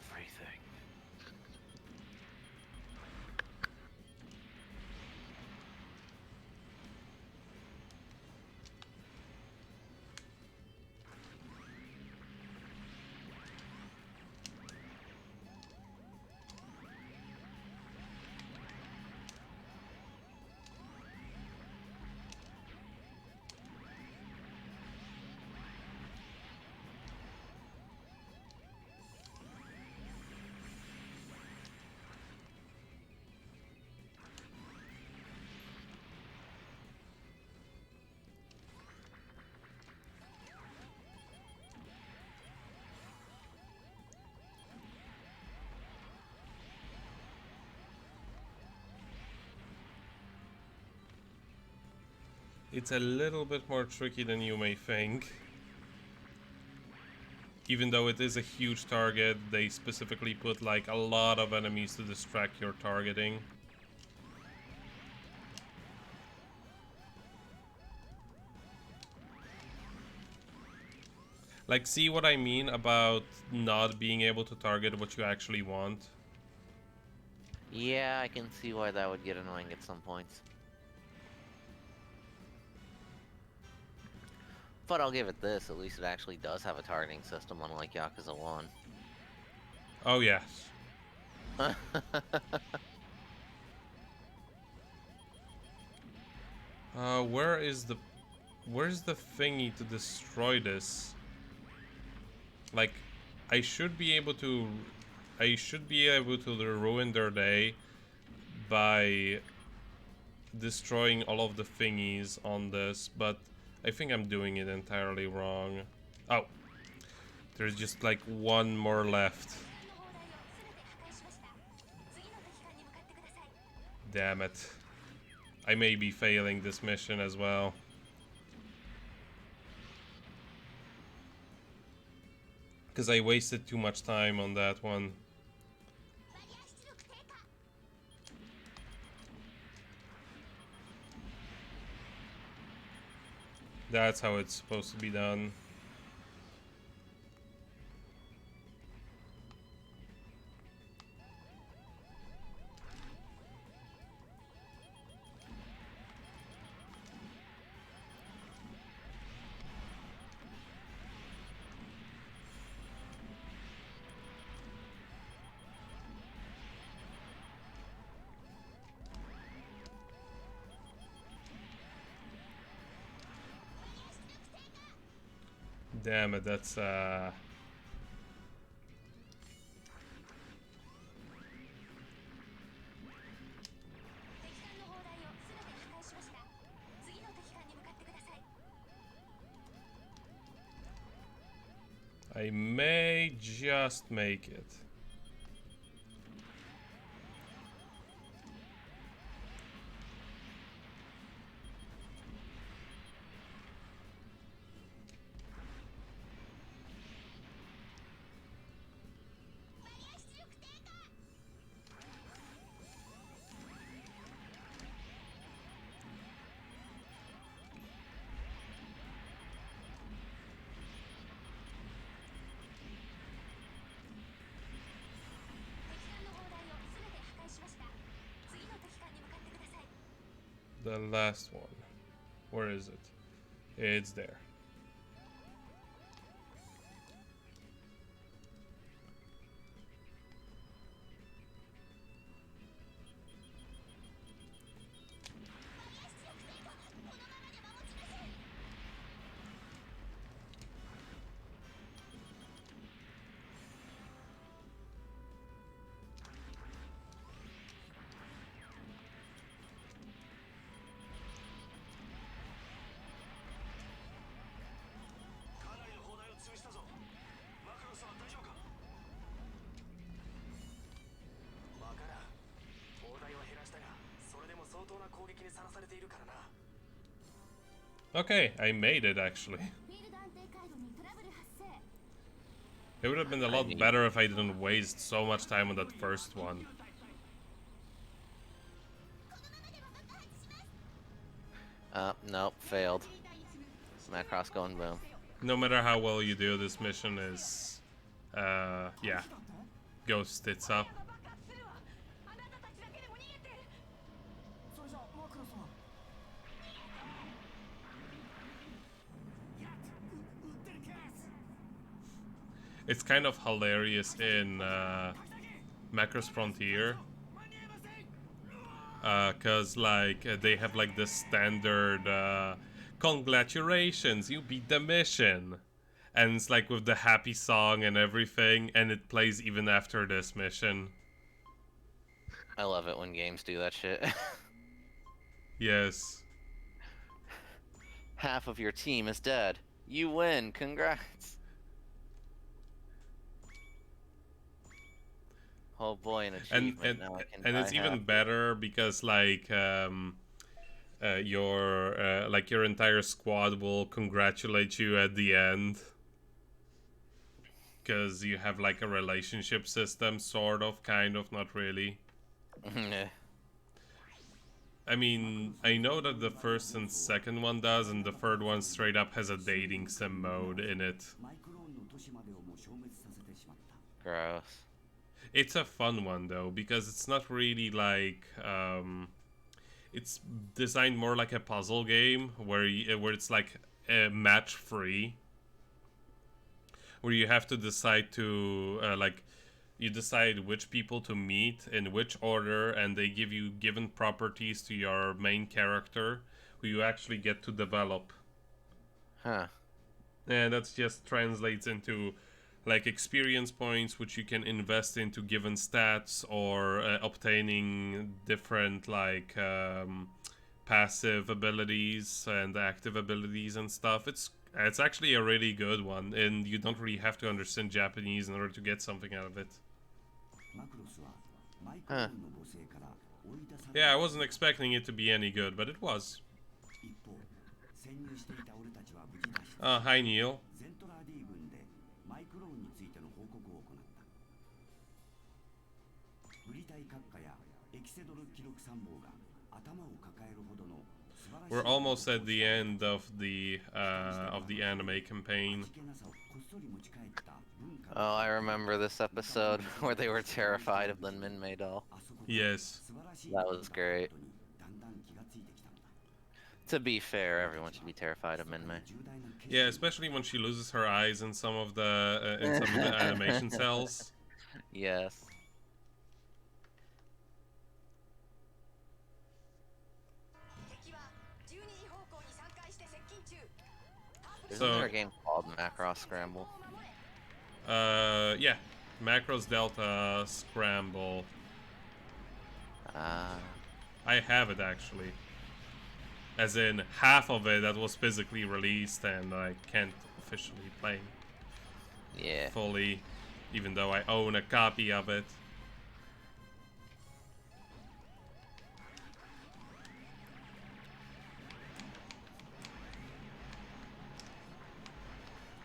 It's a little bit more tricky than you may think. Even though it is a huge target, they specifically put like a lot of enemies to distract your targeting. Like, see what I mean about not being able to target what you actually want? Yeah, I can see why that would get annoying at some points. But I'll give it this, at least it actually does have a targeting system, unlike Yakuza 1. Oh, yes. Where's the thingy to destroy this? Like, I should be able to ruin their day by destroying all of the thingies on this, but I think I'm doing it entirely wrong. Oh, there's just like one more left. Damn it. I may be failing this mission as well. Because I wasted too much time on that one. That's how it's supposed to be done. Damn it, that's I may just make it. the last one. Where is it? It's there. Okay, I made it actually. It would have been a lot better if I didn't waste so much time on that first one. Nope, failed. Macross going boom. No matter how well you do, this mission is, yeah, ghost tits up. It's kind of hilarious in Macross Frontier, cause like they have like the standard congratulations, you beat the mission, and it's like with the happy song and everything, and it plays even after this mission. I love it when games do that shit. Yes. Half of your team is dead. You win. Congrats. Oh boy, an achievement. Now I can and it's die even happy. better because like your entire squad will congratulate you at the end, because you have like a relationship system, sort of, kind of, not really. I mean, I know that the first and second one does, and the third one straight up has a dating sim mode in it. Gross. It's a fun one though, because it's not really like it's designed more like a puzzle game where it's like match free, where you have to decide to you decide which people to meet in which order, and they give you given properties to your main character who you actually get to develop. Huh. And that just translates into like experience points, which you can invest into given stats, or obtaining different like passive abilities and active abilities and stuff. It's actually a really good one, and you don't really have to understand Japanese in order to get something out of it. Huh. Yeah, I wasn't expecting it to be any good, but it was. Hi Neil. We're almost at the end of the anime campaign. Oh, I remember this episode where they were terrified of the Minmay doll. Yes. That was great. To be fair, everyone should be terrified of Minmay. Yeah, especially when she loses her eyes in some of the animation cells. Yes. Isn't So- there a game called Macross Scramble? Yeah. Macross Delta Scramble. I have it actually. As in, half of it that was physically released, and I can't officially play Yeah. fully, even though I own a copy of it.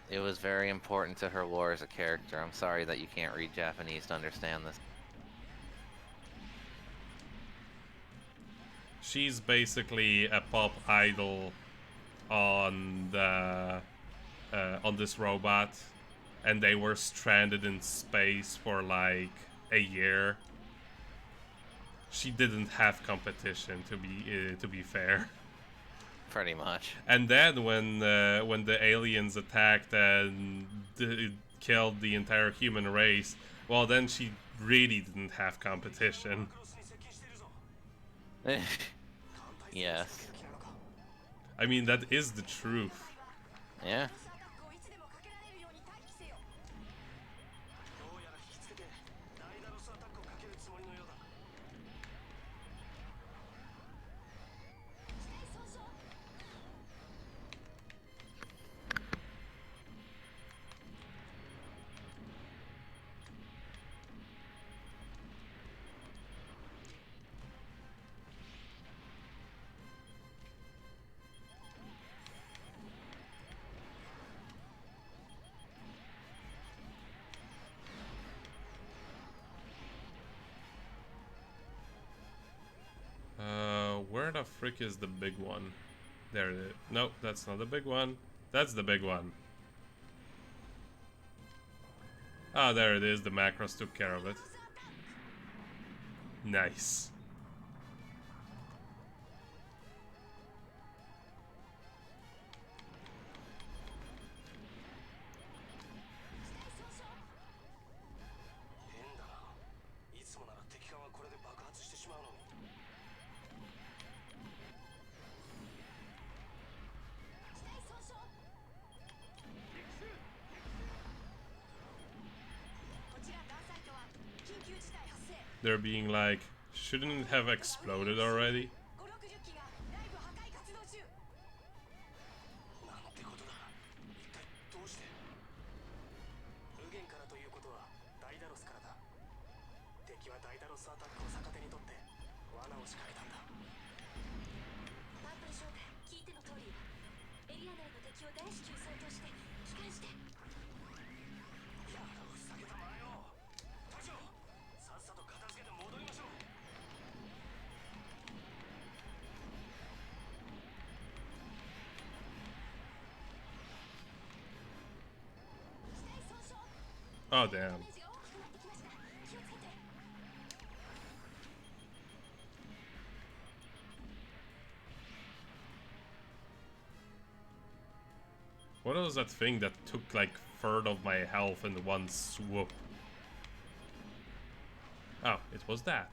It was very important to her lore as a character. I'm sorry that you can't read Japanese to understand this. She's basically a pop idol on this robot, and they were stranded in space for like a year. she didn't have competition, to be fair. Pretty much. And then when the aliens attacked and killed the entire human race, well, then she really didn't have competition. Yes. I mean, that is the truth. Yeah. Where the frick is the big one? There it is. Nope, that's not the big one. That's the big one. Ah, there it is. The Macross took care of it. Nice. They're being like, shouldn't it have exploded already? Oh, damn. What was that thing that took like third of my health in one swoop? Oh, it was that.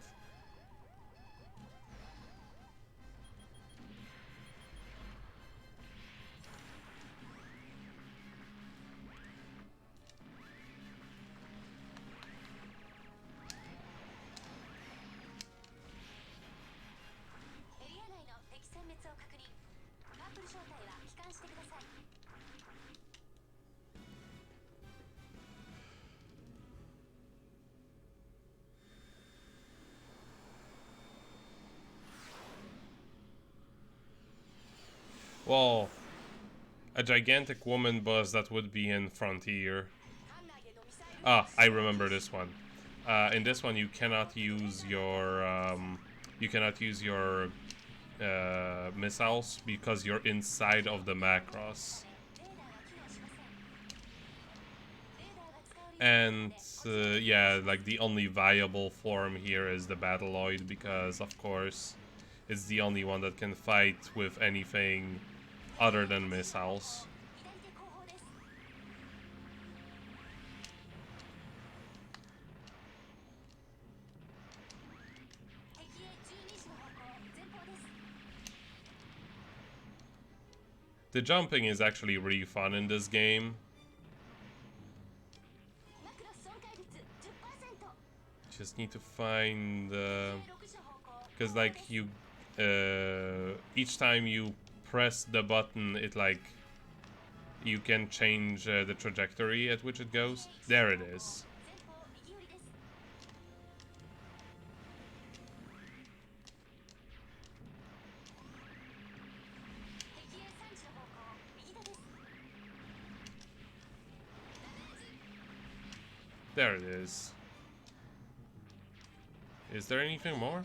Well, a gigantic woman boss that would be in Frontier. Ah, I remember this one. In this one, you cannot use your missiles because you're inside of the Macross. And yeah, like the only viable form here is the Battloid because, of course, it's the only one that can fight with anything other than missiles. The jumping is actually really fun in this game. Just need to find because like you each time you press the button, it like you can change the trajectory at which it goes. There it is. There it is. Is there anything more?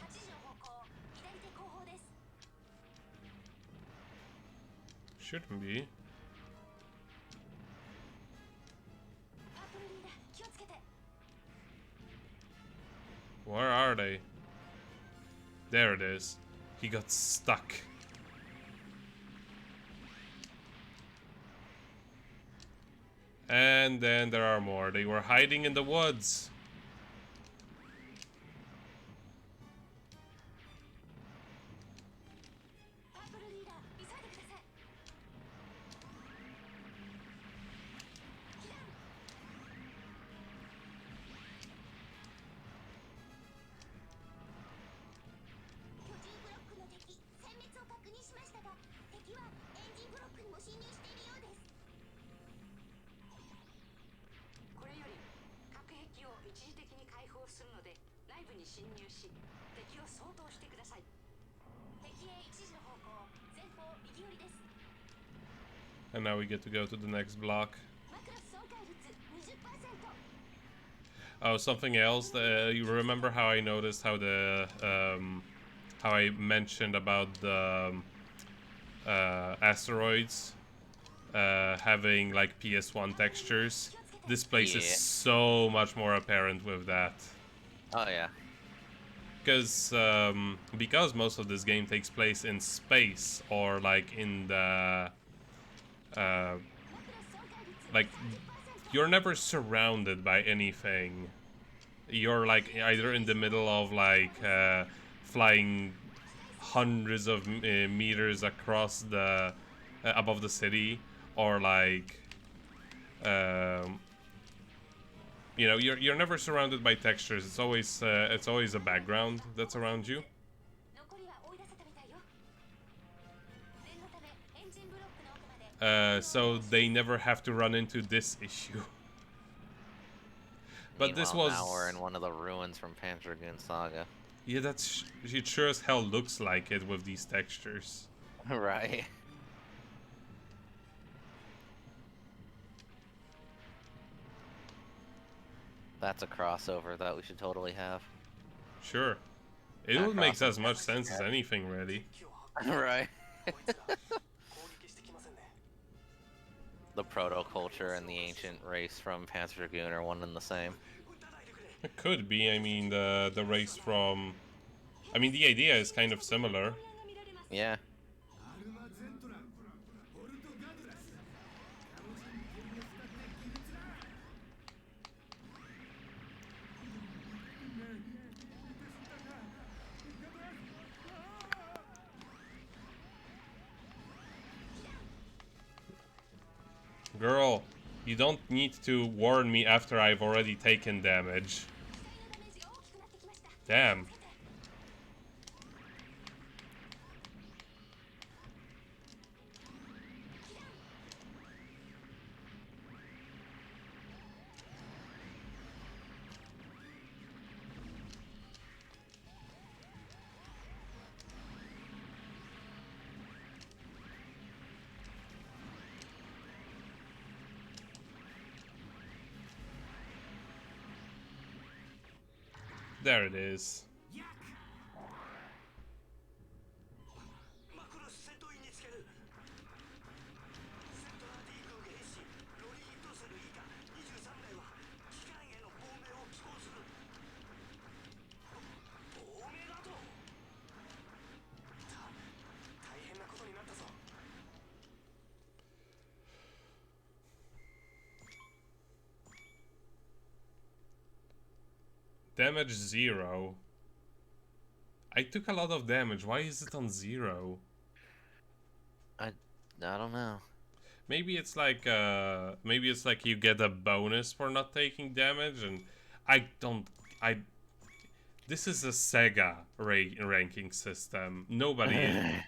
Shouldn't be. Where are they? There it is. He got stuck. And then there are more. They were hiding in the woods. And now we get to go to the next block. Oh, something else. You remember how I noticed how the how I mentioned about the asteroids having like PS1 textures? This place is so much more apparent with that. Oh yeah. Because most of this game takes place in space or like in the like you're never surrounded by anything. You're like either in the middle of like flying hundreds of meters across the above the city, or like you know, you're never surrounded by textures. It's always a background that's around you. So they never have to run into this issue. But Meanwhile, this was... now we're in one of the ruins from Panzer Dragoon Saga. Yeah, that's... It sure as hell looks like it with these textures. Right. That's a crossover that we should totally have. Sure. It would make as much sense as anything, really. Right. The proto-culture and the ancient race from Panzer Dragoon are one and the same. It could be. I mean, the race from... I mean, the idea is kind of similar. Yeah. Girl, you don't need to warn me after I've already taken damage. Damn. There it is. Damage 0. I took a lot of damage. Why is it on 0? I don't know. Maybe it's like you get a bonus for not taking damage, and this is a Sega ranking system.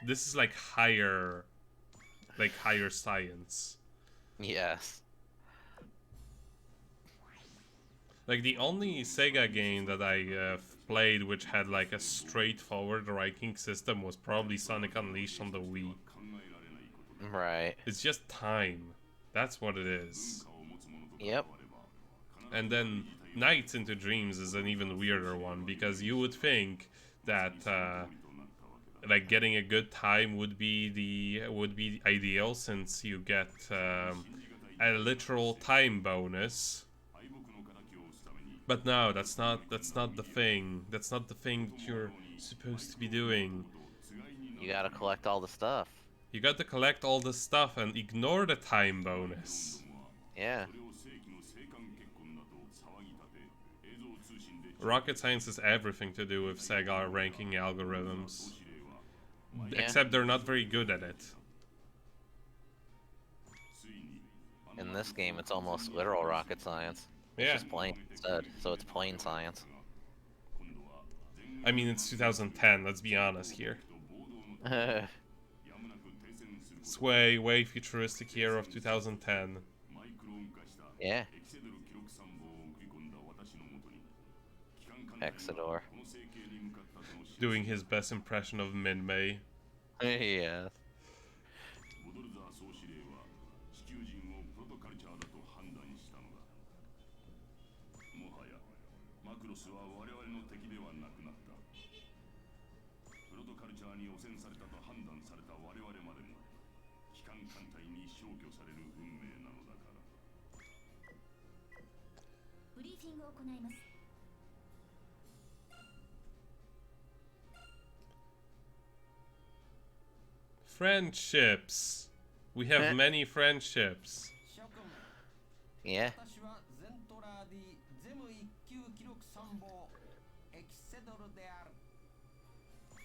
This is like higher science. Yes. Like, the only Sega game that I played which had like a straightforward ranking system was probably Sonic Unleashed on the Wii. Right. It's just time. That's what it is. Yep. And then Nights into Dreams is an even weirder one, because you would think that like getting a good time would be ideal, since you get a literal time bonus. But no, that's not the thing. That's not the thing that supposed to be doing? You gotta collect all the stuff. You got to collect all the stuff and ignore the time bonus. Yeah. Rocket science has everything to do with Sega ranking algorithms. Yeah. Except they're not very good at it. In this game, it's almost literal rocket science. It's Yeah. just plain instead, so it's plain science. I mean, it's 2010, let's be honest here. It's way futuristic year of 2010. Yeah. Hexador. Doing his best impression of Min-May. Yeah. ブリーフィングを行います。 Friendships. We have many friendships. 諸君 Yeah. 私はゼントラーディゼム一級記録参謀エキセドルである。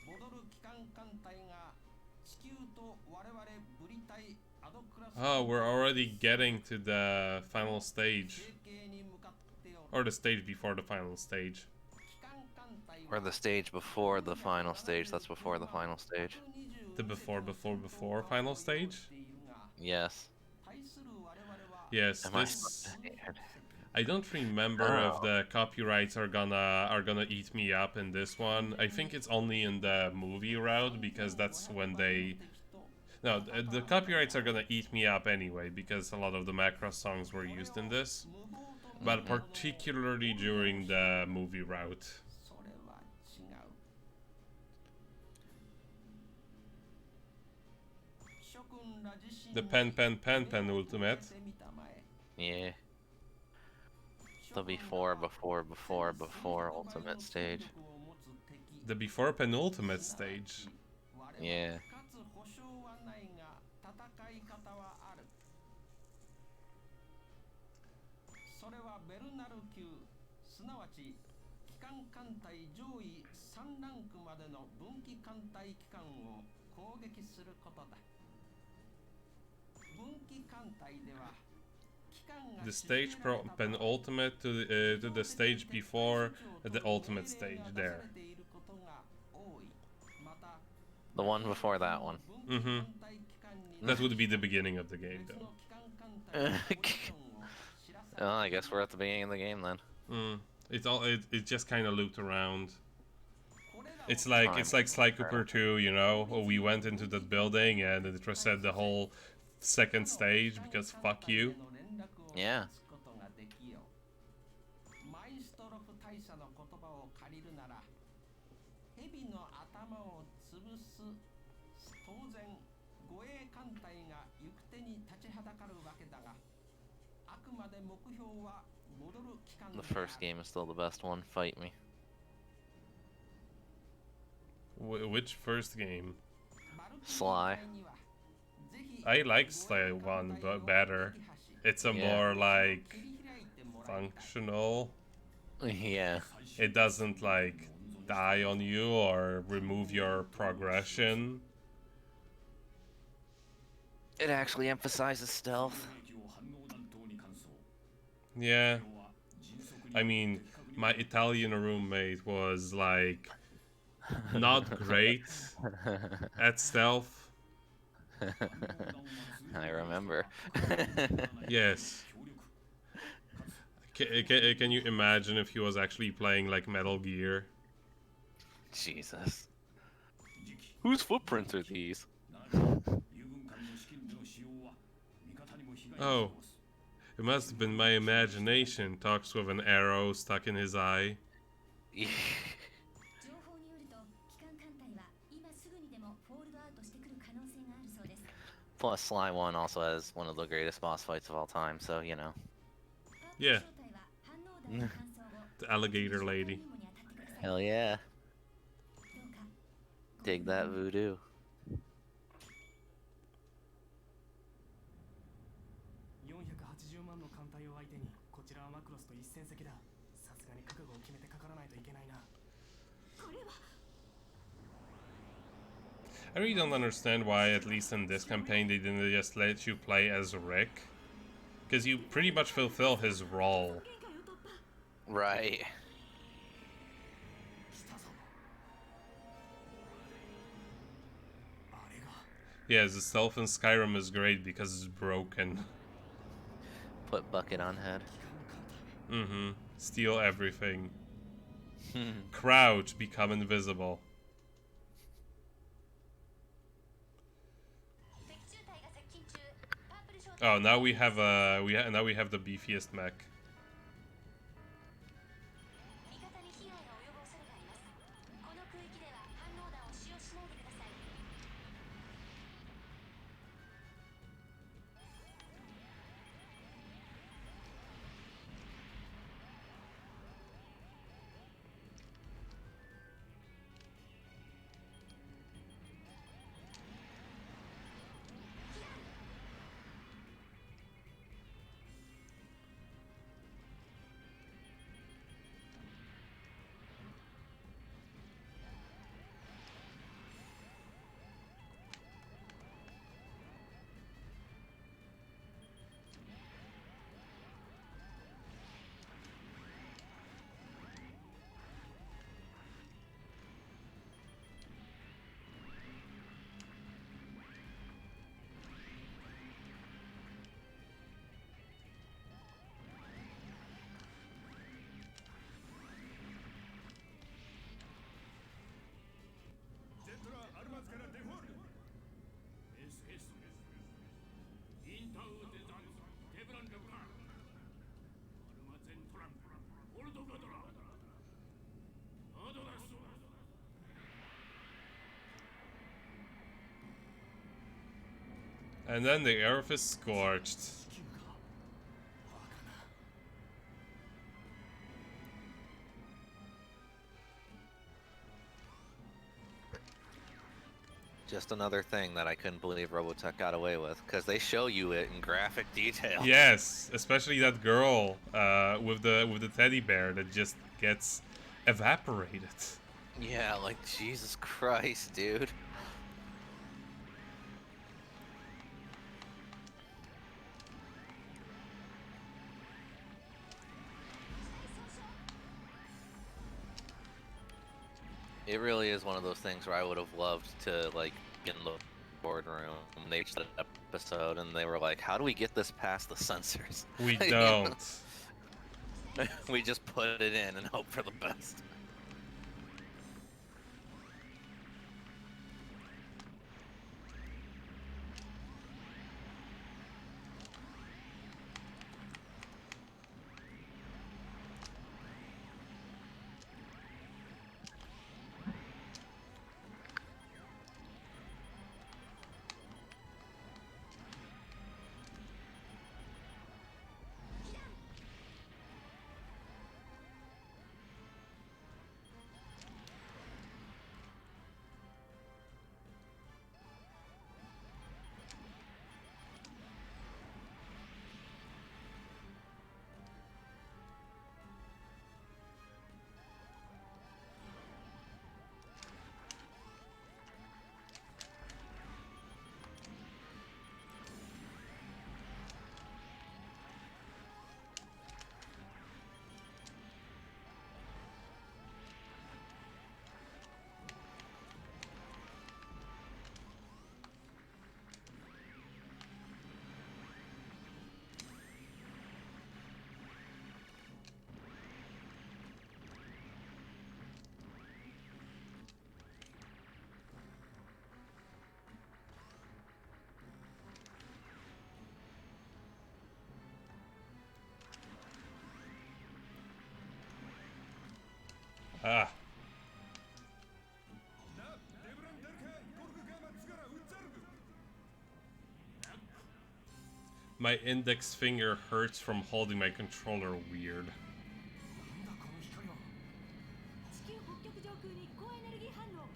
戻る機関艦隊が地球と我々ブリ隊アドクラス Oh, we're already getting to the final stage. 成形に向かっておる。 Or the stage before the final stage. 機関艦隊 Or the stage before the final stage. That's before the final stage. The before final stage? Yes. Yes, Am I this... I don't remember if the copyrights are gonna eat me up in this one. I think it's only in the movie route because that's when they... No, the copyrights are gonna eat me up anyway because a lot of the Macross songs were used in this. But particularly during the movie route. The pen ultimate. Yeah. The before ultimate stage. The before penultimate stage. Yeah. The stage penultimate to the stage before the ultimate stage there. The one before that one. Mm-hmm. That would be the beginning of the game, though. Oh, I guess we're at the beginning of the game then. It just kind of looped around. It's like Sly Cooper 2, you know. We went into that building and it reset the whole second stage because fuck you. Yeah. The first game is still the best one. Fight me. Which first game? Sly. I like Sly 1 but better. It's a more like functional. Yeah. It doesn't like die on you or remove your progression. It actually emphasizes stealth. Yeah. I mean, my Italian roommate was like not great at stealth. I remember. Yes. Can you imagine if he was actually playing like Metal Gear? Jesus. Whose footprints are these? Oh. It must have been my imagination. Talks with an arrow stuck in his eye. Plus, Sly 1 also has one of the greatest boss fights of all time, so, you know. Yeah. The alligator lady. Hell yeah. Dig that voodoo. 480万の艦隊を相手にこちらはマクロスと一戦績だ。さすがに覚悟を決めてかからないといけないな。 I really don't understand why, at least in this campaign, they didn't just let you play as Rick. Because you pretty much fulfill his role. Right. Yes, the stealth in Skyrim is great because it's broken. Put bucket on head. Mm-hmm. Steal everything. Crouch, become invisible. Oh, now we have now we have the beefiest mech. And then the earth is scorched. Just another thing that I couldn't believe Robotech got away with, because they show you it in graphic detail. Yes, especially that girl with the teddy bear that just gets evaporated. Yeah, like Jesus Christ, dude. It really is one of those things where I would have loved to, like, get in the boardroom. They reached that episode and they were like, how do we get this past the censors? We don't. We just put it in and hope for the best. Ah. My index finger hurts from holding my controller weird. 地球北極上空に高エネルギー反応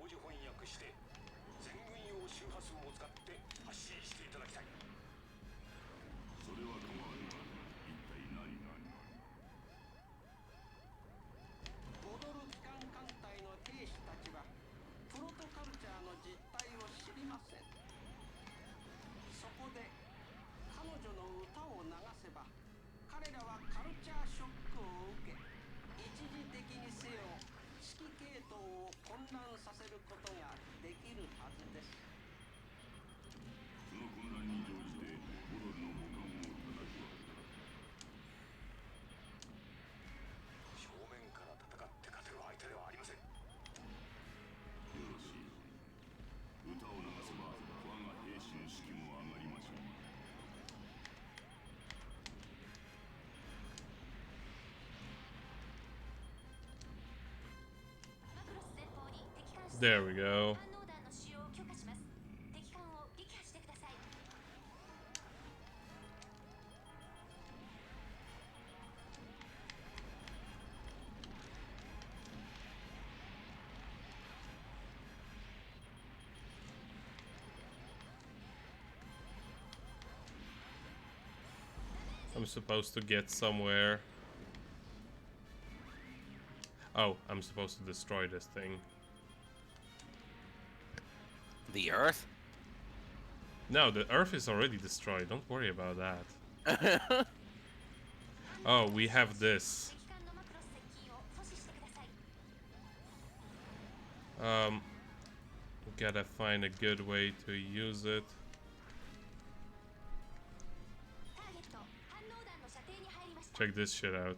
字翻訳して全軍用周波数を使って発信していただきたい。それは構わぬが、一体何が。踊る機関艦隊の兵士たちはプロトカルチャーの実態を知りません。そこで彼女の歌を流せば彼らはカルチャーショックを受け、一時的にせよ指揮系統を混乱させることができるはずです。その混乱に乗じてボロルの母艦を叩くわけだ。正面から戦って勝てる相手ではありません。よろしい。歌を流せば我が兵士の士気も上がりましょう。There we go. I'm supposed to get somewhere. Oh, I'm supposed to destroy this thing. The Earth? No, the Earth is already destroyed. Don't worry about that. Oh, we have this. Gotta find a good way to use it. Check this shit out.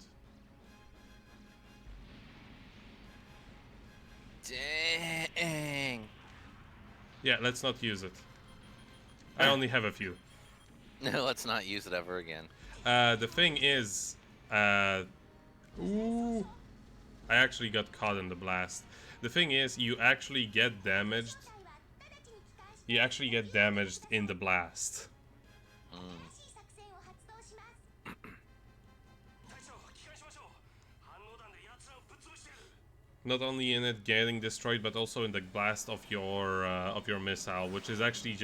Dang. Yeah, let's not use it. I only have a few. No, let's not use it ever again. The thing is, ooh, I actually got caught in the blast. The thing is, you actually get damaged. You actually get damaged in the blast. Not only in it getting destroyed, but also in the blast of your missile, which is actually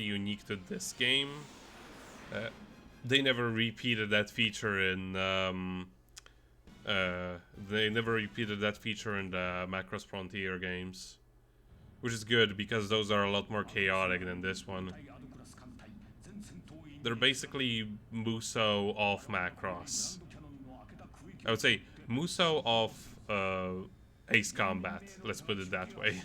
unique to this game. They never repeated that feature in the Macross Frontier games, which is good because those are a lot more chaotic than this one. They're basically Muso of Macross. I would say Muso of Ace Combat, let's put it that way.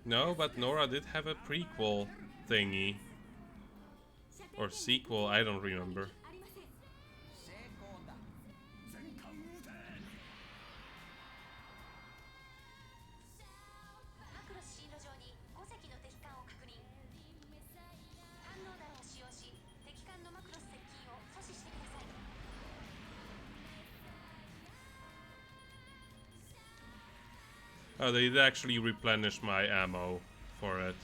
No, but Nora did have a prequel thingy. Or sequel, I don't remember. Oh, they did actually replenish my ammo for it.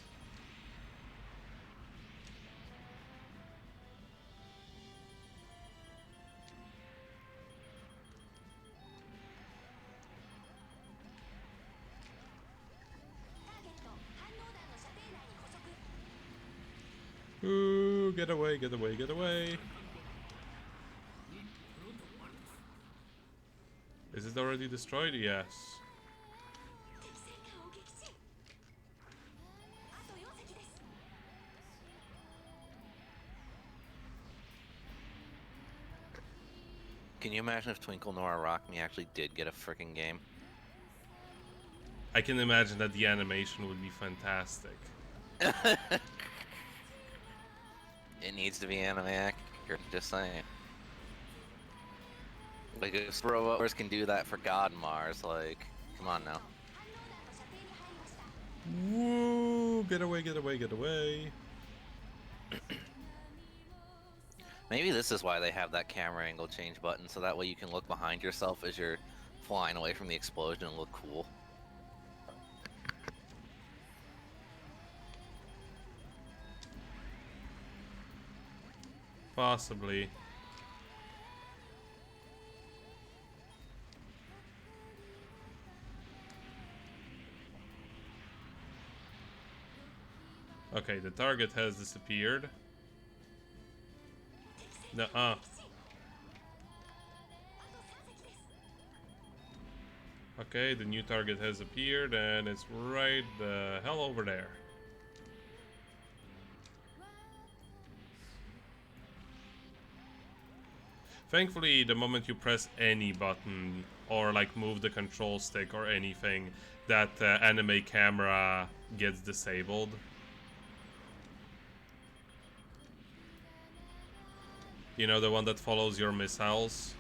Ooh, get away, get away, get away. Is it already destroyed? Yes. Can you imagine if Twinkle Nora Rock Me actually did get a freaking game? I can imagine that the animation would be fantastic. It needs to be anime accurate. Just saying. Like if robots can do that for God Mars, like, come on now. 反応弾の射程に入りました Woo! Get away, get away, get away. Maybe this is why they have that camera angle change button, so that way you can look behind yourself as you're flying away from the explosion and look cool. Possibly. Okay, the target has disappeared. Nuh-uh. Okay, the new target has appeared and it's right the hell over there. Thankfully, the moment you press any button or like move the control stick or anything, that anime camera gets disabled. You know, the one that follows your missiles?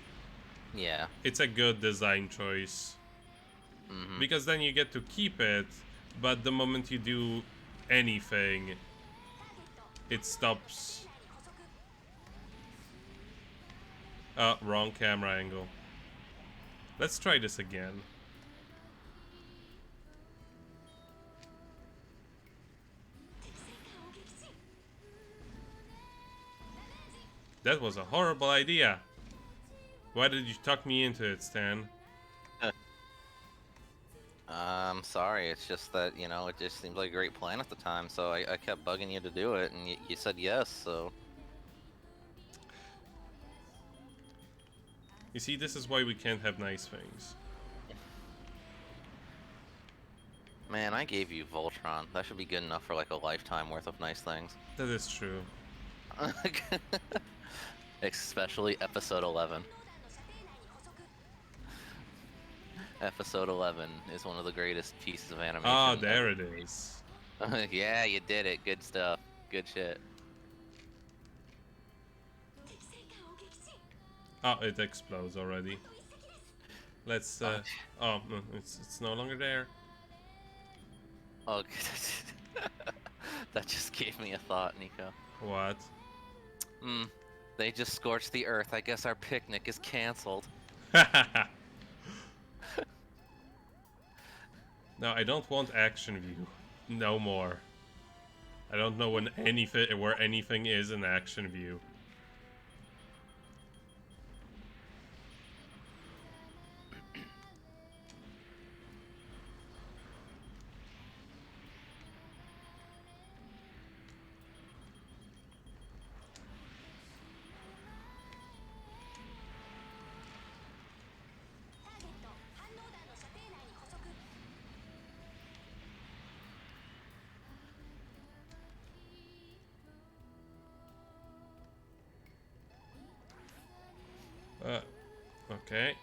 Yeah. It's a good design choice. Because then you get to keep it, but the moment you do anything, it stops. Wrong camera angle. Let's try this again. That was a horrible idea. Why did you talk me into it, Stan? I'm sorry, it's just that, you know, it just seemed like a great plan at the time, so I kept bugging you to do it, and you said yes, so... You see, this is why we can't have nice things. Man, I gave you Voltron. That should be good enough for like a lifetime worth of nice things. That is true. Especially episode 11. Episode 11 is one of the greatest pieces of animation. Ah, there it is. Yeah, you did it. Good stuff. Good shit. Oh, it explodes already. Let's oh, no, it's no longer there. Oh, that just gave me a thought, Nico. What? They just scorched the earth. I guess our picnic is canceled. No, I don't want action view. No more. I don't know when where anything is in action view. Okay.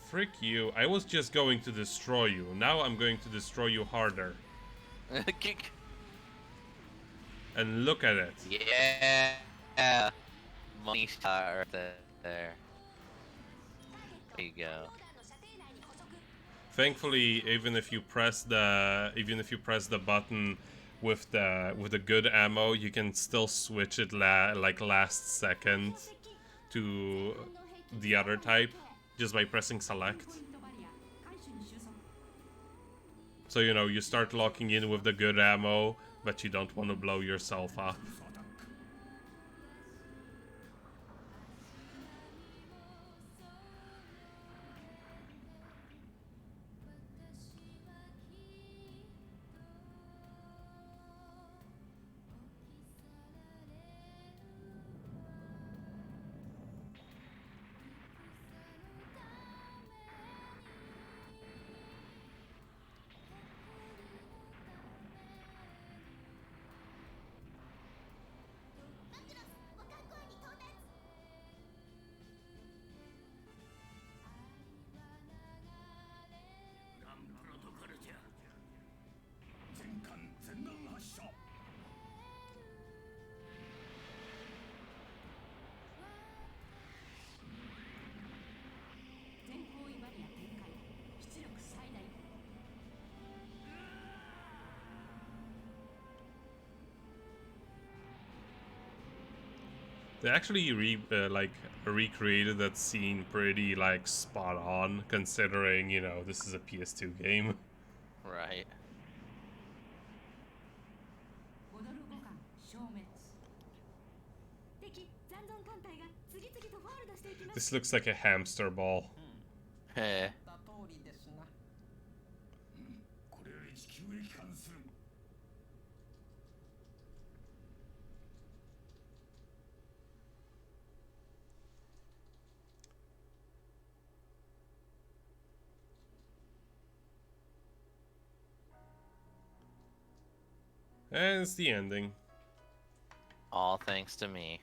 Frick you. I was just going to destroy you. Now I'm going to destroy you harder. And look at it. Yeah. Money shot right there. There you go. Thankfully, even if you press the button with the good ammo, you can still switch it like last second to the other type just by pressing select. So you know, you start locking in with the good ammo, but you don't want to blow yourself up. They actually recreated that scene pretty like spot on, considering, you know, this is a PS2 game. Right. 踊る五艦消滅。敵残存艦隊が次々とフォールドしていきます。 This looks like a hamster ball. Heh. た通りですな。これより地球へ帰還する。 And it's the ending. All thanks to me.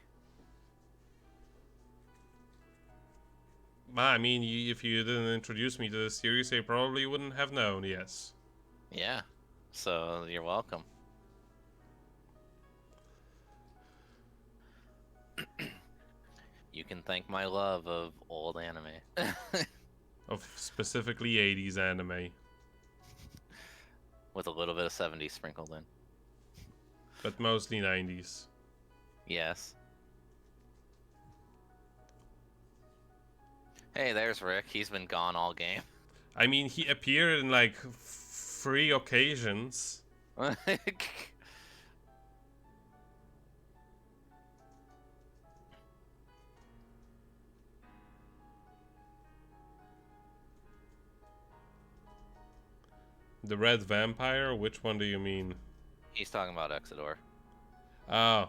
I mean, if you didn't introduce me to the series, I probably wouldn't have known, yes. Yeah. So you're welcome. You can thank my love of old anime. Of specifically 80s anime. With a little bit of 70s sprinkled in. But mostly 90s. Yes. Hey, there's Rick. He's been gone all game. I mean, he appeared in like 3 occasions. The red vampire? Which one do you mean? He's talking about Exodor. Oh.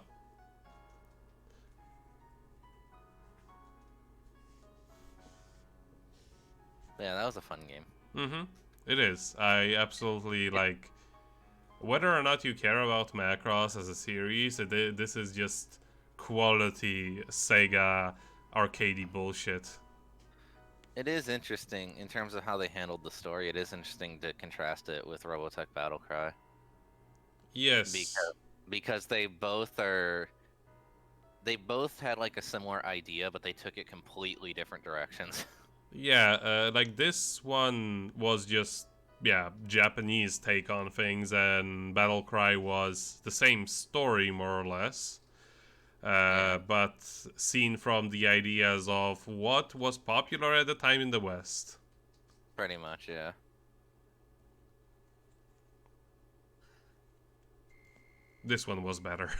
Yeah, that was a fun game. Mm-hmm. It is. I absolutely like... Whether or not you care about Macross as a series, this is just quality Sega arcadey bullshit. It is interesting in terms of how they handled the story. It is interesting to contrast it with Robotech Battlecry. Yes. Because they both are... They both had like a similar idea, but they took it completely different directions. Yeah, like this one was just, yeah, Japanese take on things, and Battlecry was the same story, more or less. But seen from the ideas of what was popular at the time in the West. Pretty much, yeah. This one was better.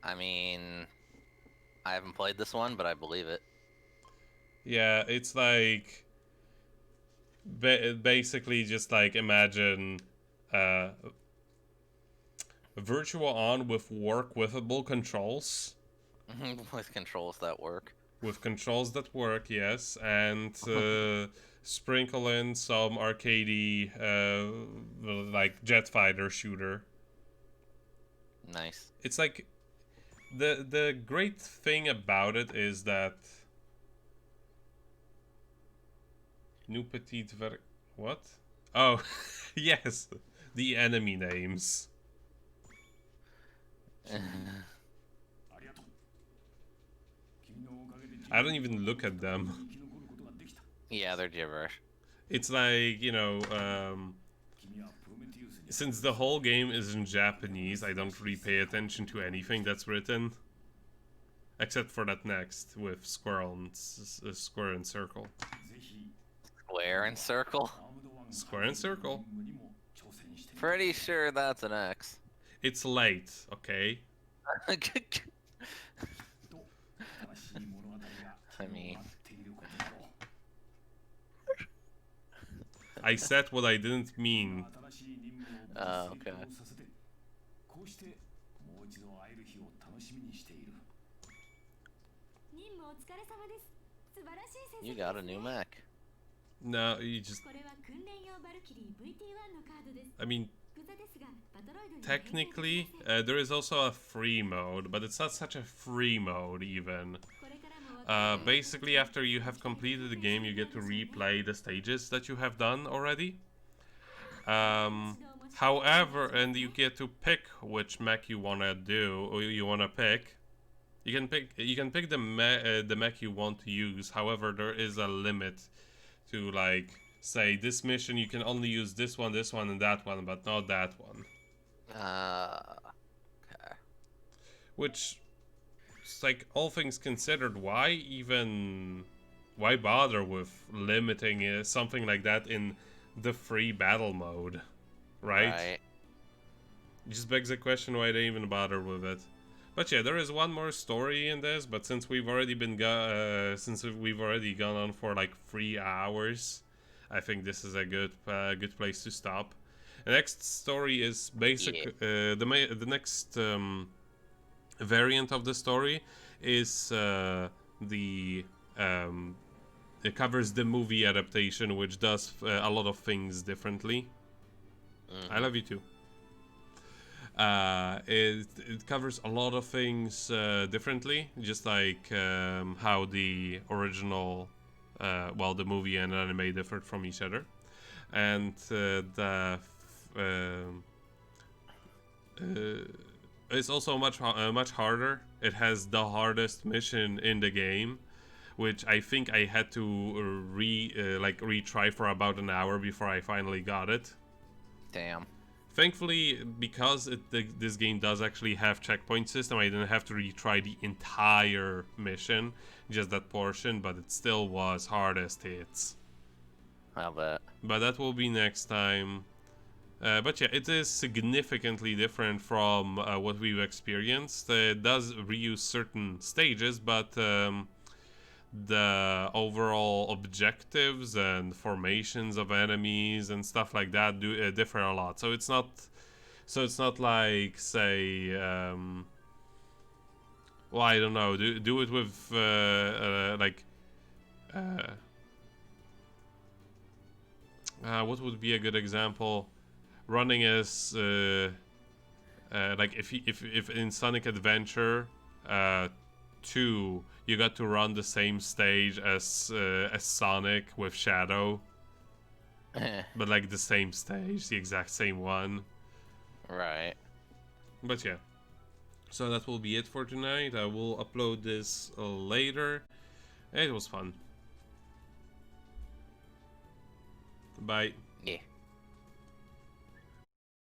I mean, I haven't played this one, but I believe it. Yeah, it's like basically just like imagine Virtual On with work-withable controls. With controls that work. With controls that work, yes, and sprinkle in some arcadey like jet fighter shooter. Nice. It's like the great thing about it is that Nous Petite Ver... What? Oh, yes, the enemy names. I don't even look at them. Yeah, they're gibberish. It's like, you know, since the whole game is in Japanese, I don't really pay attention to anything that's written. Except for that next with square and circle. Square and circle? Square and circle. Pretty sure that's an X. It's late, okay? I mean... I said what I didn't mean. Oh, okay. You got a new Mac. No, you just... I mean, technically, there is also a free mode, but it's not such a free mode, even. Basically, after you have completed the game, you get to replay the stages that you have done already. However, and you get to pick which mech you wanna do, or you wanna pick. You can pick the mech you want to use. However, there is a limit to, like, say this mission you can only use this one, and that one, but not that one. Okay. Which it's like, all things considered, why bother with limiting something like that in the free battle mode, right? It just begs the question why they even bother with it. But yeah, there is one more story in this, but since we've already gone on for like 3 hours, I think this is a good place to stop. The next story is the next variant of the story is it covers the movie adaptation, which does a lot of things differently. I love you too. It covers a lot of things differently, just like how the original, the movie and anime differed from each other, and it's also much harder. It has the hardest mission in the game, which I think I had to retry for about an hour before I finally got it. Damn. Thankfully, because this game does actually have checkpoint system, I didn't have to retry the entire mission, just that portion, but it still was hardest hits. I'll bet. But that will be next time. But yeah, it is significantly different from what we've experienced. It does reuse certain stages, but the overall objectives and formations of enemies and stuff like that do differ a lot. So it's not like, say, well, I don't know, do it with what would be a good example? Running as like if in Sonic Adventure 2 you got to run the same stage as Sonic with Shadow, but like the same stage, the exact same one. Right. But yeah, so that will be it for tonight. I will upload this later. It was fun. Bye. Yeah.